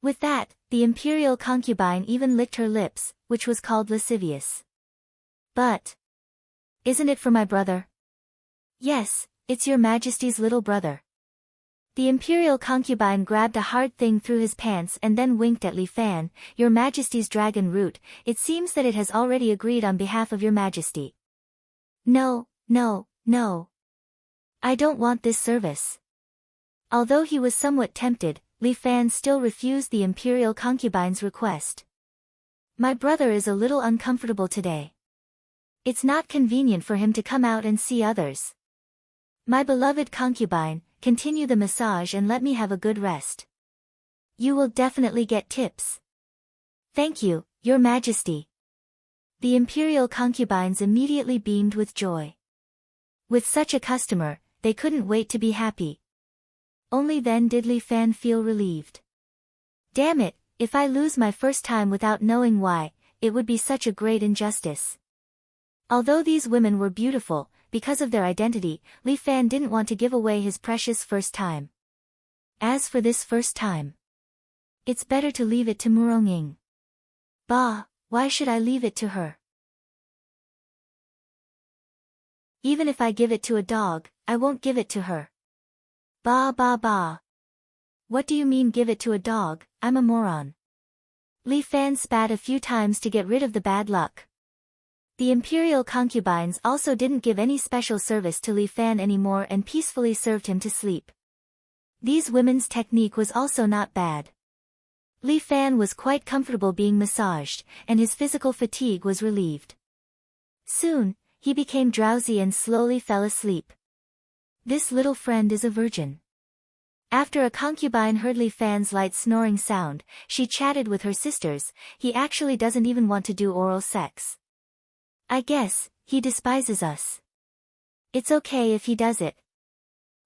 With that, the imperial concubine even licked her lips, which was called lascivious. But, isn't it for my brother? Yes, it's your Majesty's little brother. The imperial concubine grabbed a hard thing through his pants and then winked at Li Fan, Your Majesty's dragon root, it seems that it has already agreed on behalf of your Majesty. No. I don't want this service. Although he was somewhat tempted, Li Fan still refused the imperial concubine's request. My brother is a little uncomfortable today. It's not convenient for him to come out and see others. My beloved concubine, continue the massage and let me have a good rest. You will definitely get tips. Thank you, Your Majesty. The imperial concubines immediately beamed with joy. With such a customer, they couldn't wait to be happy. Only then did Li Fan feel relieved. Damn it, if I lose my first time without knowing why, it would be such a great injustice. Although these women were beautiful, because of their identity, Li Fan didn't want to give away his precious first time. As for this first time, it's better to leave it to Murongying. Bah, why should I leave it to her? Even if I give it to a dog, I won't give it to her. Bah bah bah. What do you mean give it to a dog? I'm a moron. Li Fan spat a few times to get rid of the bad luck. The imperial concubines also didn't give any special service to Li Fan anymore and peacefully served him to sleep. These women's technique was also not bad. Li Fan was quite comfortable being massaged, and his physical fatigue was relieved. Soon, he became drowsy and slowly fell asleep. This little friend is a virgin. After a concubine heard Li Fan's light snoring sound, she chatted with her sisters. He actually doesn't even want to do oral sex. I guess, he despises us. It's okay if he does it.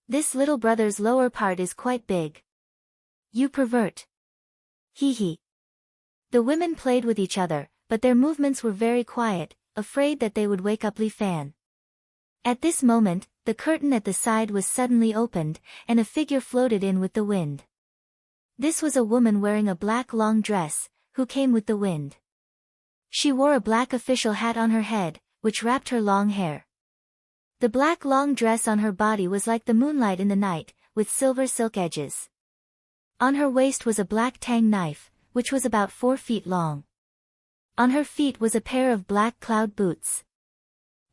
This little brother's lower part is quite big. You pervert. Hee hee. The women played with each other, but their movements were very quiet, afraid that they would wake up Li Fan. At this moment, the curtain at the side was suddenly opened, and a figure floated in with the wind. This was a woman wearing a black long dress, who came with the wind. She wore a black official hat on her head, which wrapped her long hair. The black long dress on her body was like the moonlight in the night, with silver silk edges. On her waist was a black tang knife, which was about 4 feet long. On her feet was a pair of black cloud boots.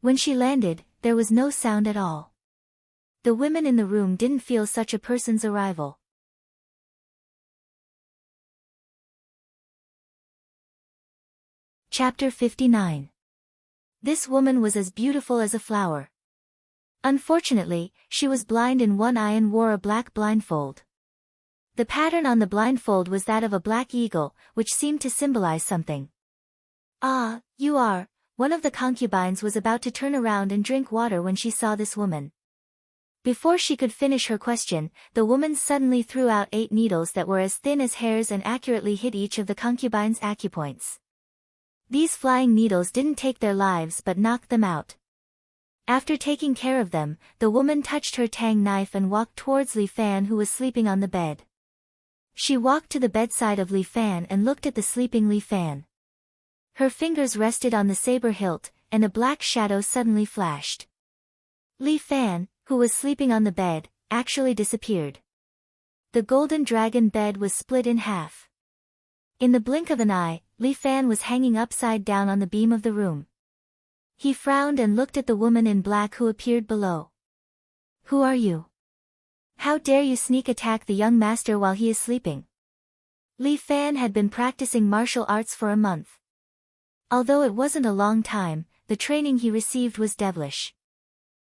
When she landed, there was no sound at all. The women in the room didn't feel such a person's arrival. Chapter 59. This woman was as beautiful as a flower. Unfortunately, she was blind in one eye and wore a black blindfold. The pattern on the blindfold was that of a black eagle, which seemed to symbolize something. Ah, you are. One of the concubines was about to turn around and drink water when she saw this woman. Before she could finish her question, the woman suddenly threw out 8 needles that were as thin as hairs and accurately hit each of the concubines' acupoints. These flying needles didn't take their lives but knocked them out. After taking care of them, the woman touched her tang knife and walked towards Li Fan, who was sleeping on the bed. She walked to the bedside of Li Fan and looked at the sleeping Li Fan. Her fingers rested on the saber hilt, and a black shadow suddenly flashed. Li Fan, who was sleeping on the bed, actually disappeared. The golden dragon bed was split in half. In the blink of an eye, Li Fan was hanging upside down on the beam of the room. He frowned and looked at the woman in black who appeared below. Who are you? How dare you sneak attack the young master while he is sleeping? Li Fan had been practicing martial arts for a month. Although it wasn't a long time, the training he received was devilish.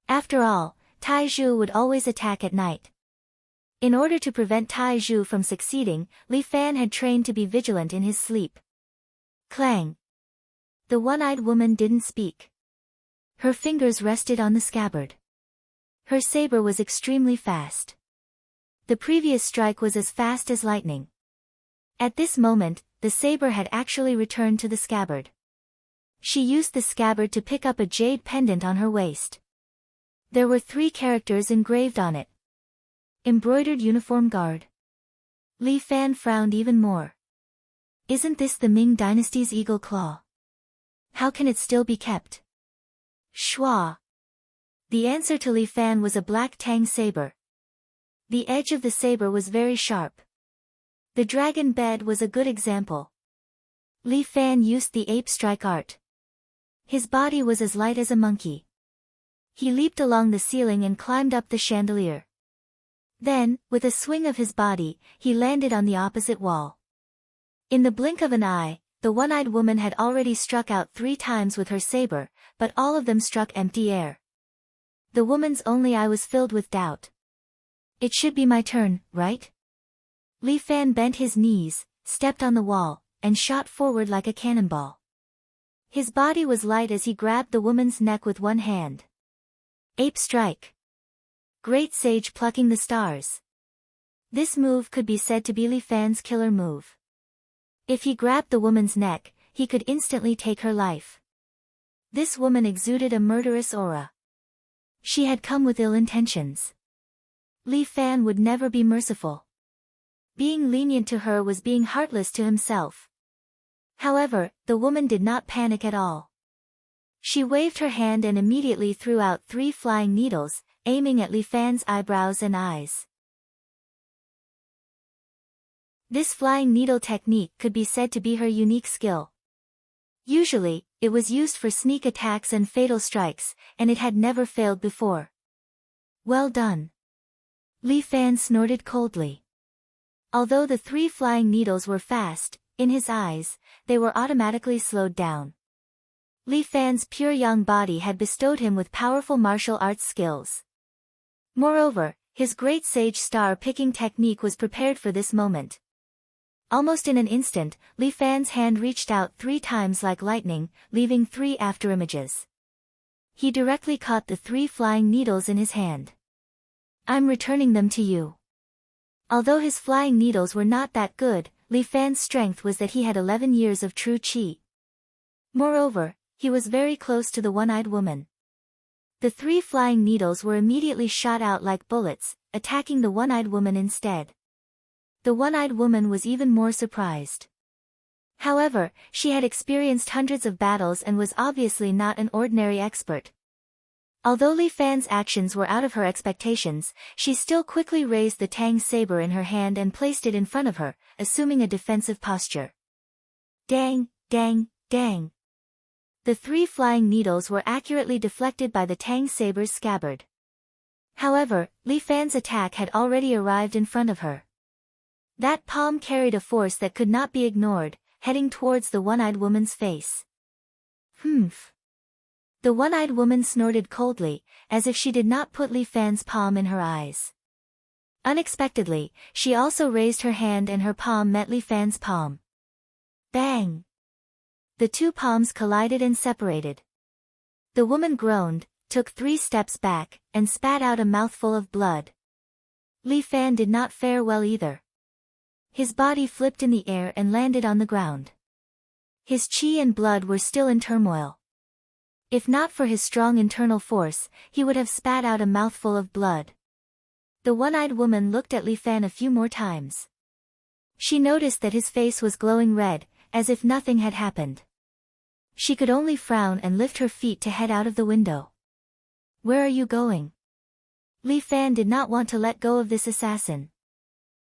After all, Tai Zhu would always attack at night. In order to prevent Tai Zhu from succeeding, Li Fan had trained to be vigilant in his sleep. Clang! The one-eyed woman didn't speak. Her fingers rested on the scabbard. Her saber was extremely fast. The previous strike was as fast as lightning. At this moment, the saber had actually returned to the scabbard. She used the scabbard to pick up a jade pendant on her waist. There were 3 characters engraved on it. Embroidered uniform guard. Li Fan frowned even more. Isn't this the Ming dynasty's eagle claw? How can it still be kept? Schwa. The answer to Li Fan was a black tang saber. The edge of the saber was very sharp. The dragon bed was a good example. Li Fan used the ape strike art. His body was as light as a monkey. He leaped along the ceiling and climbed up the chandelier. Then, with a swing of his body, he landed on the opposite wall. In the blink of an eye, the one-eyed woman had already struck out 3 times with her saber, but all of them struck empty air. The woman's only eye was filled with doubt. It should be my turn, right? Li Fan bent his knees, stepped on the wall, and shot forward like a cannonball. His body was light as he grabbed the woman's neck with one hand. Ape strike. Great sage plucking the stars. This move could be said to be Li Fan's killer move. If he grabbed the woman's neck, he could instantly take her life. This woman exuded a murderous aura. She had come with ill intentions. Li Fan would never be merciful. Being lenient to her was being heartless to himself. However, the woman did not panic at all. She waved her hand and immediately threw out 3 flying needles, aiming at Li Fan's eyebrows and eyes. This flying needle technique could be said to be her unique skill. Usually, it was used for sneak attacks and fatal strikes, and it had never failed before. Well done. Li Fan snorted coldly. Although the 3 flying needles were fast, in his eyes, they were automatically slowed down. Li Fan's pure young body had bestowed him with powerful martial arts skills. Moreover, his great sage star-picking technique was prepared for this moment. Almost in an instant, Li Fan's hand reached out 3 times like lightning, leaving 3 afterimages. He directly caught the 3 flying needles in his hand. I'm returning them to you. Although his flying needles were not that good, Li Fan's strength was that he had 11 years of true qi. Moreover, he was very close to the one-eyed woman. The 3 flying needles were immediately shot out like bullets, attacking the one-eyed woman instead. The one-eyed woman was even more surprised. However, she had experienced hundreds of battles and was obviously not an ordinary expert. Although Li Fan's actions were out of her expectations, she still quickly raised the Tang saber in her hand and placed it in front of her, assuming a defensive posture. Dang, dang, dang. The 3 flying needles were accurately deflected by the Tang saber's scabbard. However, Li Fan's attack had already arrived in front of her. That palm carried a force that could not be ignored, heading towards the one-eyed woman's face. Humph. The one-eyed woman snorted coldly, as if she did not put Li Fan's palm in her eyes. Unexpectedly, she also raised her hand and her palm met Li Fan's palm. Bang! The 2 palms collided and separated. The woman groaned, took 3 steps back, and spat out a mouthful of blood. Li Fan did not fare well either. His body flipped in the air and landed on the ground. His qi and blood were still in turmoil. If not for his strong internal force, he would have spat out a mouthful of blood. The one-eyed woman looked at Li Fan a few more times. She noticed that his face was glowing red, as if nothing had happened. She could only frown and lift her feet to head out of the window. Where are you going? Li Fan did not want to let go of this assassin.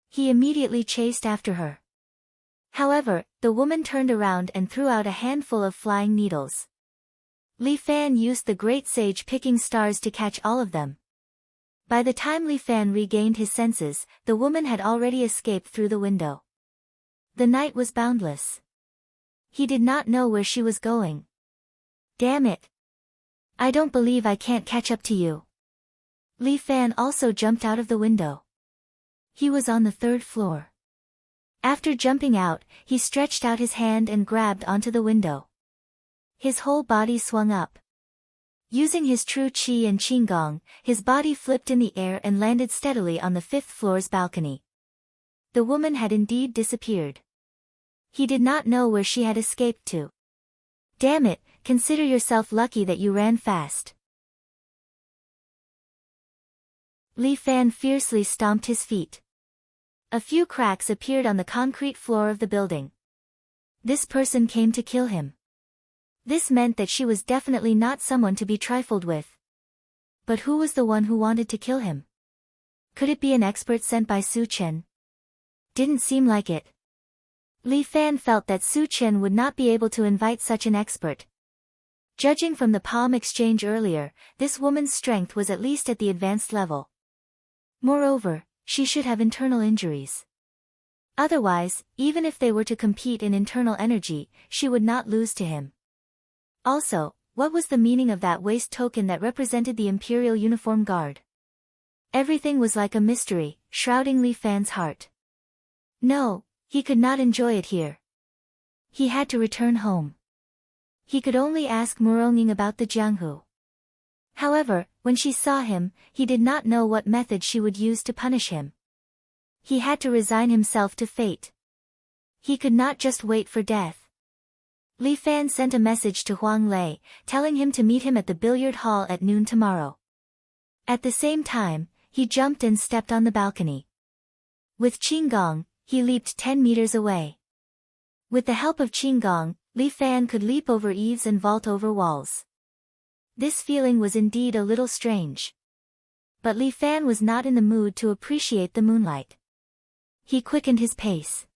He immediately chased after her. However, the woman turned around and threw out a handful of flying needles. Li Fan used the great sage picking stars to catch all of them. By the time Li Fan regained his senses, the woman had already escaped through the window. The night was boundless. He did not know where she was going. Damn it! I don't believe I can't catch up to you. Li Fan also jumped out of the window. He was on the 3rd floor. After jumping out, he stretched out his hand and grabbed onto the window. His whole body swung up. Using his true qi and qigong, his body flipped in the air and landed steadily on the 5th floor's balcony. The woman had indeed disappeared. He did not know where she had escaped to. Damn it, consider yourself lucky that you ran fast. Li Fan fiercely stomped his feet. A few cracks appeared on the concrete floor of the building. This person came to kill him. This meant that she was definitely not someone to be trifled with. But who was the one who wanted to kill him? Could it be an expert sent by Su Chen? Didn't seem like it. Li Fan felt that Su Chen would not be able to invite such an expert. Judging from the palm exchange earlier, this woman's strength was at least at the advanced level. Moreover, she should have internal injuries. Otherwise, even if they were to compete in internal energy, she would not lose to him. Also, what was the meaning of that waist token that represented the Imperial Uniform Guard? Everything was like a mystery, shrouding Li Fan's heart. No, he could not enjoy it here. He had to return home. He could only ask Muronging about the Jianghu. However, when she saw him, he did not know what method she would use to punish him. He had to resign himself to fate. He could not just wait for death. Li Fan sent a message to Huang Lei, telling him to meet him at the billiard hall at noon tomorrow. At the same time, he jumped and stepped on the balcony. With Qinggong, he leaped 10 meters away. With the help of Qinggong, Li Fan could leap over eaves and vault over walls. This feeling was indeed a little strange. But Li Fan was not in the mood to appreciate the moonlight. He quickened his pace.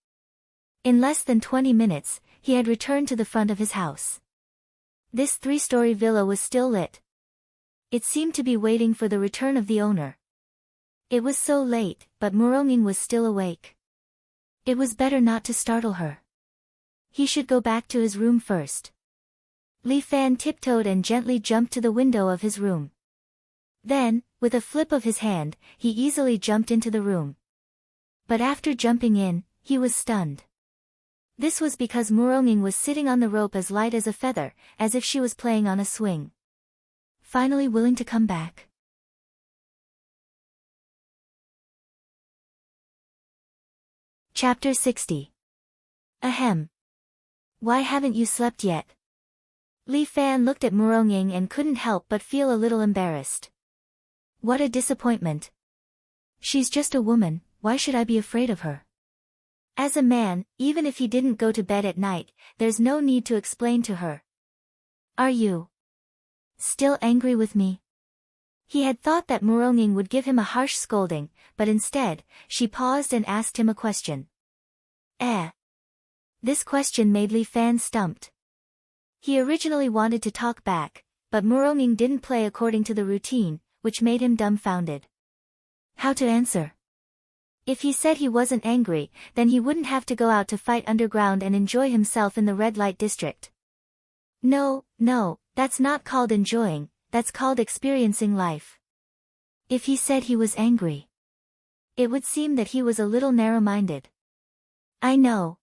In less than 20 minutes, he had returned to the front of his house. This 3-story villa was still lit. It seemed to be waiting for the return of the owner. It was so late, but Muronging was still awake. It was better not to startle her. He should go back to his room first. Li Fan tiptoed and gently jumped to the window of his room. Then, with a flip of his hand, he easily jumped into the room. But after jumping in, he was stunned. This was because Muronging was sitting on the rope as light as a feather, as if she was playing on a swing. Finally willing to come back. Chapter 60. Ahem. Why haven't you slept yet? Li Fan looked at Muronging and couldn't help but feel a little embarrassed. What a disappointment. She's just a woman, why should I be afraid of her? As a man, even if he didn't go to bed at night, there's no need to explain to her. Are you still angry with me? He had thought that Muronging would give him a harsh scolding, but instead, she paused and asked him a question. This question made Li Fan stumped. He originally wanted to talk back, but Muronging didn't play according to the routine, which made him dumbfounded. How to answer? If he said he wasn't angry, then he wouldn't have to go out to fight underground and enjoy himself in the red light district. No, that's not called enjoying, that's called experiencing life. If he said he was angry, it would seem that he was a little narrow-minded. I know.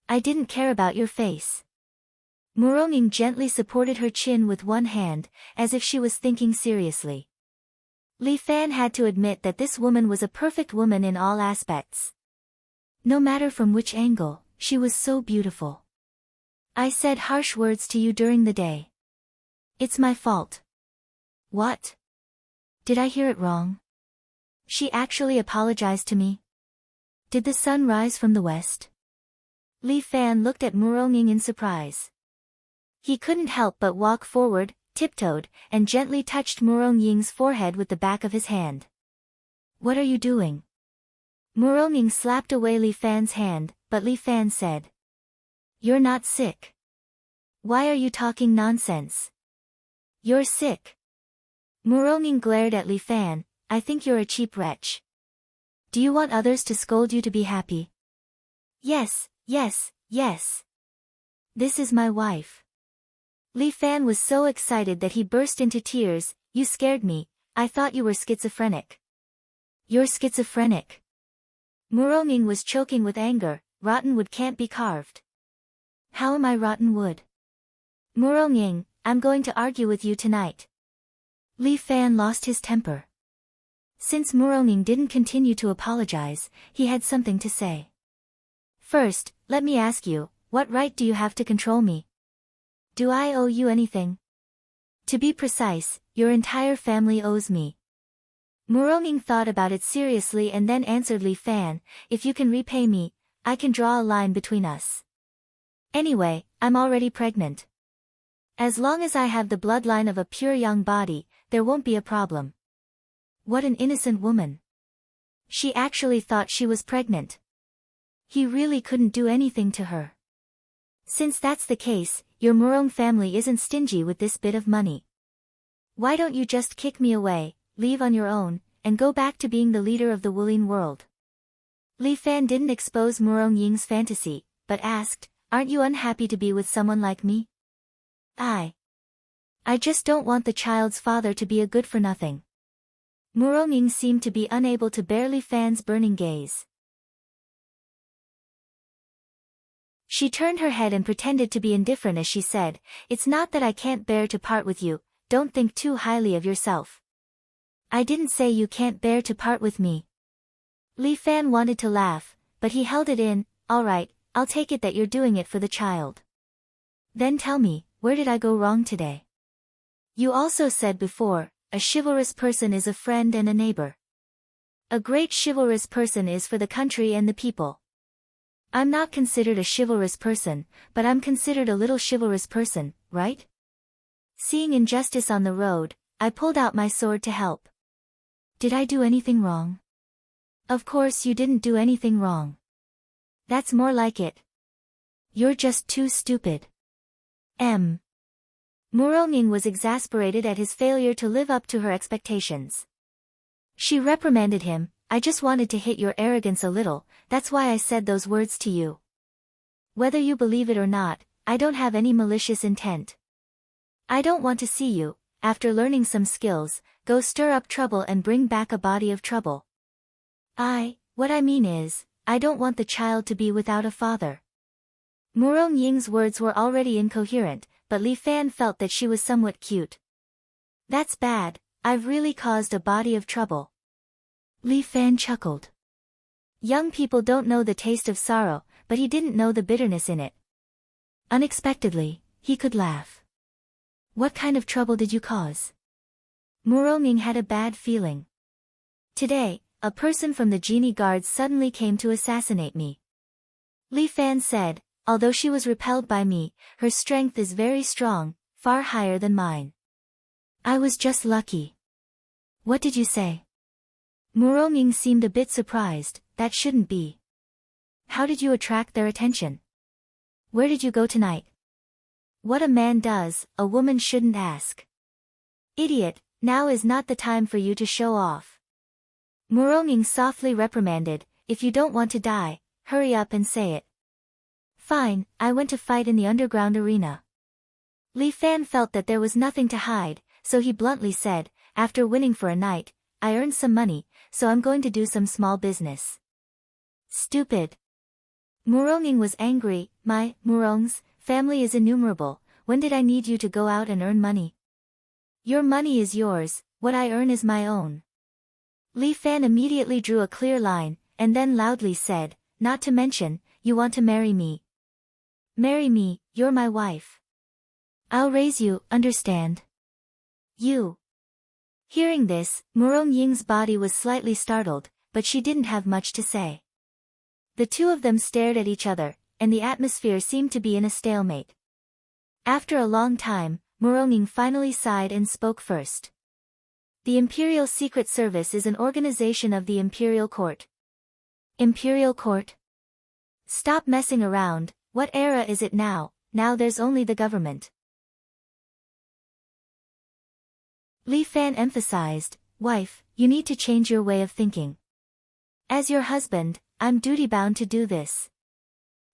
I didn't care about your face. Muronging gently supported her chin with one hand, as if she was thinking seriously. Li Fan had to admit that this woman was a perfect woman in all aspects. No matter from which angle, she was so beautiful. I said harsh words to you during the day. It's my fault. What? Did I hear it wrong? She actually apologized to me? Did the sun rise from the west? Li Fan looked at Muronging in surprise. He couldn't help but walk forward, tiptoed, and gently touched Muronging's forehead with the back of his hand. What are you doing? Muronging slapped away Li Fan's hand, but Li Fan said. You're not sick. Why are you talking nonsense? You're sick. Muronging glared at Li Fan. I think you're a cheap wretch. Do you want others to scold you to be happy? Yes. This is my wife. Li Fan was so excited that he burst into tears. You scared me, I thought you were schizophrenic. You're schizophrenic. Muronging was choking with anger. Rotten wood can't be carved. How am I rotten wood? Muronging, I'm going to argue with you tonight. Li Fan lost his temper. Since Muronging didn't continue to apologize, he had something to say. First, let me ask you, what right do you have to control me? Do I owe you anything? To be precise, your entire family owes me. Muronging thought about it seriously and then answered Li Fan, if you can repay me, I can draw a line between us. Anyway, I'm already pregnant. As long as I have the bloodline of a pure young body, there won't be a problem. What an innocent woman. She actually thought she was pregnant. He really couldn't do anything to her. Since that's the case, your Murong family isn't stingy with this bit of money. Why don't you just kick me away, leave on your own, and go back to being the leader of the Wuling world? Li Fan didn't expose Murong Ying's fantasy, but asked, aren't you unhappy to be with someone like me? I just don't want the child's father to be a good-for-nothing. Murong Ying seemed to be unable to bear Li Fan's burning gaze. She turned her head and pretended to be indifferent as she said, it's not that I can't bear to part with you, don't think too highly of yourself. I didn't say you can't bear to part with me. Li Fan wanted to laugh, but he held it in. All right, I'll take it that you're doing it for the child. Then tell me, where did I go wrong today? You also said before, a chivalrous person is a friend and a neighbor. A great chivalrous person is for the country and the people. I'm not considered a chivalrous person, but I'm considered a little chivalrous person, right? Seeing injustice on the road, I pulled out my sword to help. Did I do anything wrong? Of course you didn't do anything wrong. That's more like it. You're just too stupid. Muronging was exasperated at his failure to live up to her expectations. She reprimanded him. I just wanted to hit your arrogance a little, that's why I said those words to you. Whether you believe it or not, I don't have any malicious intent. I don't want to see you, after learning some skills, go stir up trouble and bring back a body of trouble. What I mean is, I don't want the child to be without a father. Murong Ying's words were already incoherent, but Li Fan felt that she was somewhat cute. That's bad, I've really caused a body of trouble. Li Fan chuckled. Young people don't know the taste of sorrow, but he didn't know the bitterness in it. Unexpectedly, he could laugh. What kind of trouble did you cause? Muronging had a bad feeling. Today, a person from the genie guards suddenly came to assassinate me. Li Fan said, although she was repelled by me, her strength is very strong, far higher than mine. I was just lucky. What did you say? Muronging seemed a bit surprised. That shouldn't be. How did you attract their attention? Where did you go tonight? What a man does, a woman shouldn't ask. Idiot, now is not the time for you to show off. Muronging softly reprimanded, if you don't want to die, hurry up and say it. Fine, I went to fight in the underground arena. Li Fan felt that there was nothing to hide, so he bluntly said, after winning for a night, I earned some money, so I'm going to do some small business. Stupid. Muronging was angry. Murong's family is innumerable, when did I need you to go out and earn money? Your money is yours, what I earn is my own. Li Fan immediately drew a clear line, and then loudly said, not to mention, you want to marry me. Marry me, you're my wife. I'll raise you, understand? You. Hearing this, Murong Ying's body was slightly startled, but she didn't have much to say. The two of them stared at each other, and the atmosphere seemed to be in a stalemate. After a long time, Murong Ying finally sighed and spoke first. The Imperial Secret Service is an organization of the Imperial Court. Imperial Court? Stop messing around, what era is it now? Now there's only the government. Li Fan emphasized, wife, you need to change your way of thinking. As your husband, I'm duty-bound to do this.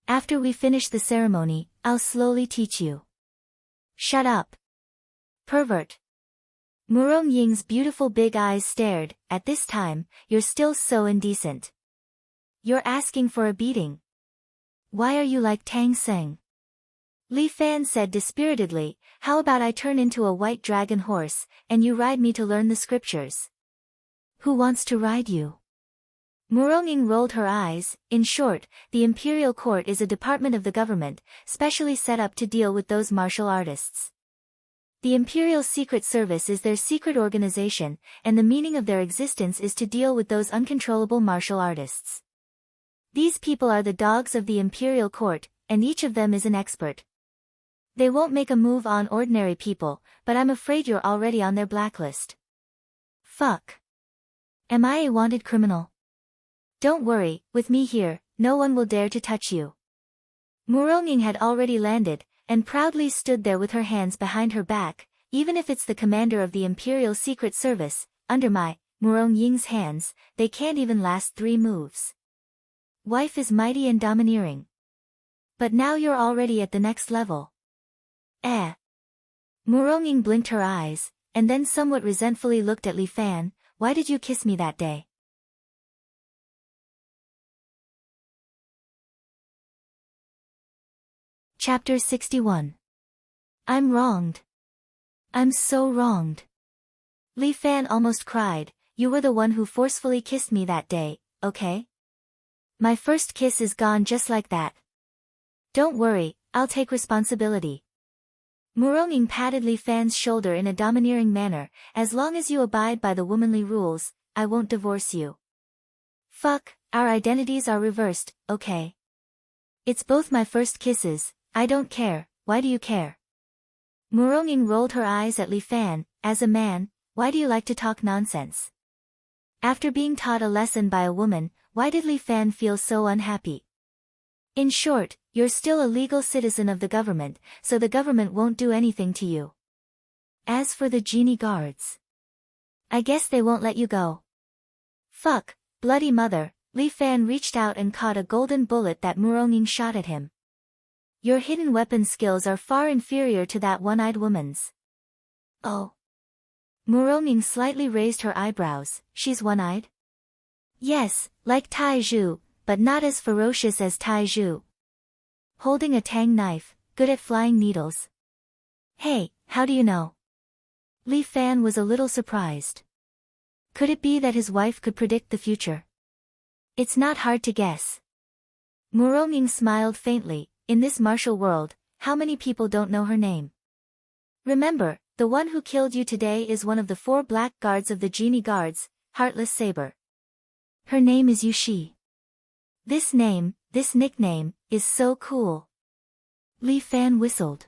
After we finish the ceremony, I'll slowly teach you. Shut up. Pervert. Murong Ying's beautiful big eyes stared. At this time, you're still so indecent. You're asking for a beating. Why are you like Tang Seng? Li Fan said dispiritedly, how about I turn into a white dragon horse, and you ride me to learn the scriptures? Who wants to ride you? Murong Ying rolled her eyes. In short, the Imperial Court is a department of the government, specially set up to deal with those martial artists. The Imperial Secret Service is their secret organization, and the meaning of their existence is to deal with those uncontrollable martial artists. These people are the dogs of the Imperial Court, and each of them is an expert. They won't make a move on ordinary people, but I'm afraid you're already on their blacklist. Fuck. Am I a wanted criminal? Don't worry, with me here, no one will dare to touch you. Murong Ying had already landed, and proudly stood there with her hands behind her back. Even if it's the commander of the Imperial Secret Service, under Murong Ying's hands, they can't even last 3 moves. Wife is mighty and domineering. But now you're already at the next level. Murong Ying blinked her eyes, and then somewhat resentfully looked at Li Fan. Why did you kiss me that day? Chapter 61. I'm wronged. I'm so wronged. Li Fan almost cried. You were the one who forcefully kissed me that day. okay? My first kiss is gone just like that. Don't worry, I'll take responsibility. Muronging patted Li Fan's shoulder in a domineering manner. As long as you abide by the womanly rules, I won't divorce you. Fuck, our identities are reversed, okay? It's both my first kisses, I don't care, why do you care? Muronging rolled her eyes at Li Fan. As a man, why do you like to talk nonsense? After being taught a lesson by a woman, why did Li Fan feel so unhappy? In short, you're still a legal citizen of the government, so the government won't do anything to you. As for the genie guards, I guess they won't let you go. Fuck, bloody mother, Li Fan reached out and caught a golden bullet that Muronging shot at him. Your hidden weapon skills are far inferior to that one-eyed woman's. Oh. Muronging slightly raised her eyebrows. She's one-eyed? Yes, like Tai Zhu, but not as ferocious as Tai Zhu. Holding a tang knife, good at flying needles. Hey, how do you know? Li Fan was a little surprised. Could it be that his wife could predict the future? It's not hard to guess. Muronging smiled faintly. In this martial world, how many people don't know her name? Remember, the one who killed you today is one of the 4 black guards of the genie guards, Heartless Saber. Her name is Yushi. This name, this nickname, is so cool. Li Fan whistled.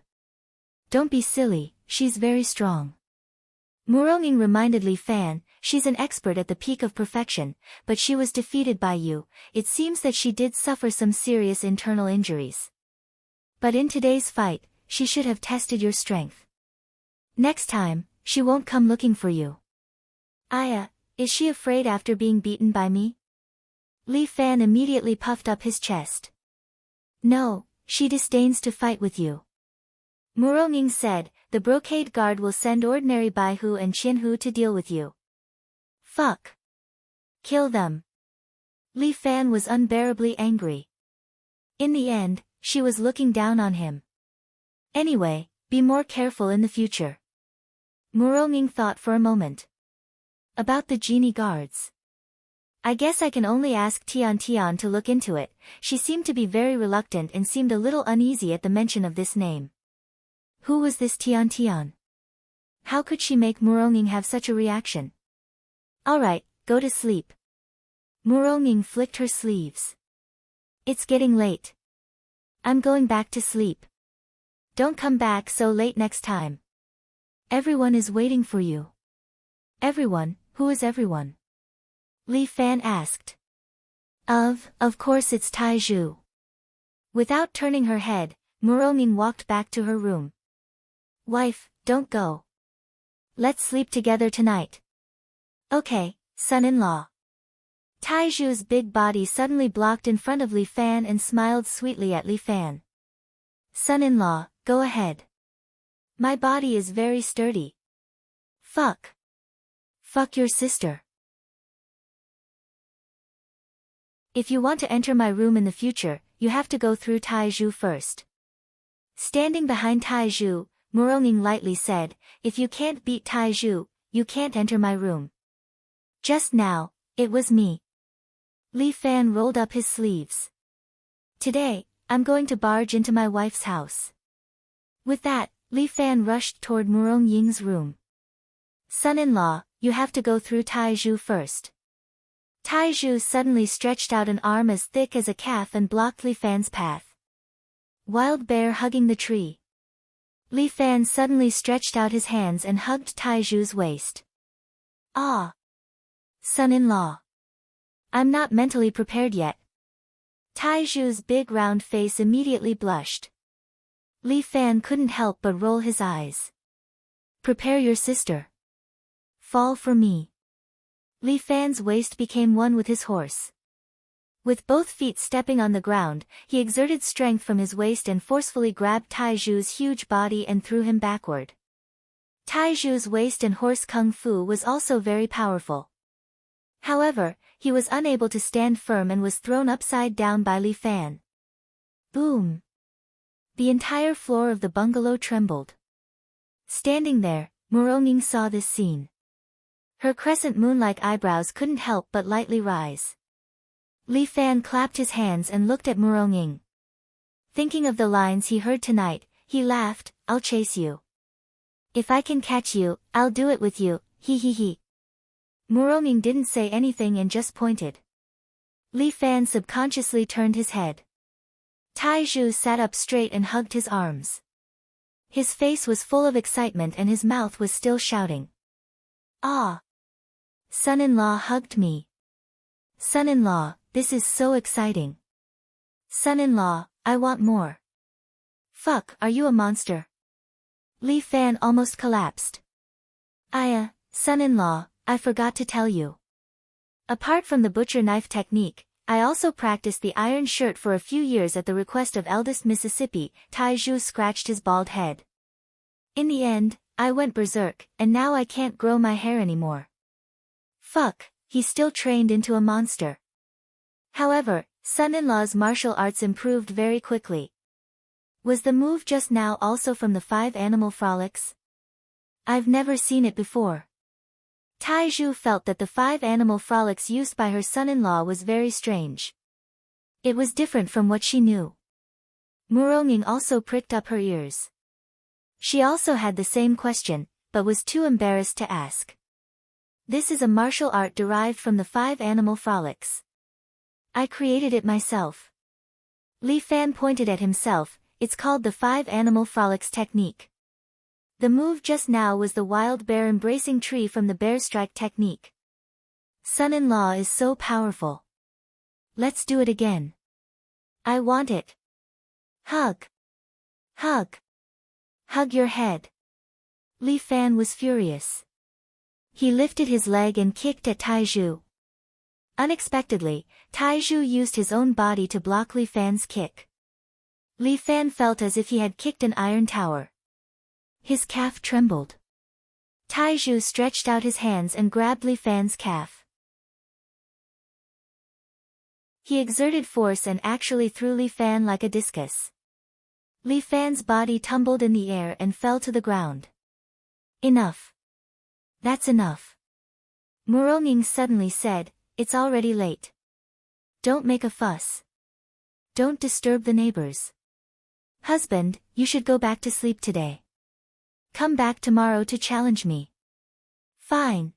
Don't be silly, she's very strong. Muronging reminded Li Fan, she's an expert at the peak of perfection, but she was defeated by you. It seems that she did suffer some serious internal injuries. But in today's fight, she should have tested your strength. Next time, she won't come looking for you. Is she afraid after being beaten by me? Li Fan immediately puffed up his chest. No, she disdains to fight with you. Muronging said, the brocade guard will send ordinary Baihu and Qinhu to deal with you. Fuck. Kill them. Li Fan was unbearably angry. In the end, she was looking down on him. Anyway, be more careful in the future. Muronging thought for a moment. About the genie guards. I guess I can only ask Tian Tian to look into it. She seemed to be very reluctant and seemed a little uneasy at the mention of this name. Who was this Tian Tian? How could she make Muronging have such a reaction? Alright, go to sleep. Muronging flicked her sleeves. It's getting late. I'm going back to sleep. Don't come back so late next time. Everyone is waiting for you. Everyone, who is everyone? Li Fan asked. Of course it's Tai Zhu. Without turning her head, Muronging walked back to her room. Wife, don't go. Let's sleep together tonight. Okay, son-in-law. Tai Zhu's big body suddenly blocked in front of Li Fan and smiled sweetly at Li Fan. Son-in-law, go ahead. My body is very sturdy. Fuck. Fuck your sister. If you want to enter my room in the future, you have to go through Tai Zhu first. Standing behind Tai Zhu, Muronging lightly said, if you can't beat Tai Zhu, you can't enter my room. Just now, it was me. Li Fan rolled up his sleeves. Today, I'm going to barge into my wife's house. With that, Li Fan rushed toward Murongying's room. Son-in-law, you have to go through Tai Zhu first. Tai Zhu suddenly stretched out an arm as thick as a calf and blocked Li Fan's path. Wild bear hugging the tree. Li Fan suddenly stretched out his hands and hugged Tai Zhu's waist. Ah! Son-in-law. I'm not mentally prepared yet. Tai Zhu's big round face immediately blushed. Li Fan couldn't help but roll his eyes. Prepare your sister. Fall for me. Li Fan's waist became one with his horse. With both feet stepping on the ground, he exerted strength from his waist and forcefully grabbed Tai Zhu's huge body and threw him backward. Tai Zhu's waist and horse kung fu was also very powerful. However, he was unable to stand firm and was thrown upside down by Li Fan. Boom! The entire floor of the bungalow trembled. Standing there, Muronging saw this scene. Her crescent moon-like eyebrows couldn't help but lightly rise. Li Fan clapped his hands and looked at Muronging. Thinking of the lines he heard tonight, he laughed, "I'll chase you. If I can catch you, I'll do it with you, he he he." Muronging didn't say anything and just pointed. Li Fan subconsciously turned his head. Taizhu sat up straight and hugged his arms. His face was full of excitement and his mouth was still shouting. "Ah! Son-in-law hugged me. Son-in-law, this is so exciting. Son-in-law, I want more. Fuck, are you a monster?" Li Fan almost collapsed. Son-in-law, I forgot to tell you. Apart from the butcher knife technique, I also practiced the iron shirt for a few years at the request of eldest Mississippi." Taizhu scratched his bald head. "In the end, I went berserk, and now I can't grow my hair anymore. Fuck, he still trained into a monster." However, son-in-law's martial arts improved very quickly. Was the move just now also from the 5 animal frolics? I've never seen it before. Taizhu felt that the 5 animal frolics used by her son-in-law was very strange. It was different from what she knew. Muronging also pricked up her ears. She also had the same question, but was too embarrassed to ask. This is a martial art derived from the 5 animal frolics. I created it myself. Li Fan pointed at himself. It's called the 5 animal frolics technique. The move just now was the wild bear embracing tree from the bear strike technique. Son-in-law is so powerful. Let's do it again. I want it. Hug. Hug. Hug your head. Li Fan was furious. He lifted his leg and kicked at Taizhu. Unexpectedly, Taizhu used his own body to block Li Fan's kick. Li Fan felt as if he had kicked an iron tower. His calf trembled. Taizhu stretched out his hands and grabbed Li Fan's calf. He exerted force and actually threw Li Fan like a discus. Li Fan's body tumbled in the air and fell to the ground. Enough. That's enough. Muronging suddenly said, "It's already late. Don't make a fuss. Don't disturb the neighbors. Husband, you should go back to sleep today. Come back tomorrow to challenge me." "Fine.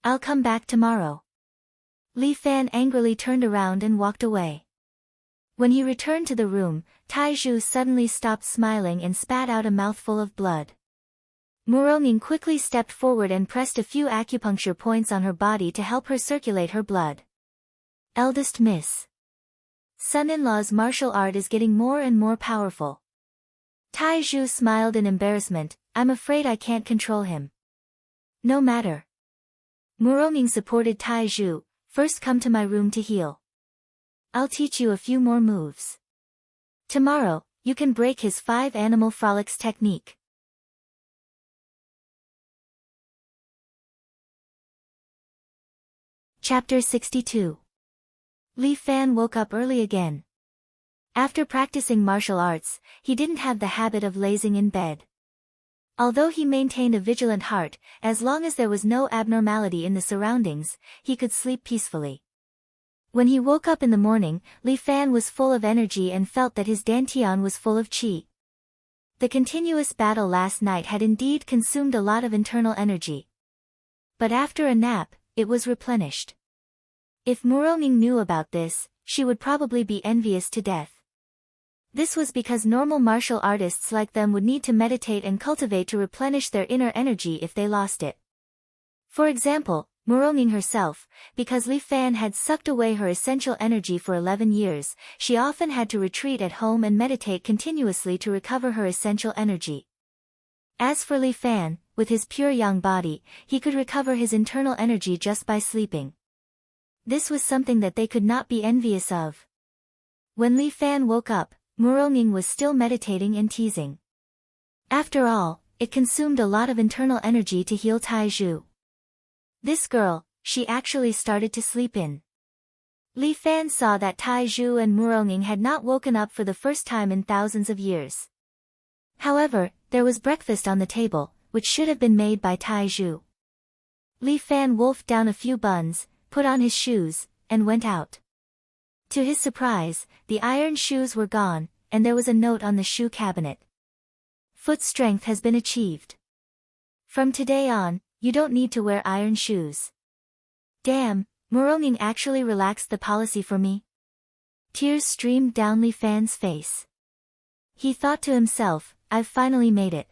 I'll come back tomorrow." Li Fan angrily turned around and walked away. When he returned to the room, Taizhu suddenly stopped smiling and spat out a mouthful of blood. Muronging quickly stepped forward and pressed a few acupuncture points on her body to help her circulate her blood. Eldest Miss. Son-in-law's martial art is getting more and more powerful. Taizhu smiled in embarrassment. "I'm afraid I can't control him." "No matter." Muronging supported Taizhu. "First come to my room to heal. I'll teach you a few more moves. Tomorrow, you can break his 5 animal frolics technique." Chapter 62. Li Fan woke up early again. After practicing martial arts, he didn't have the habit of lazing in bed. Although he maintained a vigilant heart, as long as there was no abnormality in the surroundings, he could sleep peacefully. When he woke up in the morning, Li Fan was full of energy and felt that his dantian was full of qi. The continuous battle last night had indeed consumed a lot of internal energy. But after a nap, it was replenished. If Muronging knew about this, she would probably be envious to death. This was because normal martial artists like them would need to meditate and cultivate to replenish their inner energy if they lost it. For example, Muronging herself, because Li Fan had sucked away her essential energy for 11 years, she often had to retreat at home and meditate continuously to recover her essential energy. As for Li Fan, with his pure yang body, he could recover his internal energy just by sleeping. This was something that they could not be envious of. When Li Fan woke up, Muronging was still meditating and teasing. After all, it consumed a lot of internal energy to heal Taizhu. This girl, she actually started to sleep in. Li Fan saw that Taizhu and Muronging had not woken up for the first time in thousands of years. However, there was breakfast on the table, which should have been made by Taizhu. Li Fan wolfed down a few buns, put on his shoes, and went out. To his surprise, the iron shoes were gone, and there was a note on the shoe cabinet. Foot strength has been achieved. From today on, you don't need to wear iron shoes. Damn, Moronging actually relaxed the policy for me. Tears streamed down Li Fan's face. He thought to himself, I've finally made it.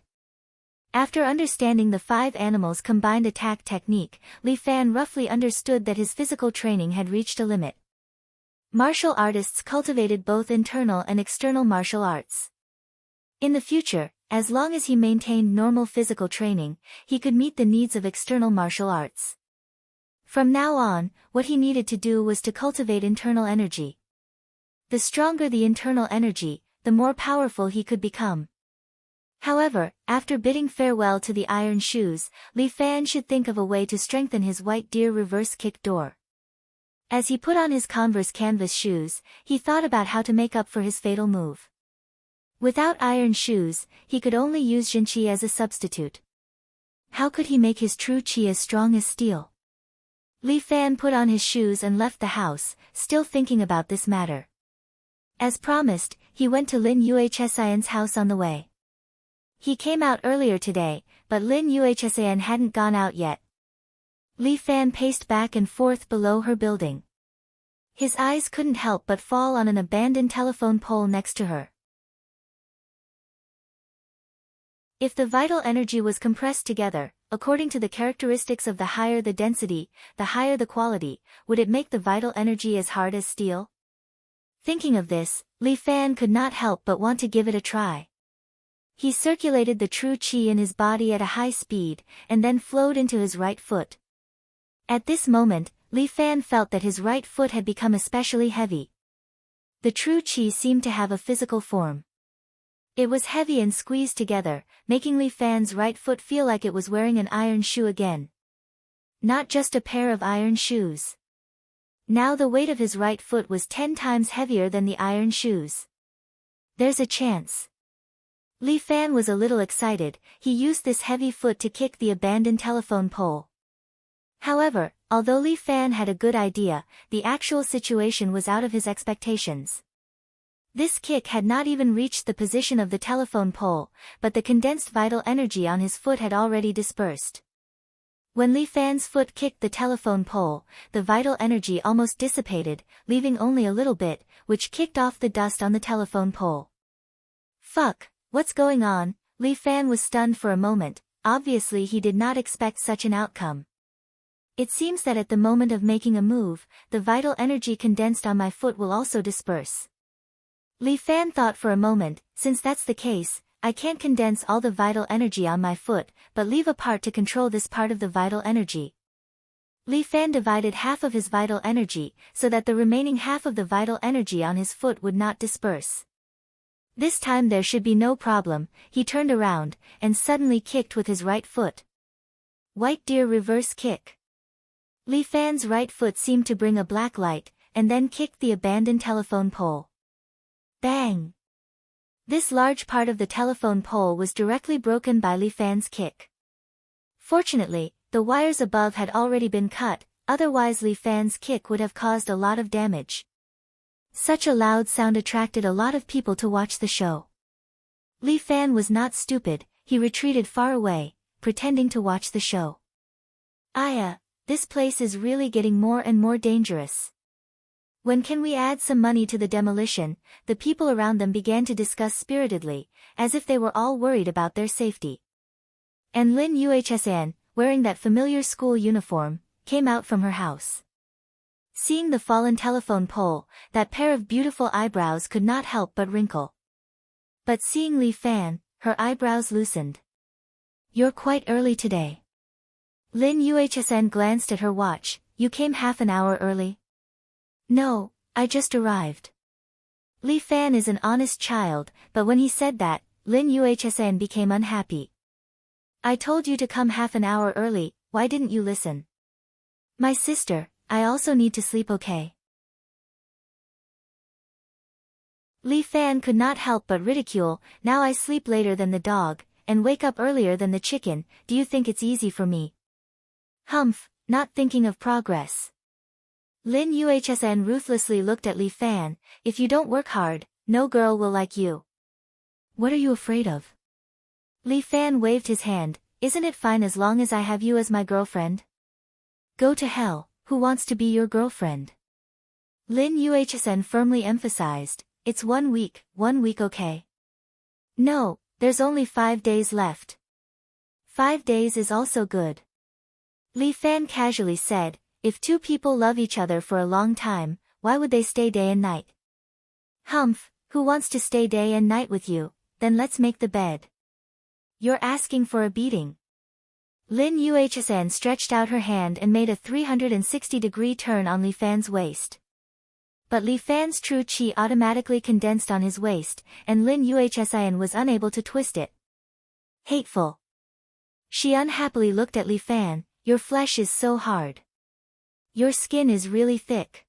After understanding the 5 animals' combined attack technique, Li Fan roughly understood that his physical training had reached a limit. Martial artists cultivated both internal and external martial arts. In the future, as long as he maintained normal physical training, he could meet the needs of external martial arts. From now on, what he needed to do was to cultivate internal energy. The stronger the internal energy, the more powerful he could become. However, after bidding farewell to the iron shoes, Li Fan should think of a way to strengthen his white deer reverse kick door. As he put on his Converse canvas shoes, he thought about how to make up for his fatal move. Without iron shoes, he could only use Jinqi as a substitute. How could he make his true qi as strong as steel? Li Fan put on his shoes and left the house, still thinking about this matter. As promised, he went to Lin Yuhsian's house on the way. He came out earlier today, but Lin Yuhsian hadn't gone out yet. Li Fan paced back and forth below her building. His eyes couldn't help but fall on an abandoned telephone pole next to her. If the vital energy was compressed together, according to the characteristics of the higher the density, the higher the quality, would it make the vital energy as hard as steel? Thinking of this, Li Fan could not help but want to give it a try. He circulated the true qi in his body at a high speed, and then flowed into his right foot. At this moment, Li Fan felt that his right foot had become especially heavy. The true qi seemed to have a physical form. It was heavy and squeezed together, making Li Fan's right foot feel like it was wearing an iron shoe again. Not just a pair of iron shoes. Now the weight of his right foot was 10 times heavier than the iron shoes. There's a chance. Li Fan was a little excited. He used this heavy foot to kick the abandoned telephone pole. However, although Li Fan had a good idea, the actual situation was out of his expectations. This kick had not even reached the position of the telephone pole, but the condensed vital energy on his foot had already dispersed. When Li Fan's foot kicked the telephone pole, the vital energy almost dissipated, leaving only a little bit, which kicked off the dust on the telephone pole. Fuck, what's going on? Li Fan was stunned for a moment. Obviously he did not expect such an outcome. It seems that at the moment of making a move, the vital energy condensed on my foot will also disperse. Li Fan thought for a moment, since that's the case, I can't condense all the vital energy on my foot, but leave a part to control this part of the vital energy. Li Fan divided half of his vital energy, so that the remaining half of the vital energy on his foot would not disperse. This time there should be no problem. He turned around, and suddenly kicked with his right foot. White deer reverse kick. Li Fan's right foot seemed to bring a black light, and then kicked the abandoned telephone pole. Bang! This large part of the telephone pole was directly broken by Li Fan's kick. Fortunately, the wires above had already been cut, otherwise Li Fan's kick would have caused a lot of damage. Such a loud sound attracted a lot of people to watch the show. Li Fan was not stupid. He retreated far away, pretending to watch the show. Aya, this place is really getting more and more dangerous. When can we add some money to the demolition? The people around them began to discuss spiritedly, as if they were all worried about their safety. And Lin Yuhsian, wearing that familiar school uniform, came out from her house. Seeing the fallen telephone pole, that pair of beautiful eyebrows could not help but wrinkle. But seeing Li Fan, her eyebrows loosened. You're quite early today. Lin Yuhsian glanced at her watch. You came half an hour early? No, I just arrived. Li Fan is an honest child, but when he said that, Lin Yuhsian became unhappy. I told you to come half an hour early, why didn't you listen? My sister, I also need to sleep, okay? Li Fan could not help but ridicule. Now I sleep later than the dog, and wake up earlier than the chicken. Do you think it's easy for me? Humph, not thinking of progress. Lin Yuhsn ruthlessly looked at Li Fan. If you don't work hard, no girl will like you. What are you afraid of? Li Fan waved his hand. Isn't it fine as long as I have you as my girlfriend? Go to hell, who wants to be your girlfriend? Lin Yuhsn firmly emphasized. It's 1 week, 1 week okay? No, there's only 5 days left. 5 days is also good. Li Fan casually said, if two people love each other for a long time, why would they stay day and night? Humph, who wants to stay day and night with you? Then let's make the bed. You're asking for a beating. Lin Yuhsn stretched out her hand and made a 360-degree turn on Li Fan's waist. But Li Fan's true qi automatically condensed on his waist, and Lin Yuhsn was unable to twist it. Hateful. She unhappily looked at Li Fan. Your flesh is so hard. Your skin is really thick.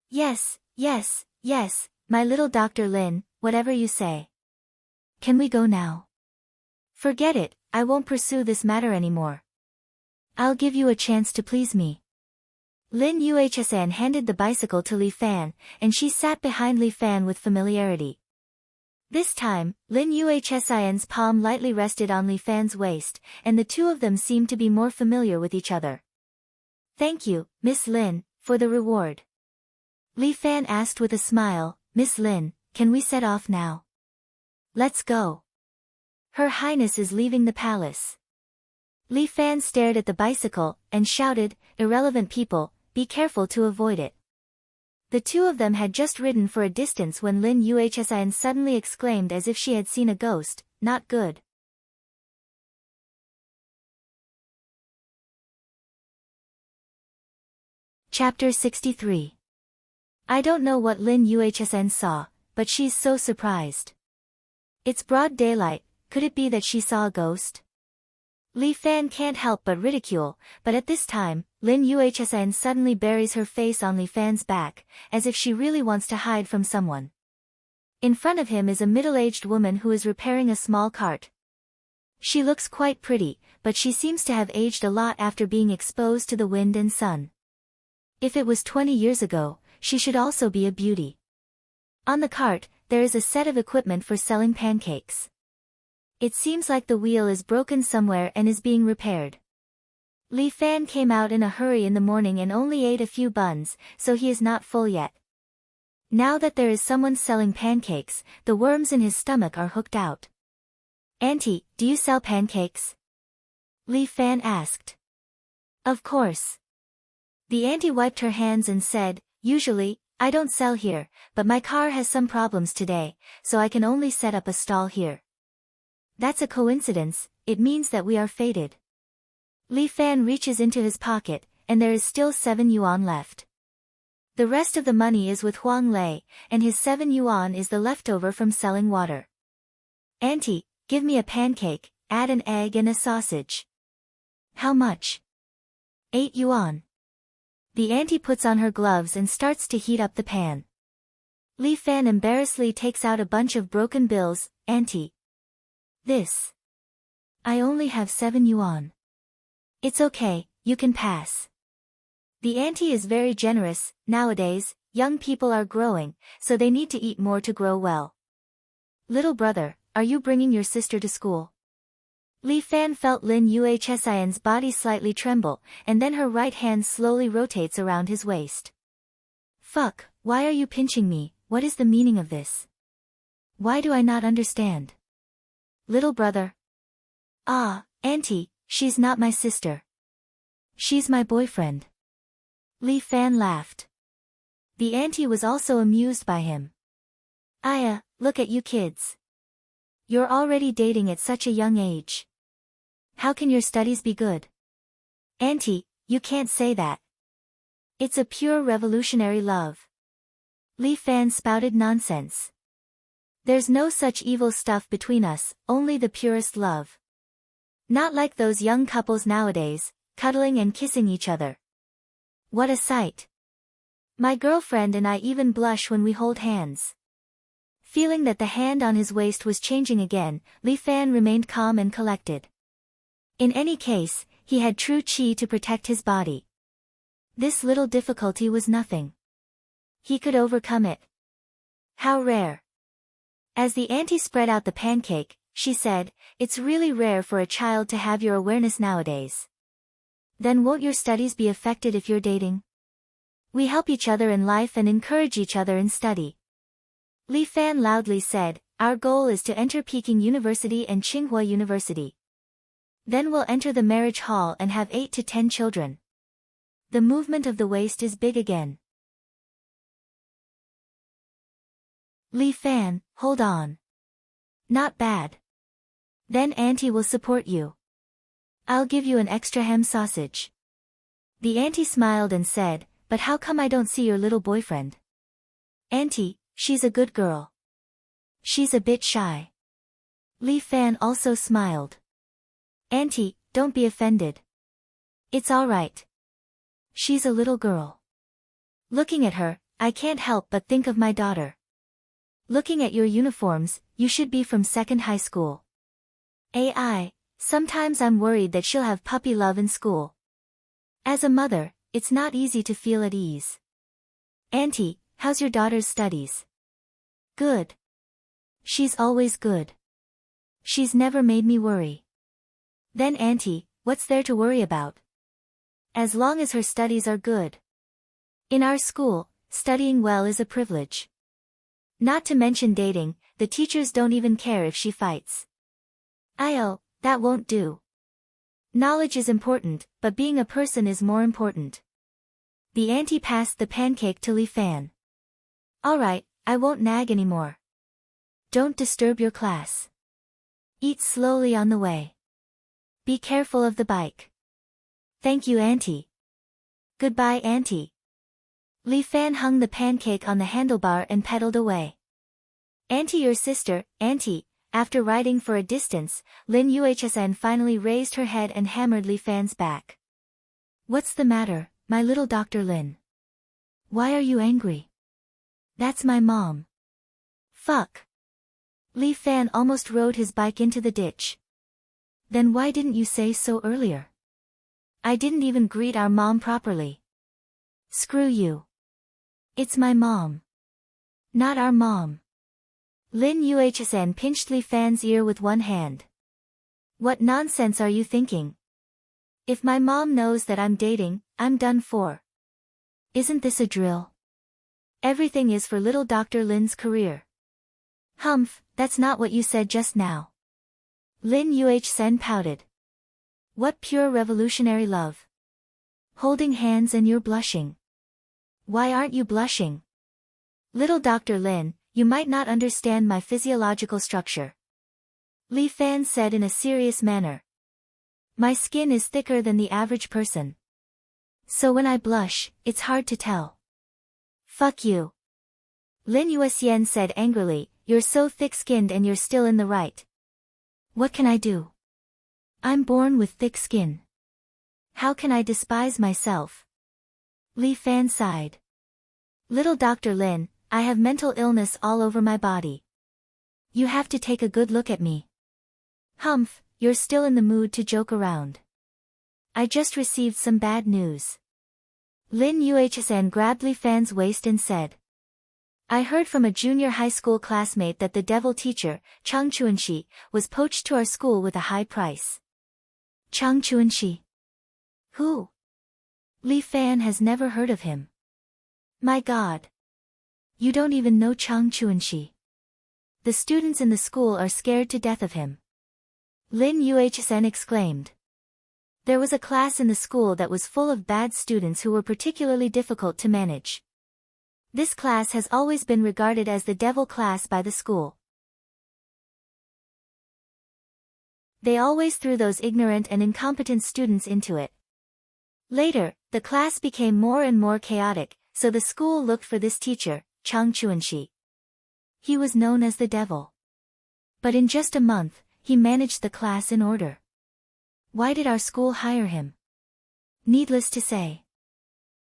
Yes, yes, yes, my little Dr. Lin, whatever you say. Can we go now? Forget it, I won't pursue this matter anymore. I'll give you a chance to please me. Lin Yuhsn handed the bicycle to Li Fan, and she sat behind Li Fan with familiarity. This time, Lin Yuhsn's palm lightly rested on Li Fan's waist, and the two of them seemed to be more familiar with each other. Thank you, Miss Lin, for the reward. Li Fan asked with a smile, Miss Lin, can we set off now? Let's go. Her Highness is leaving the palace. Li Fan stared at the bicycle, and shouted, irrelevant people, be careful to avoid it. The two of them had just ridden for a distance when Lin Yuhsn suddenly exclaimed as if she had seen a ghost, not good. Chapter 63. I don't know what Lin Yuhsn saw, but she's so surprised. It's broad daylight, could it be that she saw a ghost? Li Fan can't help but ridicule, but at this time, Lin Yuhsn suddenly buries her face on Li Fan's back, as if she really wants to hide from someone. In front of him is a middle-aged woman who is repairing a small cart. She looks quite pretty, but she seems to have aged a lot after being exposed to the wind and sun. If it was 20 years ago, she should also be a beauty. On the cart, there is a set of equipment for selling pancakes. It seems like the wheel is broken somewhere and is being repaired. Li Fan came out in a hurry in the morning and only ate a few buns, so he is not full yet. Now that there is someone selling pancakes, the worms in his stomach are hooked out. Auntie, do you sell pancakes? Li Fan asked. Of course. The auntie wiped her hands and said, usually, I don't sell here, but my car has some problems today, so I can only set up a stall here. That's a coincidence, it means that we are fated. Li Fan reaches into his pocket, and there is still 7 yuan left. The rest of the money is with Huang Lei, and his 7 yuan is the leftover from selling water. Auntie, give me a pancake, add an egg and a sausage. How much? 8 yuan. The auntie puts on her gloves and starts to heat up the pan. Li Fan embarrassedly takes out a bunch of broken bills. Auntie. This. I only have 7 yuan. It's okay, you can pass. The auntie is very generous. Nowadays, young people are growing, so they need to eat more to grow well. Little brother, are you bringing your sister to school? Li Fan felt Lin Yuhsn's body slightly tremble, and then her right hand slowly rotates around his waist. Fuck, why are you pinching me? What is the meaning of this? Why do I not understand? Little brother. Ah, auntie, she's not my sister. She's my boyfriend. Li Fan laughed. The auntie was also amused by him. Aya, look at you kids. You're already dating at such a young age. How can your studies be good? Auntie, you can't say that. It's a pure revolutionary love. Li Fan spouted nonsense. There's no such evil stuff between us, only the purest love. Not like those young couples nowadays, cuddling and kissing each other. What a sight. My girlfriend and I even blush when we hold hands. Feeling that the hand on his waist was changing again, Li Fan remained calm and collected. In any case, he had true qi to protect his body. This little difficulty was nothing. He could overcome it. How rare. As the auntie spread out the pancake, she said, "It's really rare for a child to have your awareness nowadays. Then won't your studies be affected if you're dating? We help each other in life and encourage each other in study." Li Fan loudly said, "Our goal is to enter Peking University and Tsinghua University. Then we'll enter the marriage hall and have 8 to 10 children." The movement of the waist is big again. Li Fan, hold on. Not bad. Then auntie will support you. I'll give you an extra ham sausage. The auntie smiled and said, "But how come I don't see your little boyfriend?" "Auntie, she's a good girl. She's a bit shy." Li Fan also smiled. "Auntie, don't be offended. It's all right. She's a little girl. Looking at her, I can't help but think of my daughter. Looking at your uniforms, you should be from second high school. Sometimes I'm worried that she'll have puppy love in school. As a mother, it's not easy to feel at ease. Auntie, how's your daughter's studies?" "Good. She's always good. She's never made me worry." "Then auntie, what's there to worry about? As long as her studies are good. In our school, studying well is a privilege. Not to mention dating, the teachers don't even care if she fights." That won't do. Knowledge is important, but being a person is more important." The auntie passed the pancake to Li Fan. "All right, I won't nag anymore. Don't disturb your class. Eat slowly on the way. Be careful of the bike." "Thank you, auntie." "Goodbye, auntie." Li Fan hung the pancake on the handlebar and pedaled away. "Auntie, your sister, auntie." After riding for a distance, Lin Yuhsn finally raised her head and hammered Li Fan's back. "What's the matter, my little Dr. Lin? Why are you angry?" "That's my mom." "Fuck." Li Fan almost rode his bike into the ditch. "Then why didn't you say so earlier? I didn't even greet our mom properly." "Screw you. It's my mom. Not our mom." Lin Yuhsn pinched Li Fan's ear with one hand. "What nonsense are you thinking? If my mom knows that I'm dating, I'm done for. Isn't this a drill? Everything is for little Dr. Lin's career." "Humph, that's not what you said just now." Lin Yuhsn pouted. "What pure revolutionary love. Holding hands and you're blushing. Why aren't you blushing?" "Little Dr. Lin, you might not understand my physiological structure," Li Fan said in a serious manner. "My skin is thicker than the average person. So when I blush, it's hard to tell." "Fuck you." Lin Yuhsn said angrily, "You're so thick-skinned and you're still in the right. What can I do? I'm born with thick skin. How can I despise myself?" Li Fan sighed. "Little Dr. Lin, I have mental illness all over my body. You have to take a good look at me." "Humph, you're still in the mood to joke around. I just received some bad news." Lin Yuhsn grabbed Li Fan's waist and said, "I heard from a junior high school classmate that the devil teacher, Chang Chuanxi, was poached to our school with a high price." "Chang Chuanxi? Who?" Li Fan has never heard of him. "My God. You don't even know Chang Chuanxi. The students in the school are scared to death of him." Lin Yuhsn exclaimed. There was a class in the school that was full of bad students who were particularly difficult to manage. This class has always been regarded as the devil class by the school. They always threw those ignorant and incompetent students into it. Later, the class became more and more chaotic, so the school looked for this teacher, Chang Chuanxi. He was known as the devil. But in just a month, he managed the class in order. Why did our school hire him? Needless to say.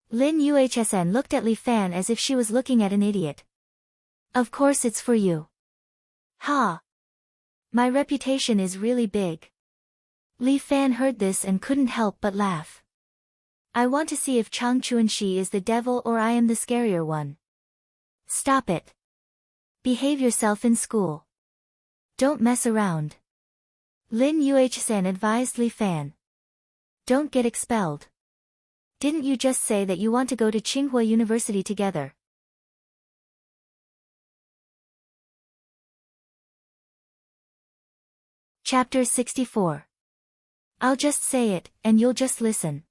Lin Yuhsn looked at Li Fan as if she was looking at an idiot. "Of course it's for you." "Ha! My reputation is really big." Li Fan heard this and couldn't help but laugh. I want to see if Chang Chuanxi is the devil or I am the scarier one. Stop it. Behave yourself in school. Don't mess around. Lin Yuhsan advised Li Fan. Don't get expelled. Didn't you just say that you want to go to Tsinghua University together? Chapter 64. I'll just say it, and you'll just listen.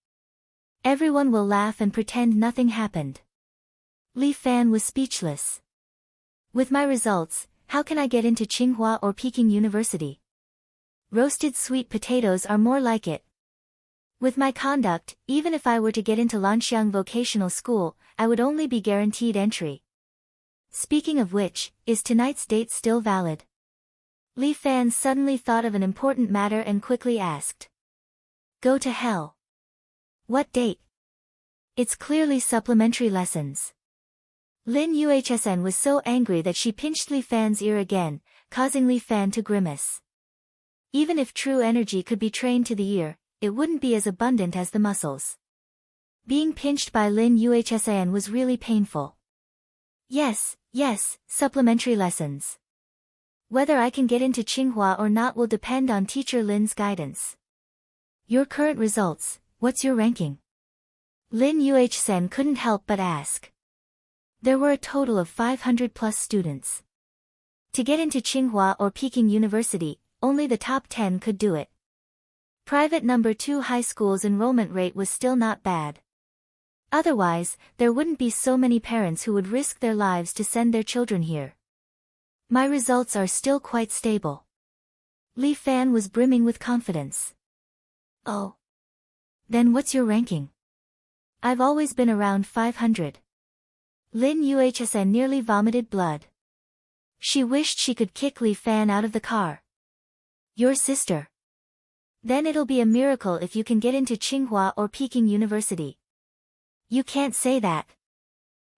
Everyone will laugh and pretend nothing happened. Li Fan was speechless. With my results, how can I get into Tsinghua or Peking University? Roasted sweet potatoes are more like it. With my conduct, even if I were to get into Lanxiang Vocational School, I would only be guaranteed entry. Speaking of which, is tonight's date still valid? Li Fan suddenly thought of an important matter and quickly asked. Go to hell. What date? It's clearly supplementary lessons. Lin Yuhsan was so angry that she pinched Li Fan's ear again, causing Li Fan to grimace. Even if true energy could be trained to the ear, it wouldn't be as abundant as the muscles. Being pinched by Lin Yuhsan was really painful. Yes, supplementary lessons. Whether I can get into Tsinghua or not will depend on teacher Lin's guidance. Your current results, what's your ranking? Lin Yuhsan couldn't help but ask. There were a total of 500 plus students. To get into Tsinghua or Peking University, only the top 10 could do it. Private number 2 high school's enrollment rate was still not bad. Otherwise, there wouldn't be so many parents who would risk their lives to send their children here. My results are still quite stable. Li Fan was brimming with confidence. Oh. Then what's your ranking? I've always been around 500. Lin Yuhsan nearly vomited blood. She wished she could kick Li Fan out of the car. Your sister. Then it'll be a miracle if you can get into Tsinghua or Peking University. You can't say that.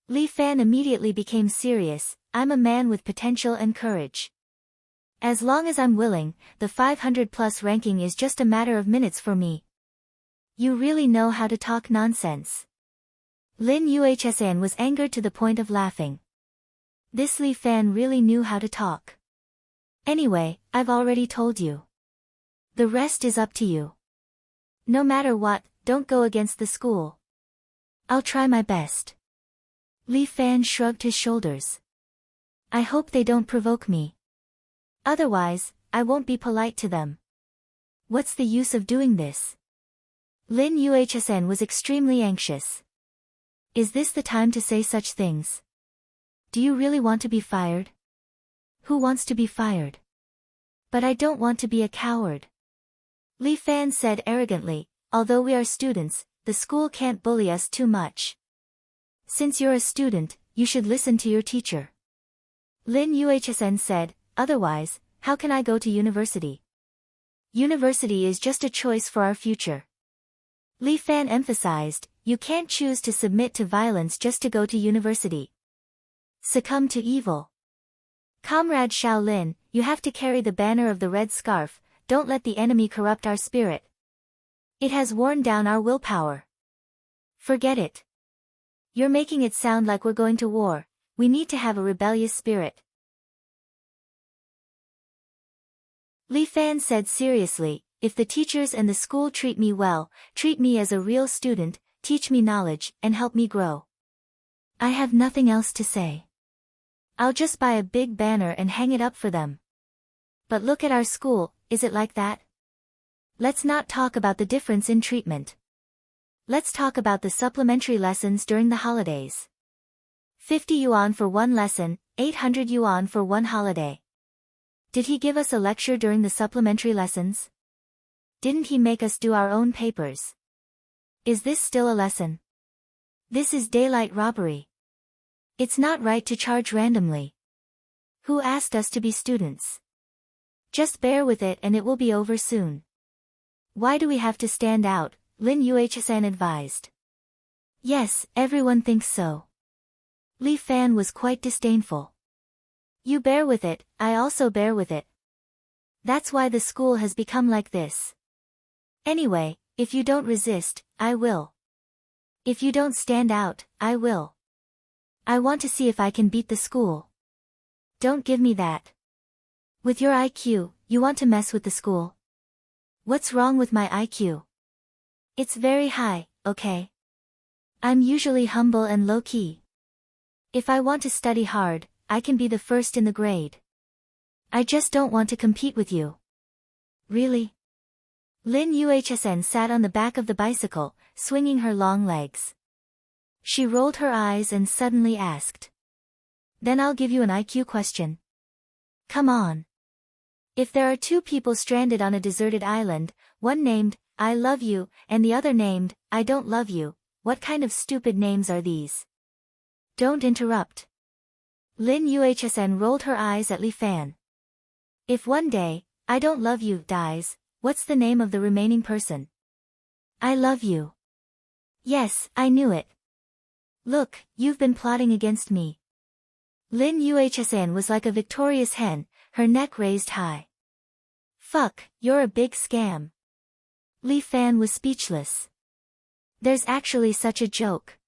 Li Fan immediately became serious. I'm a man with potential and courage. As long as I'm willing, the 500 plus ranking is just a matter of minutes for me. You really know how to talk nonsense. Lin Yuhsan was angered to the point of laughing. This Li Fan really knew how to talk. Anyway, I've already told you. The rest is up to you. No matter what, don't go against the school. I'll try my best. Li Fan shrugged his shoulders. I hope they don't provoke me. Otherwise, I won't be polite to them. What's the use of doing this? Lin Yuhsan was extremely anxious. Is this the time to say such things? Do you really want to be fired? Who wants to be fired? But I don't want to be a coward. Li Fan said arrogantly, although we are students, the school can't bully us too much. Since you're a student, you should listen to your teacher. Lin Yuhsan said, otherwise, how can I go to university? University is just a choice for our future. Li Fan emphasized, you can't choose to submit to violence just to go to university. Succumb to evil. Comrade Shaolin, you have to carry the banner of the red scarf, don't let the enemy corrupt our spirit. It has worn down our willpower. Forget it. You're making it sound like we're going to war. We need to have a rebellious spirit. Li Fan said seriously, if the teachers and the school treat me well, treat me as a real student, teach me knowledge, and help me grow. I have nothing else to say. I'll just buy a big banner and hang it up for them. But look at our school, is it like that? Let's not talk about the difference in treatment. Let's talk about the supplementary lessons during the holidays. 50 yuan for one lesson, 800 yuan for one holiday. Did he give us a lecture during the supplementary lessons? Didn't he make us do our own papers? Is this still a lesson? This is daylight robbery. It's not right to charge randomly. Who asked us to be students? Just bear with it and it will be over soon. Why do we have to stand out? Lin Yuhsan advised. Yes, everyone thinks so. Li Fan was quite disdainful. You bear with it, I also bear with it. That's why the school has become like this. Anyway, if you don't resist, I will. If you don't stand out, I will. I want to see if I can beat the school. Don't give me that. With your IQ, you want to mess with the school? What's wrong with my IQ? It's very high, okay? I'm usually humble and low-key. If I want to study hard, I can be the first in the grade. I just don't want to compete with you. Really? Lin Yuhsn sat on the back of the bicycle, swinging her long legs. She rolled her eyes and suddenly asked. Then I'll give you an IQ question. Come on. If there are two people stranded on a deserted island, one named, I love you, and the other named, I don't love you, what kind of stupid names are these? Don't interrupt. Lin Yuhsn rolled her eyes at Li Fan. If one day, I don't love you dies, what's the name of the remaining person? I love you. Yes, I knew it. Look, you've been plotting against me. Lin Yuhsn was like a victorious hen, her neck raised high. Fuck, you're a big scam. Li Fan was speechless. There's actually such a joke.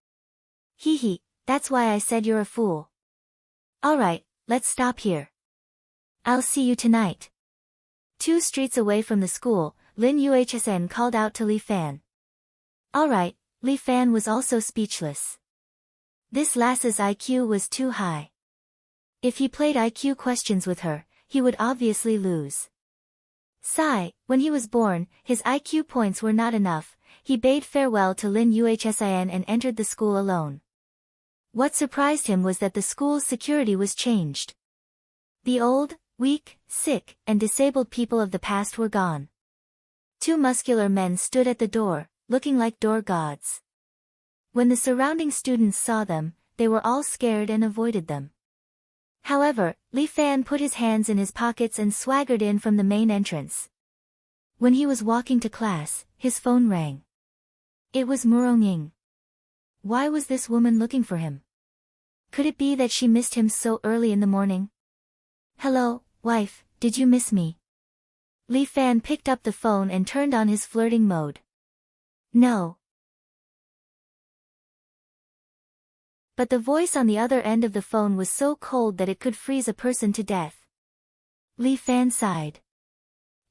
Hee hee, that's why I said you're a fool. Alright, let's stop here. I'll see you tonight. 2 streets away from the school, Lin Yuhsn called out to Li Fan. Alright, Li Fan was also speechless. This lass's IQ was too high. If he played IQ questions with her, he would obviously lose. Sigh, when he was born, his IQ points were not enough, he bade farewell to Lin Yuhsn and entered the school alone. What surprised him was that the school's security was changed. The old, weak, sick, and disabled people of the past were gone. 2 muscular men stood at the door, looking like door gods. When the surrounding students saw them, they were all scared and avoided them. However, Li Fan put his hands in his pockets and swaggered in from the main entrance. When he was walking to class, his phone rang. It was Murong. Why was this woman looking for him? Could it be that she missed him so early in the morning? Hello, wife, did you miss me? Li Fan picked up the phone and turned on his flirting mode. No. But the voice on the other end of the phone was so cold that it could freeze a person to death. Li Fan sighed.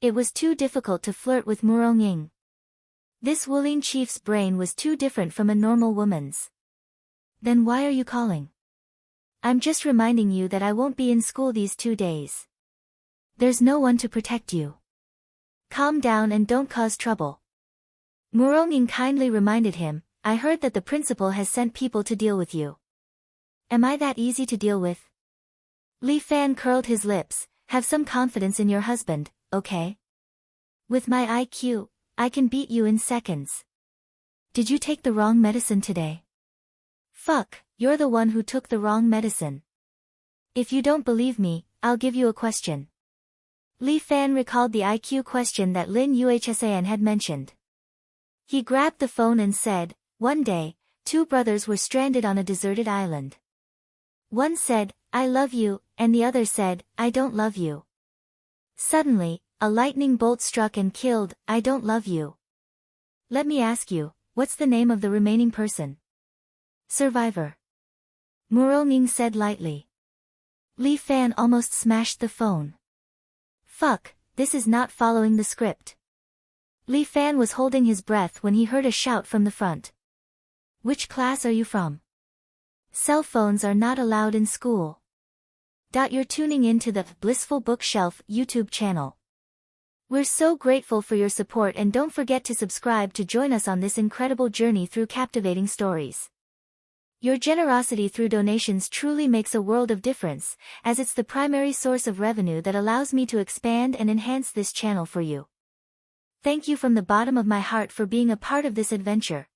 It was too difficult to flirt with Murong. This Wulin chief's brain was too different from a normal woman's. Then why are you calling? I'm just reminding you that I won't be in school these 2 days. There's no one to protect you. Calm down and don't cause trouble. Murong kindly reminded him, I heard that the principal has sent people to deal with you. Am I that easy to deal with? Li Fan curled his lips, have some confidence in your husband, okay? With my IQ, I can beat you in seconds. Did you take the wrong medicine today? Fuck, you're the one who took the wrong medicine. If you don't believe me, I'll give you a question. Li Fan recalled the IQ question that Lin Yuhsn had mentioned. He grabbed the phone and said, one day, 2 brothers were stranded on a deserted island. One said, I love you, and the other said, I don't love you. Suddenly, a lightning bolt struck and killed, I don't love you. Let me ask you, what's the name of the remaining person? Survivor. Murong said lightly. Li Fan almost smashed the phone. Fuck, this is not following the script. Li Fan was holding his breath when he heard a shout from the front. Which class are you from? Cell phones are not allowed in school. You're tuning in to the Blissful Bookshelf YouTube channel. We're so grateful for your support and don't forget to subscribe to join us on this incredible journey through captivating stories. Your generosity through donations truly makes a world of difference, as it's the primary source of revenue that allows me to expand and enhance this channel for you. Thank you from the bottom of my heart for being a part of this adventure.